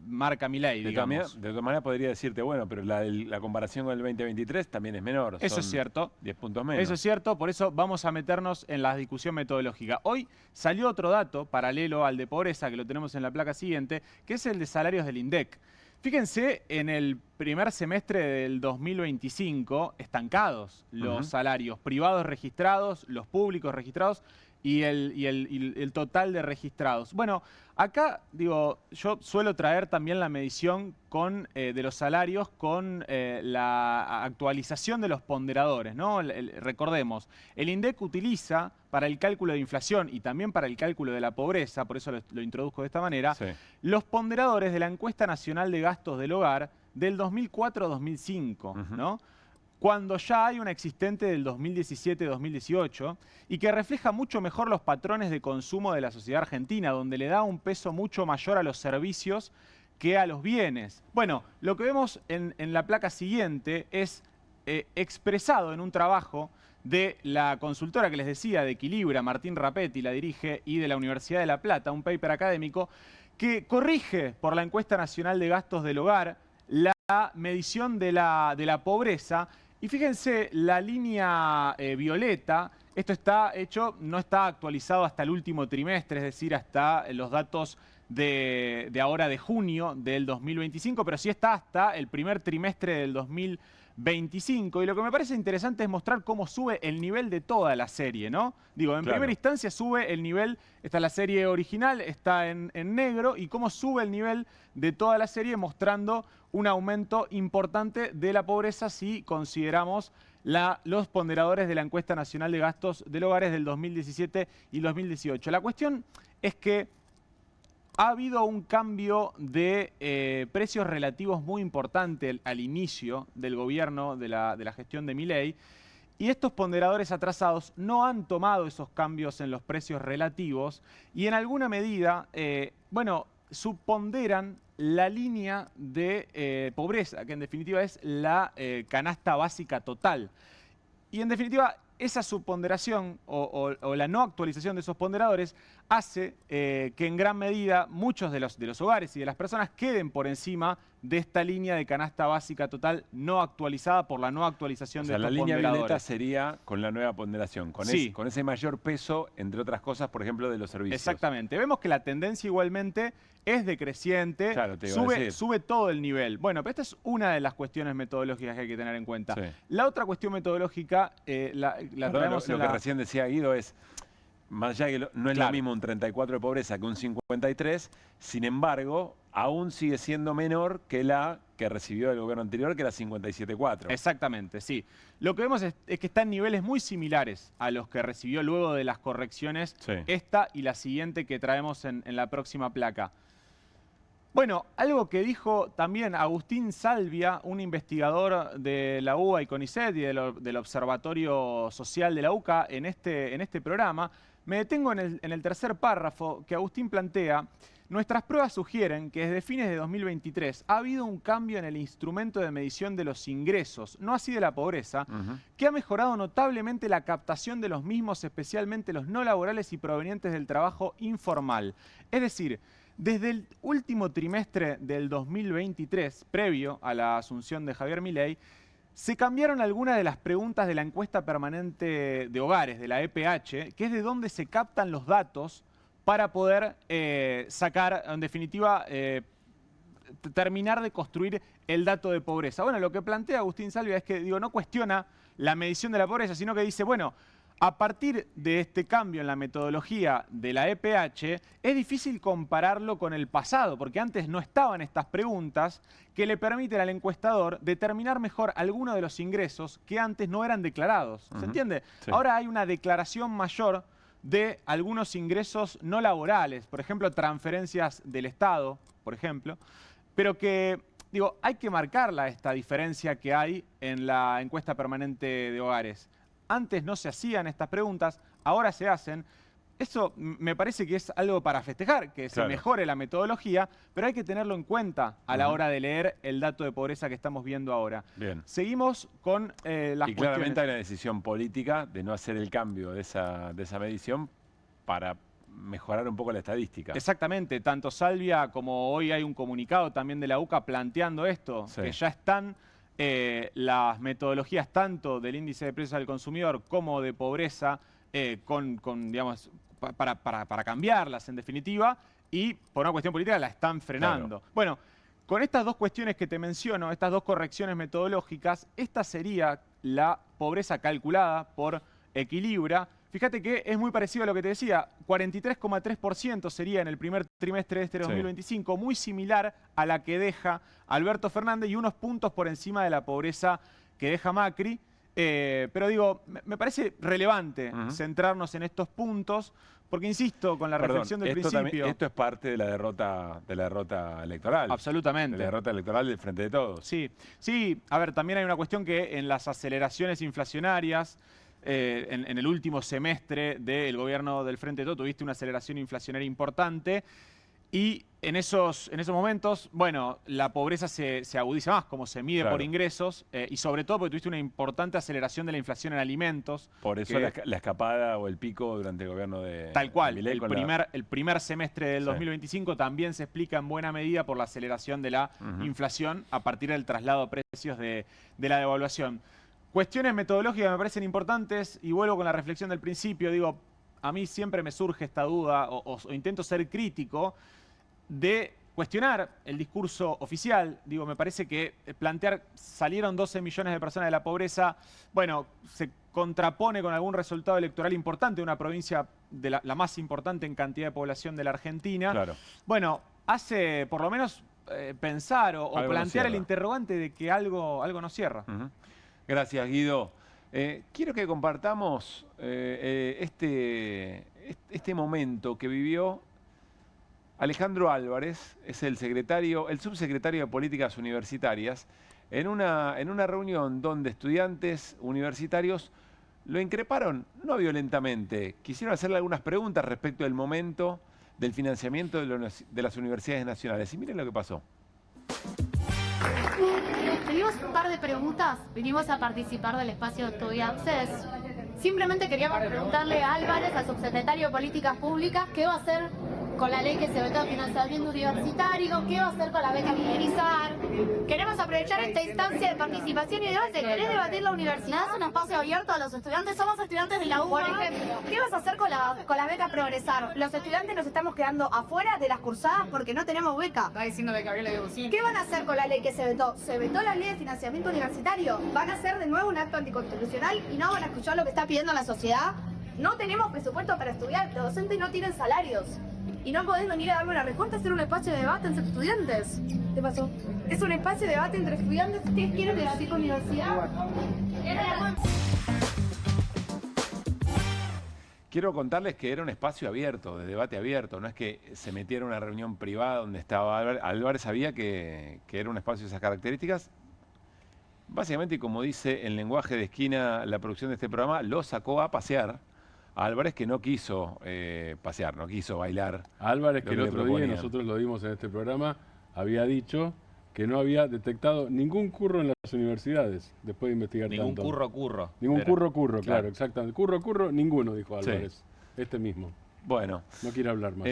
[SPEAKER 20] marca Milei, digamos.
[SPEAKER 1] De todas maneras podría decirte, bueno, pero la comparación con el 2023 también es menor.
[SPEAKER 20] Eso es cierto.
[SPEAKER 1] 10 puntos menos.
[SPEAKER 20] Eso es cierto, por eso vamos a meternos en la discusión metodológica. Hoy salió otro dato paralelo al de pobreza, que lo tenemos en la placa siguiente, que es el de salarios del INDEC. Fíjense, en el primer semestre del 2025, estancados los salarios privados registrados, los públicos registrados, y el total de registrados. Bueno, acá, digo, yo suelo traer también la medición de los salarios con la actualización de los ponderadores, ¿no? Recordemos, el INDEC utiliza para el cálculo de inflación y también para el cálculo de la pobreza, por eso lo introduzco de esta manera, los ponderadores de la Encuesta Nacional de Gastos del Hogar del 2004-2005, ¿no? Cuando ya hay una existente del 2017-2018 y que refleja mucho mejor los patrones de consumo de la sociedad argentina, donde le da un peso mucho mayor a los servicios que a los bienes. Bueno, lo que vemos en la placa siguiente es expresado en un trabajo de la consultora que les decía, de Equilibra, Martín Rapetti la dirige, y de la Universidad de La Plata, un paper académico que corrige por la Encuesta Nacional de Gastos del Hogar la medición de la pobreza. Y fíjense, la línea violeta, esto está hecho, no está actualizado hasta el último trimestre, es decir, hasta los datos de ahora de junio del 2025, pero sí está hasta el primer trimestre del 2025. Y lo que me parece interesante es mostrar cómo sube el nivel de toda la serie, ¿no? Digo, en primera instancia sube el nivel, está la serie original, está en negro, y cómo sube el nivel de toda la serie mostrando un aumento importante de la pobreza si consideramos los ponderadores de la Encuesta Nacional de Gastos del Hogar del 2017 y 2018. La cuestión es que ha habido un cambio de precios relativos muy importante al inicio del gobierno de la gestión de Milei, y estos ponderadores atrasados no han tomado esos cambios en los precios relativos y en alguna medida, subponderan la línea de pobreza, que en definitiva es la canasta básica total. Y en definitiva, esa subponderación o la no actualización de esos ponderadores hace que en gran medida muchos de los hogares y de las personas queden por encima de esta línea de canasta básica total no actualizada por la no actualización de estos ponderadores.
[SPEAKER 1] La línea violeta sería con la nueva ponderación, con ese mayor peso, entre otras cosas, por ejemplo, de los servicios.
[SPEAKER 20] Exactamente. Vemos que la tendencia igualmente es decreciente,
[SPEAKER 1] claro,
[SPEAKER 20] sube todo el nivel. Bueno, pero esta es una de las cuestiones metodológicas que hay que tener en cuenta. La otra cuestión metodológica la traemos
[SPEAKER 1] lo que recién decía Guido es, más allá que no es lo mismo un 34 de pobreza que un 53, sin embargo, aún sigue siendo menor que la que recibió el gobierno anterior, que era 57,4.
[SPEAKER 20] Exactamente, sí. Lo que vemos es que está en niveles muy similares a los que recibió luego de las correcciones esta y la siguiente que traemos en la próxima placa. Bueno, algo que dijo también Agustín Salvia, un investigador de la UBA y CONICET y del Observatorio Social de la UCA en este programa, me detengo en el tercer párrafo que Agustín plantea. Nuestras pruebas sugieren que desde fines de 2023 ha habido un cambio en el instrumento de medición de los ingresos, no así de la pobreza, que ha mejorado notablemente la captación de los mismos, especialmente los no laborales y provenientes del trabajo informal. Es decir, desde el último trimestre del 2023, previo a la asunción de Javier Milei, se cambiaron algunas de las preguntas de la encuesta permanente de hogares, de la EPH, que es de donde se captan los datos para poder sacar, en definitiva, terminar de construir el dato de pobreza. Bueno, lo que plantea Agustín Salvia es que, no cuestiona la medición de la pobreza, sino que dice, bueno, A partir de este cambio en la metodología de la EPH, es difícil compararlo con el pasado, porque antes no estaban estas preguntas que le permiten al encuestador determinar mejor algunos de los ingresos que antes no eran declarados. ¿Se entiende?
[SPEAKER 1] Sí.
[SPEAKER 20] Ahora hay una declaración mayor de algunos ingresos no laborales, por ejemplo, transferencias del Estado, por ejemplo, pero que, digo, hay que marcarla esta diferencia que hay en la encuesta permanente de hogares. Antes no se hacían estas preguntas, ahora se hacen. Eso me parece que es algo para festejar, que se mejore la metodología, pero hay que tenerlo en cuenta a la hora de leer el dato de pobreza que estamos viendo ahora.
[SPEAKER 1] Bien.
[SPEAKER 20] Seguimos con las cuestiones.
[SPEAKER 1] Y claramente hay una decisión política de no hacer el cambio de esa medición para mejorar un poco la estadística.
[SPEAKER 20] Exactamente, tanto Salvia como hoy hay un comunicado también de la UCA planteando esto, que ya están las metodologías tanto del índice de precios al consumidor como de pobreza digamos, para cambiarlas en definitiva, y por una cuestión política la están frenando.
[SPEAKER 1] Claro.
[SPEAKER 20] Bueno, con estas dos cuestiones que te menciono, estas dos correcciones metodológicas, esta sería la pobreza calculada por Equilibra. Fíjate que es muy parecido a lo que te decía, 43,3% sería en el primer trimestre de este 2025, muy similar a la que deja Alberto Fernández y unos puntos por encima de la pobreza que deja Macri. Pero digo, me parece relevante centrarnos en estos puntos, porque insisto, con la reflexión del principio...
[SPEAKER 1] Esto es parte de la derrota electoral.
[SPEAKER 20] Absolutamente.
[SPEAKER 1] De la derrota electoral del Frente de Todos.
[SPEAKER 20] Sí, sí. A ver, también hay una cuestión que en las aceleraciones inflacionarias, en el último semestre del gobierno del Frente de Todos tuviste una aceleración inflacionaria importante y en esos momentos, bueno, la pobreza se agudiza más, como se mide por ingresos y sobre todo porque tuviste una importante aceleración de la inflación en alimentos.
[SPEAKER 1] Por eso la escapada o el pico durante el gobierno de
[SPEAKER 20] Tal cual,
[SPEAKER 1] Milei
[SPEAKER 20] el primer semestre del 2025 también se explica en buena medida por la aceleración de la inflación a partir del traslado de precios de la devaluación. Cuestiones metodológicas me parecen importantes y vuelvo con la reflexión del principio. Digo, a mí siempre me surge esta duda o intento ser crítico de cuestionar el discurso oficial. Digo, me parece que salieron 12 millones de personas de la pobreza, bueno, se contrapone con algún resultado electoral importante de una provincia de la más importante en cantidad de población de la Argentina.
[SPEAKER 1] Claro.
[SPEAKER 20] Bueno, hace por lo menos pensar o plantear el interrogante de que algo no cierra.
[SPEAKER 1] Gracias, Guido. Quiero que compartamos este momento que vivió Alejandro Álvarez, es el subsecretario de Políticas Universitarias, en una reunión donde estudiantes universitarios lo increparon, no violentamente, quisieron hacerle algunas preguntas respecto del momento del financiamiento de las universidades nacionales. Y miren lo que pasó.
[SPEAKER 2] Teníamos un par de preguntas, vinimos a participar del espacio Estudiantes. Simplemente queríamos preguntarle a Álvarez, al subsecretario de Políticas Públicas, ¿qué va a hacer con la ley que se vetó a financiamiento universitario? ¿Qué va a hacer con la beca Minerizar? Queremos aprovechar esta instancia de participación y debate. ¿Querés debatir la universidad? Es un espacio abierto a los estudiantes. Somos estudiantes de la UBA. Por ejemplo, ¿qué vas a hacer con la beca Progresar? Los estudiantes nos estamos quedando afuera de las cursadas porque no tenemos beca.
[SPEAKER 3] Está diciendo que Gabriela digo sí.
[SPEAKER 2] ¿Qué van a hacer con la ley que se vetó? Se vetó la ley de financiamiento universitario. ¿Van a hacer de nuevo un acto anticonstitucional y no van a escuchar lo que está pidiendo la sociedad? No tenemos presupuesto para estudiar. Los docentes no tienen salarios. Y no podés venir a darme una respuesta, hacer un espacio de debate entre estudiantes. ¿Qué pasó? Es un espacio de debate entre estudiantes. ¿Ustedes quieren debatir con universidad?
[SPEAKER 1] Quiero contarles que era un espacio abierto, de debate abierto. No es que se metiera en una reunión privada donde estaba Álvarez. Álvarez sabía que era un espacio de esas características. Básicamente, como dice en lenguaje de esquina la producción de este programa, lo sacó a pasear. Álvarez, que no quiso pasear, no quiso bailar.
[SPEAKER 6] Álvarez, que el otro día, nosotros lo dimos en este programa, había dicho que no había detectado ningún curro en las universidades, después de investigar tanto.
[SPEAKER 20] Ningún curro.
[SPEAKER 6] Ningún curro, claro, exactamente. Curro, ninguno, dijo Álvarez. Sí. Este mismo.
[SPEAKER 1] Bueno.
[SPEAKER 6] No quiere hablar más.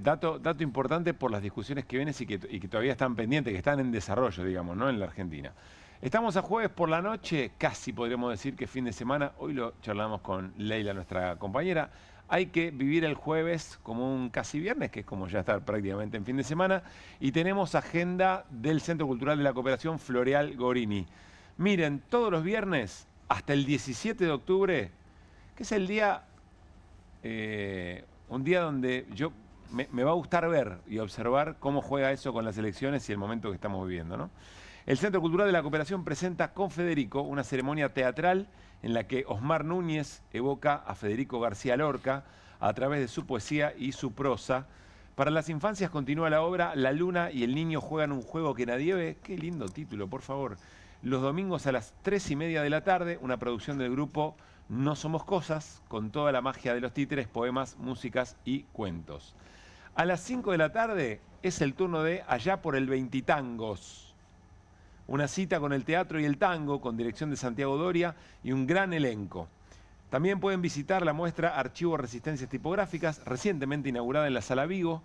[SPEAKER 1] Dato importante por las discusiones que vienen y que todavía están pendientes, que están en desarrollo, digamos, ¿no? En la Argentina. Estamos a jueves por la noche, casi podríamos decir que fin de semana. Hoy lo charlamos con Leila, nuestra compañera. Hay que vivir el jueves como un casi viernes, que es como ya estar prácticamente en fin de semana. Y tenemos agenda del Centro Cultural de la Cooperación Floreal Gorini. Miren, todos los viernes, hasta el 17 de octubre, que es el día, un día donde me va a gustar ver y observar cómo juega eso con las elecciones y el momento que estamos viviendo, ¿no? El Centro Cultural de la Cooperación presenta con Federico una ceremonia teatral en la que Osmar Núñez evoca a Federico García Lorca a través de su poesía y su prosa. Para las infancias continúa la obra La Luna y el Niño juegan un juego que nadie ve. Qué lindo título, por favor. Los domingos a las 3:30 de la tarde, una producción del grupo No Somos Cosas, con toda la magia de los títeres, poemas, músicas y cuentos. A las 5 de la tarde es el turno de Allá por el Veintitangos. Una cita con el teatro y el tango, con dirección de Santiago Doria y un gran elenco. También pueden visitar la muestra Archivo Resistencias Tipográficas, recientemente inaugurada en la Sala Vigo,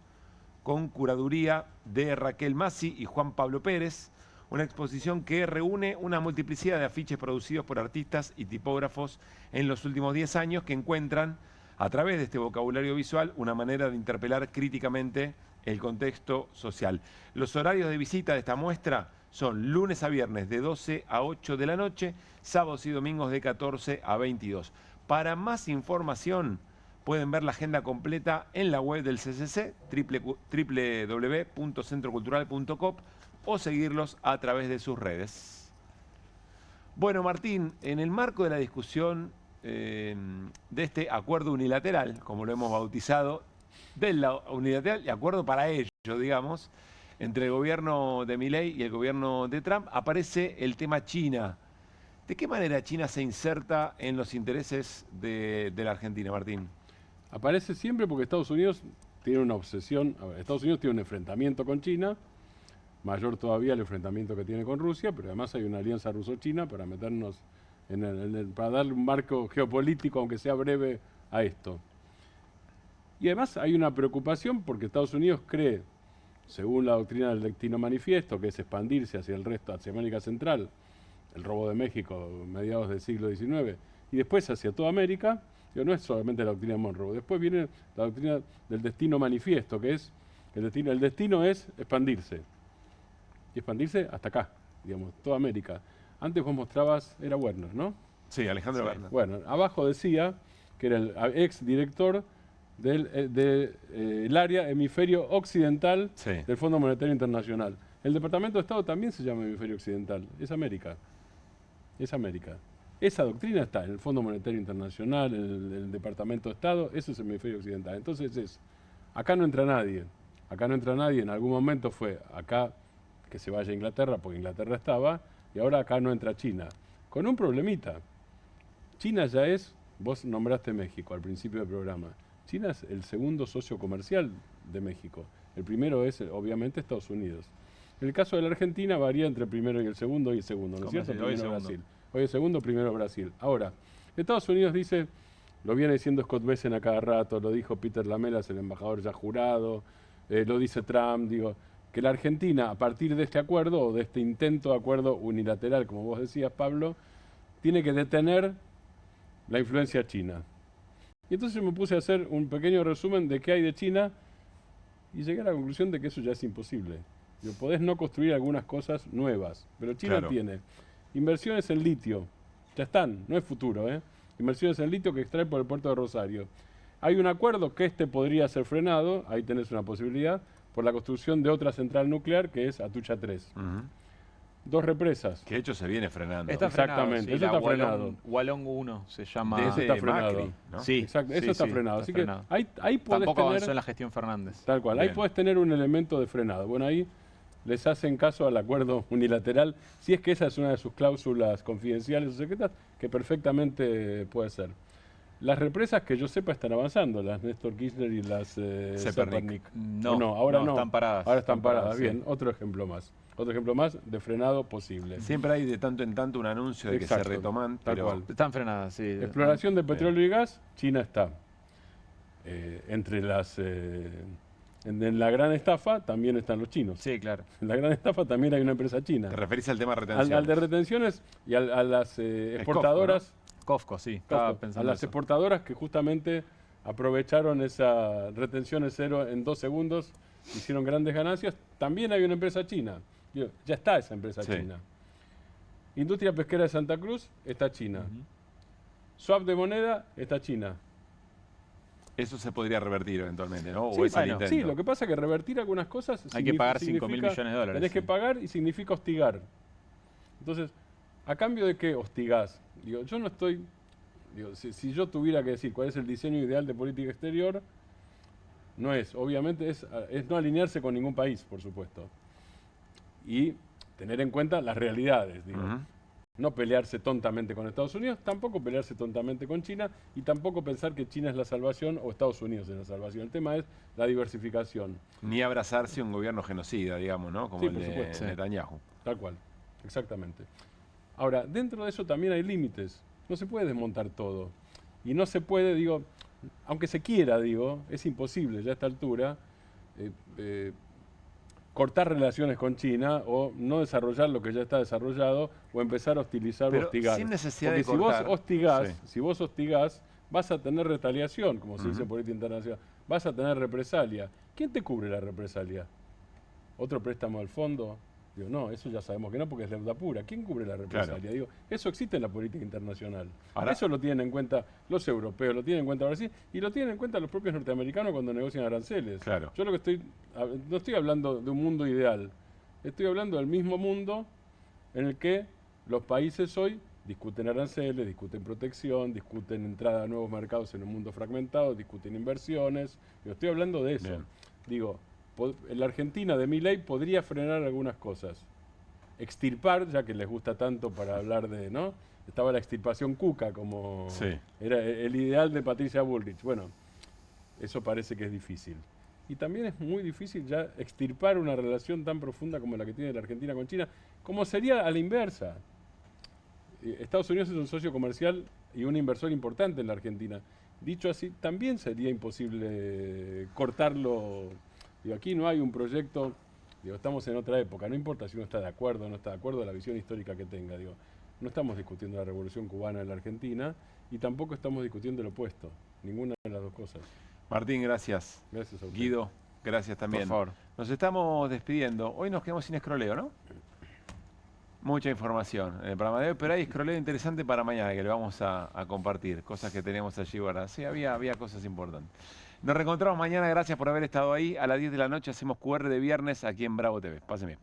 [SPEAKER 1] con curaduría de Raquel Massi y Juan Pablo Pérez. Una exposición que reúne una multiplicidad de afiches producidos por artistas y tipógrafos en los últimos 10 años que encuentran, a través de este vocabulario visual, una manera de interpelar críticamente el contexto social. Los horarios de visita de esta muestra son lunes a viernes de 12 a 8 de la noche, sábados y domingos de 14 a 22. Para más información pueden ver la agenda completa en la web del CCC, www.centrocultural.com, o seguirlos a través de sus redes. Bueno, Martín, en el marco de la discusión de este acuerdo unilateral, como lo hemos bautizado, del unilateral y acuerdo para ello, digamos, entre el gobierno de Milei y el gobierno de Trump, aparece el tema China. ¿De qué manera China se inserta en los intereses de la Argentina, Martín?
[SPEAKER 6] Aparece siempre porque Estados Unidos tiene una obsesión. Estados Unidos tiene un enfrentamiento con China, mayor todavía el enfrentamiento que tiene con Rusia, pero además hay una alianza ruso-china para meternos para darle un marco geopolítico, aunque sea breve, a esto. Y además hay una preocupación porque Estados Unidos cree, según la doctrina del destino manifiesto, que es expandirse hacia el resto, hacia América Central, el robo de México mediados del siglo XIX, y después hacia toda América. No es solamente la doctrina de Monroe, después viene la doctrina del destino manifiesto, que es el destino es expandirse, y expandirse hasta acá, digamos, toda América. Antes vos mostrabas, era Werner, ¿no?
[SPEAKER 1] Sí, Alejandro Werner.
[SPEAKER 6] Bueno, abajo decía que era el ex director del área hemisferio occidental del Fondo Monetario Internacional. El Departamento de Estado también se llama hemisferio occidental, es América. Es América. Esa doctrina está en el Fondo Monetario Internacional, en el Departamento de Estado, eso es el hemisferio occidental. Entonces acá no entra nadie, en algún momento fue acá que se vaya a Inglaterra, porque Inglaterra estaba, y ahora acá no entra China. Con un problemita. China ya es, vos nombraste México al principio del programa, China es el segundo socio comercial de México. El primero es, obviamente, Estados Unidos. En el caso de la Argentina varía entre el primero y el segundo, ¿no es cierto? Primero Brasil. Hoy el segundo, primero Brasil. Ahora, Estados Unidos dice, lo viene diciendo Scott Bessent a cada rato, lo dijo Peter Lamelas, el embajador ya jurado, lo dice Trump, digo, que la Argentina, a partir de este acuerdo, o de este intento de acuerdo unilateral, como vos decías, Pablo, tiene que detener la influencia china. Y entonces me puse a hacer un pequeño resumen de qué hay de China y llegué a la conclusión de que eso ya es imposible. Podés no construir algunas cosas nuevas, pero China tiene inversiones en litio, ya están, no es futuro, inversiones en litio que extrae por el puerto de Rosario. Hay un acuerdo que podría ser frenado, ahí tenés una posibilidad, por la construcción de otra central nuclear que es Atucha 3. 2 represas.
[SPEAKER 1] Que de hecho se viene frenando.
[SPEAKER 6] Exactamente, eso está frenado.
[SPEAKER 20] Wallong 1 se llama.
[SPEAKER 6] Eso está frenado.
[SPEAKER 1] Macri, ¿no?
[SPEAKER 6] Sí, exacto, eso está frenado. Así que ahí podés
[SPEAKER 20] Tampoco
[SPEAKER 6] tener,
[SPEAKER 20] avanzó en la gestión Fernández.
[SPEAKER 6] Tal cual, ahí podés tener un elemento de frenado. Bueno, ahí les hacen caso al acuerdo unilateral, si es que esa es una de sus cláusulas confidenciales o secretas, que perfectamente puede ser. Las represas que yo sepa están avanzando, las Néstor Kirchner y las Zepernik.
[SPEAKER 20] No,
[SPEAKER 6] ahora no.
[SPEAKER 20] Están paradas.
[SPEAKER 6] Ahora están paradas, bien, otro ejemplo más. Otro ejemplo más de frenado posible.
[SPEAKER 1] Siempre hay de tanto en tanto un anuncio de que se retoman,
[SPEAKER 6] tal cual.
[SPEAKER 20] Están frenadas, sí.
[SPEAKER 6] Exploración de petróleo y gas, China está. Entre las... en la gran estafa también están los chinos.
[SPEAKER 20] Sí, claro.
[SPEAKER 6] En la gran estafa también hay una empresa china.
[SPEAKER 1] ¿Te referís al tema de retenciones?
[SPEAKER 6] Al de retenciones y a las exportadoras.
[SPEAKER 20] Cofco, sí.
[SPEAKER 6] Estaba pensando a las exportadoras que justamente aprovecharon esa retención cero en 2 segundos, hicieron grandes ganancias. También hay una empresa china. Ya está esa empresa china. Industria Pesquera de Santa Cruz está China. swap de moneda está China.
[SPEAKER 1] Eso se podría revertir eventualmente, ¿no?
[SPEAKER 6] Sí,
[SPEAKER 1] ¿O es el intento?
[SPEAKER 6] sí, lo que pasa es que revertir algunas cosas
[SPEAKER 20] hay que pagar 5.000 millones de dólares.
[SPEAKER 6] Tenés que pagar y significa hostigar. Entonces, ¿a cambio de qué hostigás? Digo, yo no estoy... Digo, si yo tuviera que decir cuál es el diseño ideal de política exterior, no es, obviamente, es no alinearse con ningún país, por supuesto. Y tener en cuenta las realidades, digo. No pelearse tontamente con Estados Unidos, tampoco pelearse tontamente con China y tampoco pensar que China es la salvación o Estados Unidos es la salvación. El tema es la diversificación.
[SPEAKER 1] Ni abrazarse a un gobierno genocida, digamos, ¿no? Como
[SPEAKER 6] Sí,
[SPEAKER 1] el
[SPEAKER 6] por
[SPEAKER 1] de
[SPEAKER 6] supuesto.
[SPEAKER 1] Netanyahu.
[SPEAKER 6] Tal cual, exactamente. Ahora, dentro de eso también hay límites. No se puede desmontar todo. Y no se puede, digo, aunque se quiera, digo, es imposible ya a esta altura cortar relaciones con China o no desarrollar lo que ya está desarrollado o empezar a hostilizar o hostigar.
[SPEAKER 1] Sin necesidad
[SPEAKER 6] Porque
[SPEAKER 1] de cortar.
[SPEAKER 6] si vos hostigás, vas a tener retaliación, como se dice en política internacional. Vas a tener represalia. ¿Quién te cubre la represalia? ¿Otro préstamo al fondo? Digo, no, eso ya sabemos que no, porque es deuda pura. ¿Quién cubre la represalia?
[SPEAKER 1] Claro.
[SPEAKER 6] Digo, eso existe en la política internacional.
[SPEAKER 1] Ahora-
[SPEAKER 6] Eso lo tienen en cuenta los europeos, lo tienen en cuenta Brasil y lo tienen en cuenta los propios norteamericanos cuando negocian aranceles.
[SPEAKER 1] Claro.
[SPEAKER 6] Yo no estoy hablando de un mundo ideal, estoy hablando del mismo mundo en el que los países hoy discuten aranceles, discuten protección, discuten entrada a nuevos mercados en un mundo fragmentado, discuten inversiones. Yo estoy hablando de eso.
[SPEAKER 1] Bien.
[SPEAKER 6] Digo, la Argentina de Milei podría frenar algunas cosas. Extirpar, ya que les gusta tanto para hablar de, ¿no? Estaba la extirpación Cuca como
[SPEAKER 1] Sí.
[SPEAKER 6] era el ideal de Patricia Bullrich. Bueno, eso parece que es difícil. Y también es muy difícil ya extirpar una relación tan profunda como la que tiene la Argentina con China, como sería a la inversa. Estados Unidos es un socio comercial y un inversor importante en la Argentina. Dicho así, también sería imposible cortarlo. Digo, aquí no hay un proyecto, digo, estamos en otra época, no importa si uno está de acuerdo o no está de acuerdo, la visión histórica que tenga, digo, no estamos discutiendo la revolución cubana en la Argentina y tampoco estamos discutiendo el opuesto, ninguna de las dos cosas.
[SPEAKER 1] Martín, gracias.
[SPEAKER 6] Gracias a usted.
[SPEAKER 1] Guido, gracias también.
[SPEAKER 20] Por favor.
[SPEAKER 1] Nos estamos despidiendo. Hoy nos quedamos sin escroleo, ¿no? Mucha información en el programa de hoy, pero hay escroleo interesante para mañana que le vamos a compartir, cosas que tenemos allí guardadas. Sí, había cosas importantes. Nos reencontramos mañana, gracias por haber estado ahí. A las 10 de la noche hacemos QR de viernes aquí en Bravo TV. Pásen bien.